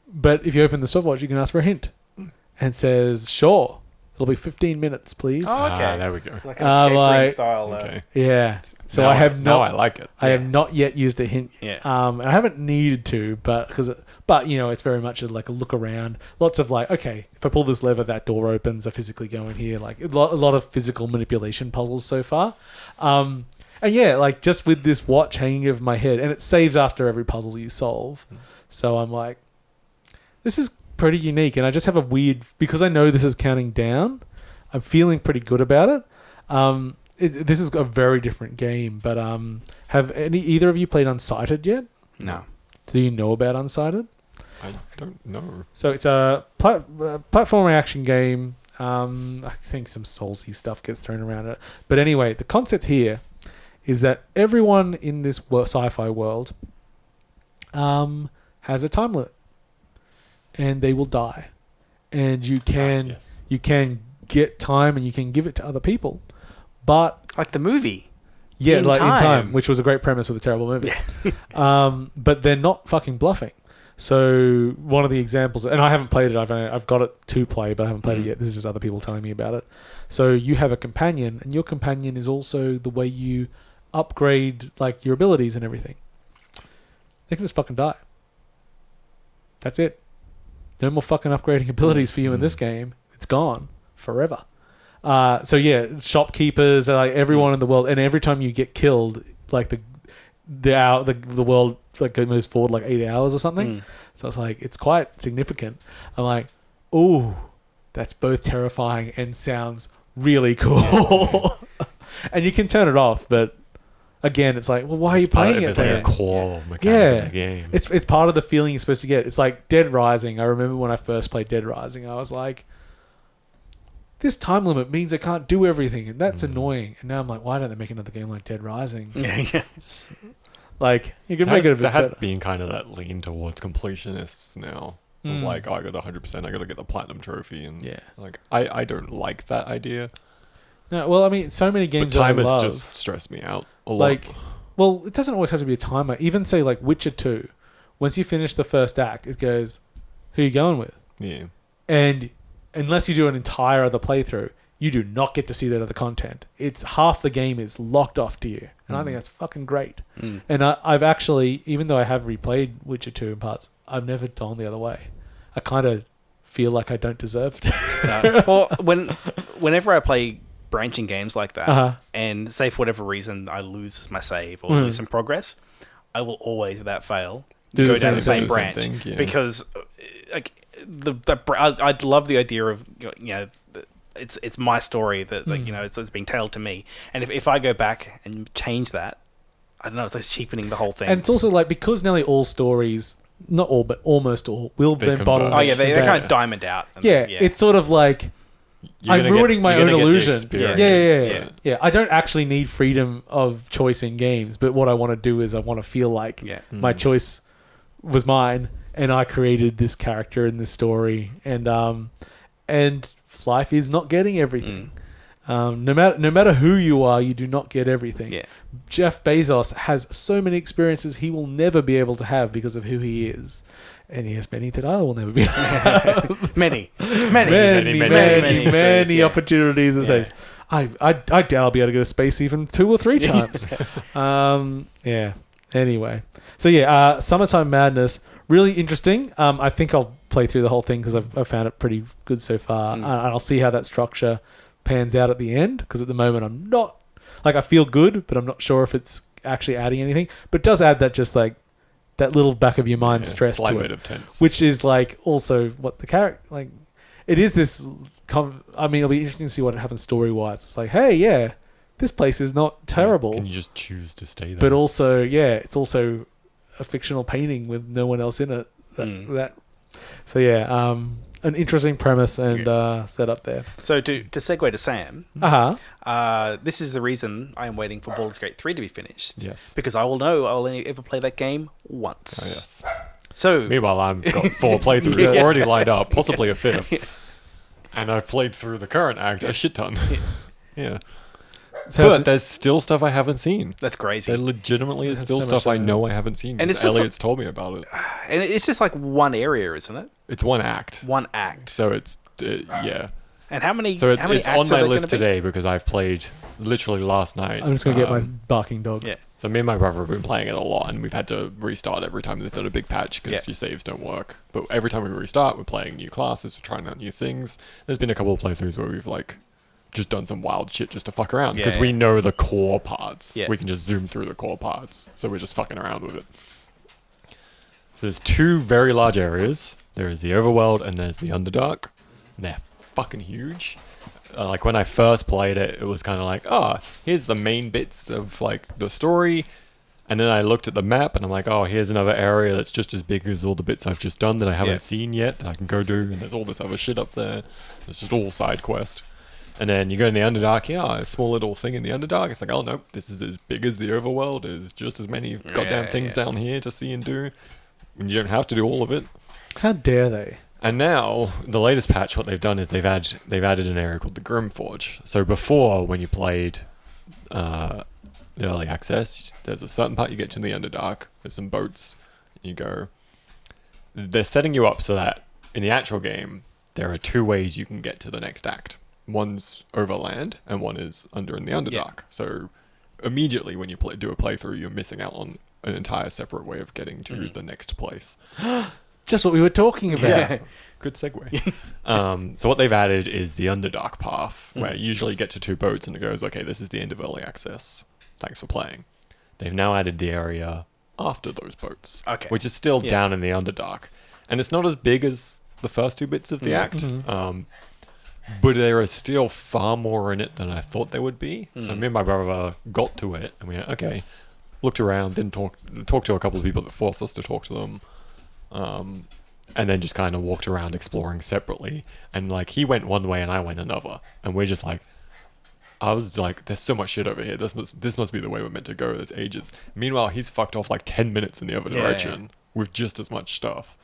But if you open the stopwatch, you can ask for a hint, and it says, "Sure, it'll be 15 minutes, please." Oh, okay. There we go. Like an escape room style. Okay. Yeah. So Now I have not. Now I like it. I have not yet used a hint. Yeah. And I haven't needed to, but you know, it's very much like a look around. Lots of like, okay, if I pull this lever, that door opens. I physically go in here. Like a lot of physical manipulation puzzles so far. And yeah, like just with this watch hanging over my head, and it saves after every puzzle you solve. So I'm like, this is pretty unique, and I just have a weird, because I know this is counting down. I'm feeling pretty good about it. This is a very different game, but have either of you played Untitled yet? No. Do you know about Untitled? I don't know. So it's a platform action game. I think some Soulsy stuff gets thrown around it. But anyway, the concept here is that everyone in this sci-fi world has a time limit, and they will die. And you can get time, and you can give it to other people. But like the movie. Yeah, In like Time. In Time, which was a great premise with a terrible movie. Yeah. But they're not fucking bluffing. So one of the examples, and I haven't played it. I've got it to play, but I haven't played it yet. This is just other people telling me about it. So you have a companion, and your companion is also the way you upgrade like your abilities and everything. They can just fucking die. That's it. No more fucking upgrading abilities for you in this game. It's gone forever. So yeah, shopkeepers, like everyone in the world, and every time you get killed, like the world like moves forward like 8 hours or something. So it's like it's quite significant. I'm like, ooh, that's both terrifying and sounds really cool. And you can turn it off, but again, it's like, well, why are you playing it? It's then? like a core mechanic of the game. It's part of the feeling you're supposed to get. It's like Dead Rising. I remember when I first played Dead Rising, I was like, this time limit means I can't do everything, and that's annoying. And now I'm like, why don't they make another game like Dead Rising? It's like, you can make it a bit better. There has been kind of that lean towards completionists now. Of like, I got 100%, I got to get the platinum trophy. And like, I don't like that idea. No, well, I mean, so many games but that I timers love, just stress me out a lot. Like, well, it doesn't always have to be a timer. Even say like Witcher 2, once you finish the first act, it goes, who are you going with? Yeah. And unless you do an entire other playthrough, you do not get to see that other content. It's half the game is locked off to you. And I think that's fucking great. And I've actually, even though I have replayed Witcher 2 in parts, I've never gone the other way. I kind of feel like I don't deserve to. Well, whenever I play branching games like that, and say for whatever reason I lose my save or lose some progress, I will always, without fail, go down the same branch. Because like I'd love the idea of, you know, it's my story that like, you know, it's being told to me, and if I go back and change that, I don't know, it's like cheapening the whole thing. And it's also like, because nearly all stories, not all but almost all, will then bottle. Oh yeah, they're kind of diamond out. It's sort of like, I'm ruining my own illusion. Yeah. I don't actually need freedom of choice in games, but what I want to do is I want to feel like my choice was mine, and I created this character in this story, and life is not getting everything. No matter who you are, you do not get everything. Yeah. Jeff Bezos has so many experiences he will never be able to have because of who he is. And he has many that I will never be able to have. Many opportunities. I doubt I'll be able to go to space even 2 or 3 times. Anyway. So Summertime Madness, really interesting. I think I'll play through the whole thing because I've found it pretty good so far. And I'll see how that structure pans out at the end, because at the moment I'm not, like, I feel good, but I'm not sure if it's actually adding anything. But it does add that, just like that little back of your mind stress to it, tense. Which is like also what the character, like, it is this. I mean, it'll be interesting to see what happens story wise. It's like, hey, this place is not terrible. Can you just choose to stay there? But also, it's also a fictional painting with no one else in it. So an interesting premise and setup there. So to segue to Sam, this is the reason I am waiting for Baldur's Gate 3 to be finished. Yes. Because I will know I will only ever play that game once. Oh, yes. So meanwhile, I've got 4 playthroughs already lined up, possibly a 5th. And I've played through the current act a shit ton. Yeah. So but there's still stuff I haven't seen. That's crazy. There legitimately is still stuff I know I haven't seen. And Elliot's told me about it. And it's just like one area, isn't it? It's one act. One act. So it's yeah. And how many? So how many it's on my list today because I've played literally last night. I'm just gonna get my barking dog. Yeah. So me and my brother have been playing it a lot, and we've had to restart every time there's done a big patch because your saves don't work. But every time we restart, we're playing new classes, we're trying out new things. There's been a couple of playthroughs where we've like just done some wild shit just to fuck around because we know the core parts. Yeah. We can just zoom through the core parts, so we're just fucking around with it. So there's 2 very large areas. There is the Overworld and there's the Underdark. And they're fucking huge. Like when I first played it, it was kind of like, here's the main bits of like the story. And then I looked at the map and I'm like, here's another area that's just as big as all the bits I've just done that I haven't seen yet that I can go do. And there's all this other shit up there. It's just all side quest. And then you go in the Underdark, a small little thing in the Underdark. It's like, nope, this is as big as the Overworld. There's just as many goddamn things down here to see and do. And you don't have to do all of it. How dare they? And now, the latest patch, what they've done is they've added an area called the Grimforge. So before, when you played the early access, there's a certain part you get to in the Underdark. There's some boats. You go. They're setting you up so that in the actual game, there are 2 ways you can get to the next act. One's overland, and one is under in the Underdark. Yeah. So immediately when you do a playthrough, you're missing out on an entire separate way of getting to the next place. Just what we were talking about. Yeah. Good segue. So what they've added is the Underdark path, where you usually get to 2 boats and it goes, okay, this is the end of early access. Thanks for playing. They've now added the area after those boats, which is still down in the Underdark. And it's not as big as the first 2 bits of the act. But there is still far more in it than I thought there would be. So me and my brother got to it, and we went, okay, looked around, didn't talk to a couple of people that forced us to talk to them, and then just kind of walked around exploring separately. And like he went one way and I went another, and we're just like, I was like, there's so much shit over here. This must be the way we're meant to go. There's ages. Meanwhile, he's fucked off like 10 minutes in the other direction with just as much stuff,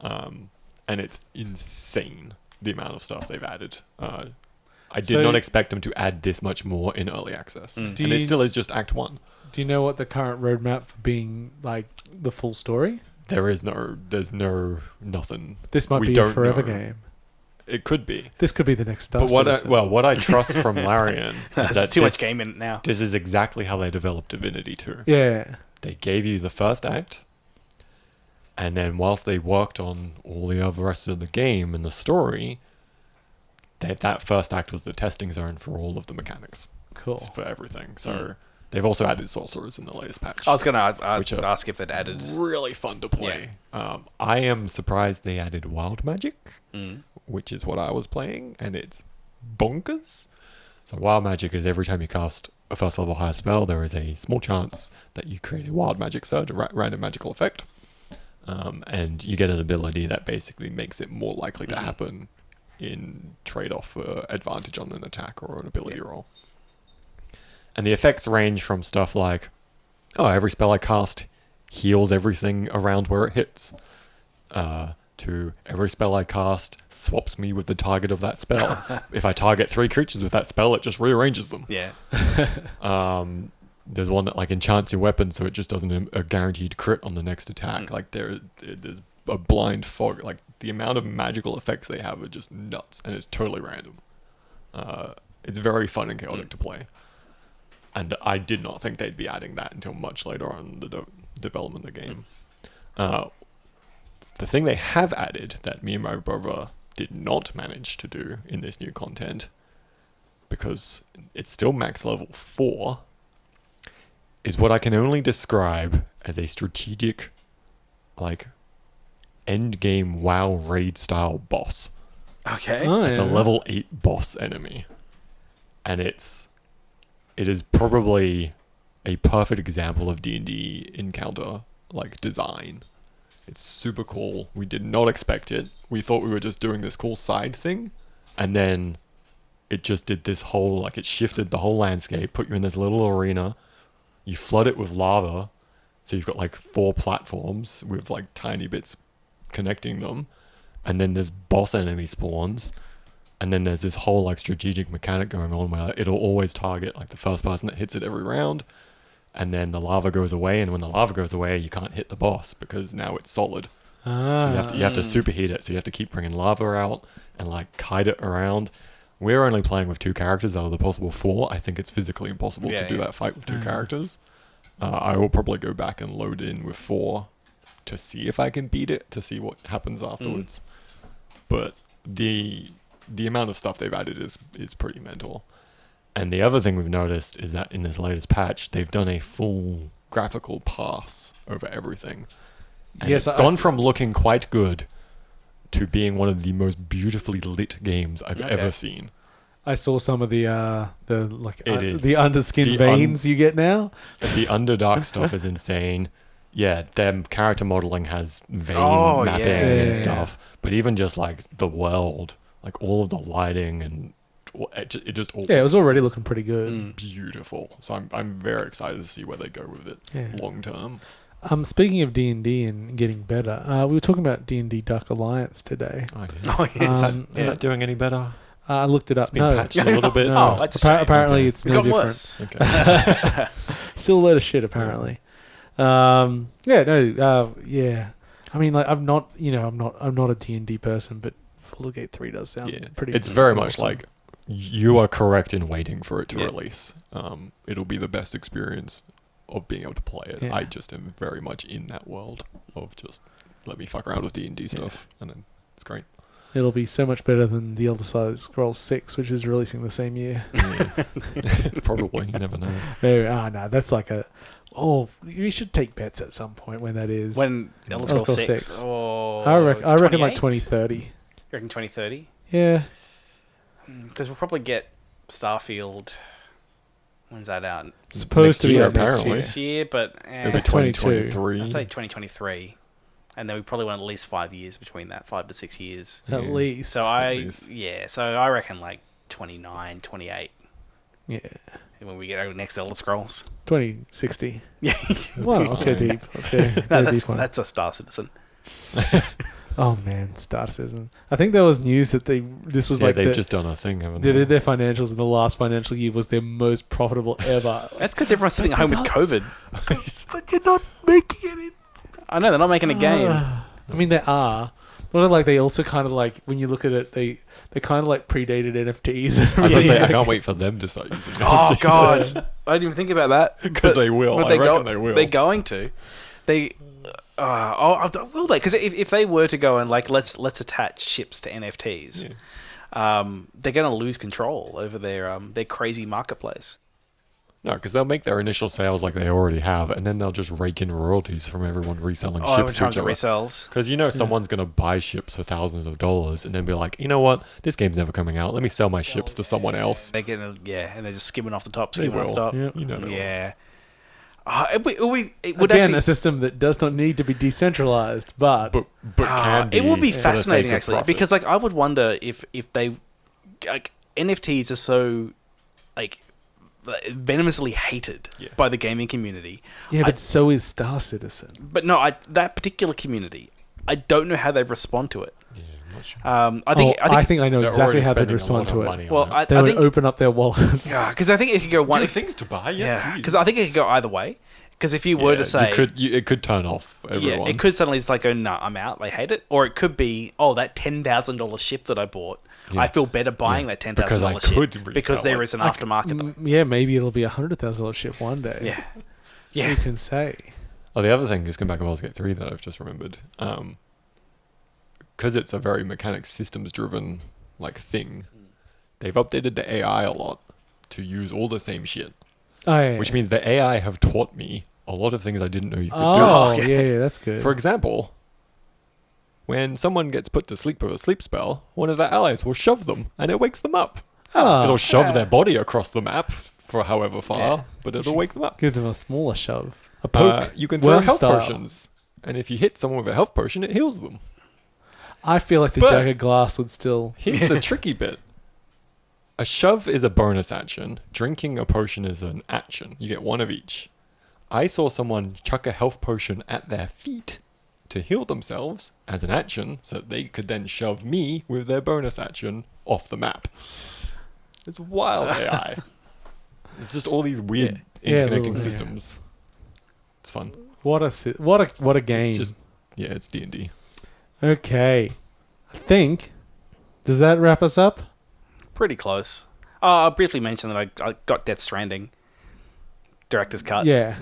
and it's insane. The amount of stuff they've added. I did not expect them to add this much more in early access. And it still is just Act 1. Do you know what the current roadmap for being like the full story? There's nothing. This might be a forever game. It could be. This could be the next Star But what I trust from Larian is that too much game in it now. This is exactly how they developed Divinity 2. Yeah. They gave you the first act, and then whilst they worked on all the other rest of the game and the story, that first act was the testing zone for all of the mechanics. Cool. For everything. So they've also added sorcerers in the latest patch. I was going to ask if they'd added. Really fun to play. Yeah. I am surprised they added wild magic, which is what I was playing, and it's bonkers. So wild magic is every time you cast a first level higher spell, there is a small chance that you create a wild magic surge, a random magical effect. And you get an ability that basically makes it more likely to happen in trade-off for advantage on an attack or an ability roll. And the effects range from stuff like, every spell I cast heals everything around where it hits, to every spell I cast swaps me with the target of that spell. If I target 3 creatures with that spell, it just rearranges them. Yeah. There's one that like enchants your weapon so it just doesn't a guaranteed crit on the next attack. Like there's a blind fog. Like the amount of magical effects they have are just nuts, and it's totally random. It's very fun and chaotic to play. And I did not think they'd be adding that until much later on in the development of the game. The thing they have added that me and my brother did not manage to do in this new content, because it's still max level 4, is what I can only describe as a strategic, like, end game WoW raid style boss. Okay. It's a level 8 boss enemy. And it's it is probably a perfect example of D&D encounter, like, design. It's super cool. We did not expect it. We thought we were just doing this cool side thing, and then it just did this whole, like, it shifted the whole landscape, put you in this little arena, you flood it with lava, so you've got, like, 4 platforms with, like, tiny bits connecting them, and then there's boss enemy spawns, and then there's this whole, like, strategic mechanic going on where it'll always target, like, the first person that hits it every round, and then the lava goes away, and when the lava goes away, you can't hit the boss because now it's solid. So you have to superheat it, so you have to keep bringing lava out and, like, kite it around. We're only playing with 2 characters out of the possible 4. I think it's physically impossible to do that fight with 2 characters. I will probably go back and load in with 4 to see if I can beat it, to see what happens afterwards. But the amount of stuff they've added is pretty mental. And the other thing we've noticed is that in this latest patch, they've done a full graphical pass over everything. And it's gone from looking quite good to being one of the most beautifully lit games I've ever seen. I saw some of the underskin veins you get now. The Underdark stuff is insane. Yeah, their character modeling has vein mapping and stuff. But even just, like, the world, like, all of the lighting and it just all it was already looking pretty good. Beautiful. So I'm very excited to see where they go with it long term. Speaking of D&D and getting better, we were talking about D&D Dark Alliance today. Oh, yeah. Is that doing any better? I looked it up. It's been patched a little bit. No. That's a shame. Apparently it's no different. Worse. Okay. Still a load of shit, apparently. I mean, like, I'm not a D&D person, but Baldur's Gate 3 does sound pretty. It's very much like you are correct in waiting for it to release. It'll be the best experience of being able to play it. I just am very much in that world of just let me fuck around with D&D stuff, and then it's great. It'll be so much better than The Elder Scrolls 6, which is releasing the same year. Probably, you never know. No, that's like we should take bets at some point when that is. When Elder Scrolls 6. I reckon like 2030. You reckon 2030? Yeah. Because we'll probably get Starfield. When's that out? Supposed to be out next year, but it'll be 2023. I'd say 2023. And then we probably want at least 5 years between that, 5 to 6 years. At least. So I reckon like 29, 28. Yeah. When we get our next Elder Scrolls. 2060. Yeah. Well, let's go deep. That's a Star Citizen. Oh man, Star Citizen. I think there was news that they've just done a thing, haven't they? They did their financials in the last financial year was their most profitable ever. That's because everyone's sitting at home with COVID. But they're not making any. I know, they're not making a game. I mean, they are. But like, they also kind of like, when you look at it, they kind of like predated NFTs. I was going to say, I can't wait for them to start using NFTs. Oh, God. I didn't even think about that. Because they will. I reckon they will. They're going to. Will they? Because if they were to go and, like, let's attach ships to NFTs, they're going to lose control over their crazy marketplace. No, because they'll make their initial sales like they already have, and then they'll just rake in royalties from everyone reselling ships to each other. Resells. Because someone's going to buy ships for thousands of dollars and then be like, you know what, this game's never coming out. Let me sell my ships to someone else. They're and they're just skimming off the top, Yep. You know, Yeah. It would Again, a system that does not need to be decentralized, but can be. It would be fascinating, for the sake of actually, profit. because like I would wonder if they, like, NFTs are so like venomously hated by the gaming community. Yeah, but so is Star Citizen. But no, that particular community, I don't know how they respond to it. Yeah, I'm not sure. I think I know exactly how they'd respond to it. Well, they would open up their wallets. Yeah, because I think it could go one. Things to buy, yes, because I think it could go either way. Because if you were to say, it could turn off everyone. Yeah, it could suddenly just like go, nah, I'm out. They hate it, or it could be, that $10,000 ship that I bought. Yeah. I feel better buying that $10,000 ship because there is an aftermarket. Yeah, maybe it'll be $100,000 ship one day. Yeah. You can say. Oh, the other thing is going back to Baldur's Gate 3 that I've just remembered. Because it's a very mechanics systems driven like thing, they've updated the AI a lot to use all the same shit. Oh, yeah. Which means the AI have taught me a lot of things I didn't know you could do. Oh, yeah, that's good. For example, when someone gets put to sleep with a sleep spell, one of their allies will shove them and it wakes them up. It'll shove their body across the map for however far, but it'll wake them up. Give them a smaller shove. A poke. You can throw worm health style. potions, and if you hit someone with a health potion, it heals them. I feel like the But- jagged glass would still... Here's the tricky bit. A shove is a bonus action. Drinking a potion is an action. You get one of each. I saw someone chuck a health potion at their feet to heal themselves as an action, so that they could then shove me with their bonus action off the map. It's wild AI. It's just all these weird interconnecting little- systems. It's fun. What a game. It's just, it's D&D. Okay. I think... Does that wrap us up? Pretty close. I'll briefly mention that I got Death Stranding. Director's cut. Yeah.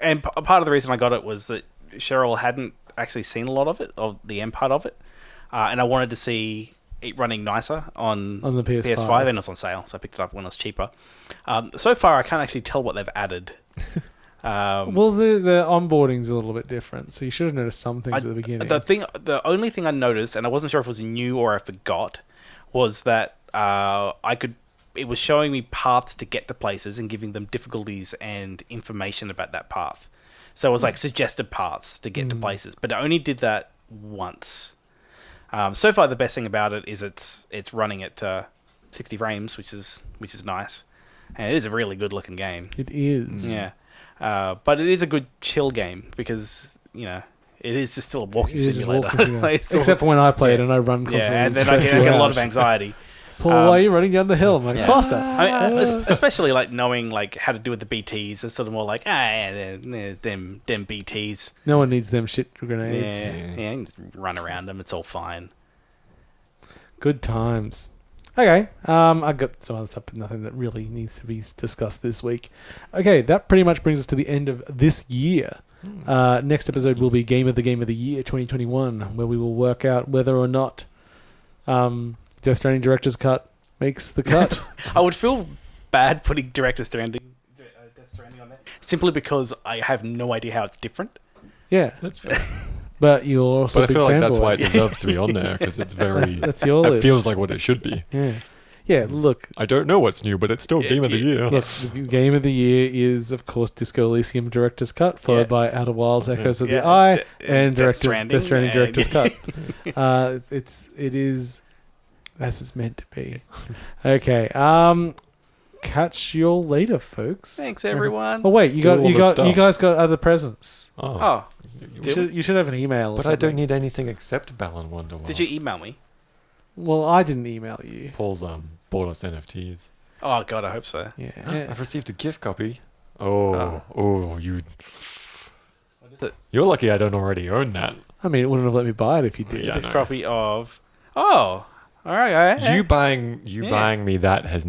And part of the reason I got it was that Cheryl hadn't actually seen a lot of it, or the end part of it. And I wanted to see it running nicer on the PS5. and it was on sale, so I picked it up when it was cheaper. So far, I can't actually tell what they've added. Well, the onboarding's a little bit different, so you should have noticed some things at the beginning. The only thing I noticed, and I wasn't sure if it was new or I forgot, was that it was showing me paths to get to places and giving them difficulties and information about that path. So it was like suggested paths to get to places, but it only did that once. So far, the best thing about it is it's running at 60 frames, which is nice, and it is a really good looking game. It is. Yeah, but it is a good chill game because it is just still a walking simulator. Except for when I play it and I run constantly. Yeah, and then I get a lot of anxiety. Paul, why are you running down the hill? I'm like, it's faster. Especially like knowing like how to do with the BTs. It's sort of more like them BTs. No one needs them shit grenades. Yeah, you can just run around them. It's all fine. Good times. Okay, I got some other stuff, but nothing that really needs to be discussed this week. Okay, that pretty much brings us to the end of this year. Next episode will be Game of the Year 2021, where we will work out whether or not Death Stranding Director's Cut makes the cut. I would feel bad putting Death Stranding on there, simply because I have no idea how it's different. Yeah, That's fair. but you're also But a I big feel like fanboy. that's why it deserves to be on there, because it's very... That's your It list. feels like what it should be. Yeah, look. I don't know what's new, but it's still Game of the Year. Look, the Game of the Year is, of course, Disco Elysium Director's Cut, followed by Outer Wilds Echoes of the Eye, and Death Stranding Director's Cut. It is as it's meant to be. Okay. Catch you all later, folks. Thanks, everyone. Oh wait, you guys got other presents. Oh, You should have an email. Or But something. I don't need anything except Balan Wonderworld. did you email me? Well, I didn't email you. Paul's bought us NFTs. Oh God, I hope so. Yeah. I've received a gift copy. You... What is it? You're lucky I don't already own that. I mean, it wouldn't have let me buy it if you did. Yeah. A no. copy of. Oh, all right. You buying me that it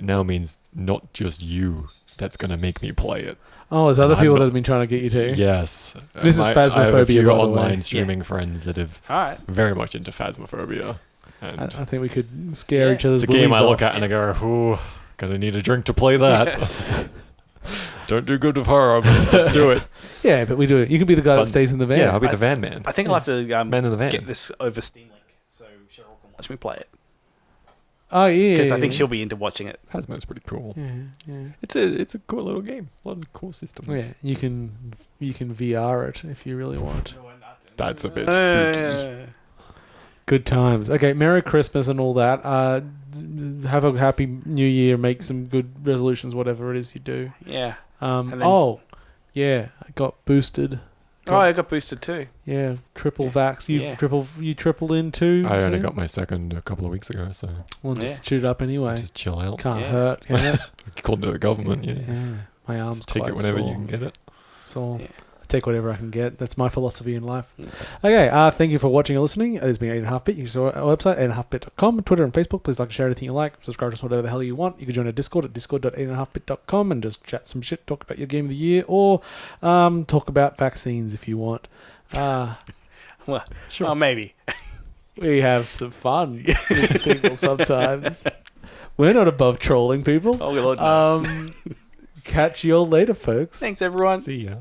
now means not just you that's going to make me play it. Oh, there's other I'm people not- that have been trying to get you to. Yes. This is I have a Phasmophobia, few by the online way. streaming friends that have All right. very much into Phasmophobia. And I think we could scare each other's it's a game I willies look off. at and I go, ooh, gonna need a drink to play that. Don't do good with horror, but let's do it. Yeah, but we do it. You can be the guy that fun. stays in the van. Yeah, I'll be the van man. I think I'll have to Man in the van. get this over Steam Link so Cheryl can watch me play it. Oh yeah, Because I think she'll be into watching it. Phasmo's pretty cool. Yeah. It's a cool little game. A lot of cool systems. Yeah, you can VR it if you really want. That's a bit spooky. Good times. Okay, Merry Christmas and all that. Have a happy New Year. Make some good resolutions, whatever it is you do. Yeah. Yeah, I got boosted. I got boosted too. Yeah, triple vax. Yeah. You tripled in too. I only Tim? got my second a couple of weeks ago, so Well, just shoot up anyway. just chill out. Can't Yeah. hurt, can it? According to the government, yeah. My arms Just take quite it whenever sore. you can get it. That's all. Yeah. I take whatever I can get. That's my philosophy in life. Okay, thank you for watching or listening. It's been 8.5bit. You can go to our website, 8.5bit.com, Twitter and Facebook. Please like and share anything you like. Subscribe to us, whatever the hell you want. You can join our Discord at discord.8.5bit.com and just chat some shit, talk about your game of the year, or talk about vaccines if you want. Well, Sure. oh, maybe. We have some fun with people sometimes. We're not above trolling people. Oh, Lord, no. Catch you all later, folks. Thanks, everyone. See ya.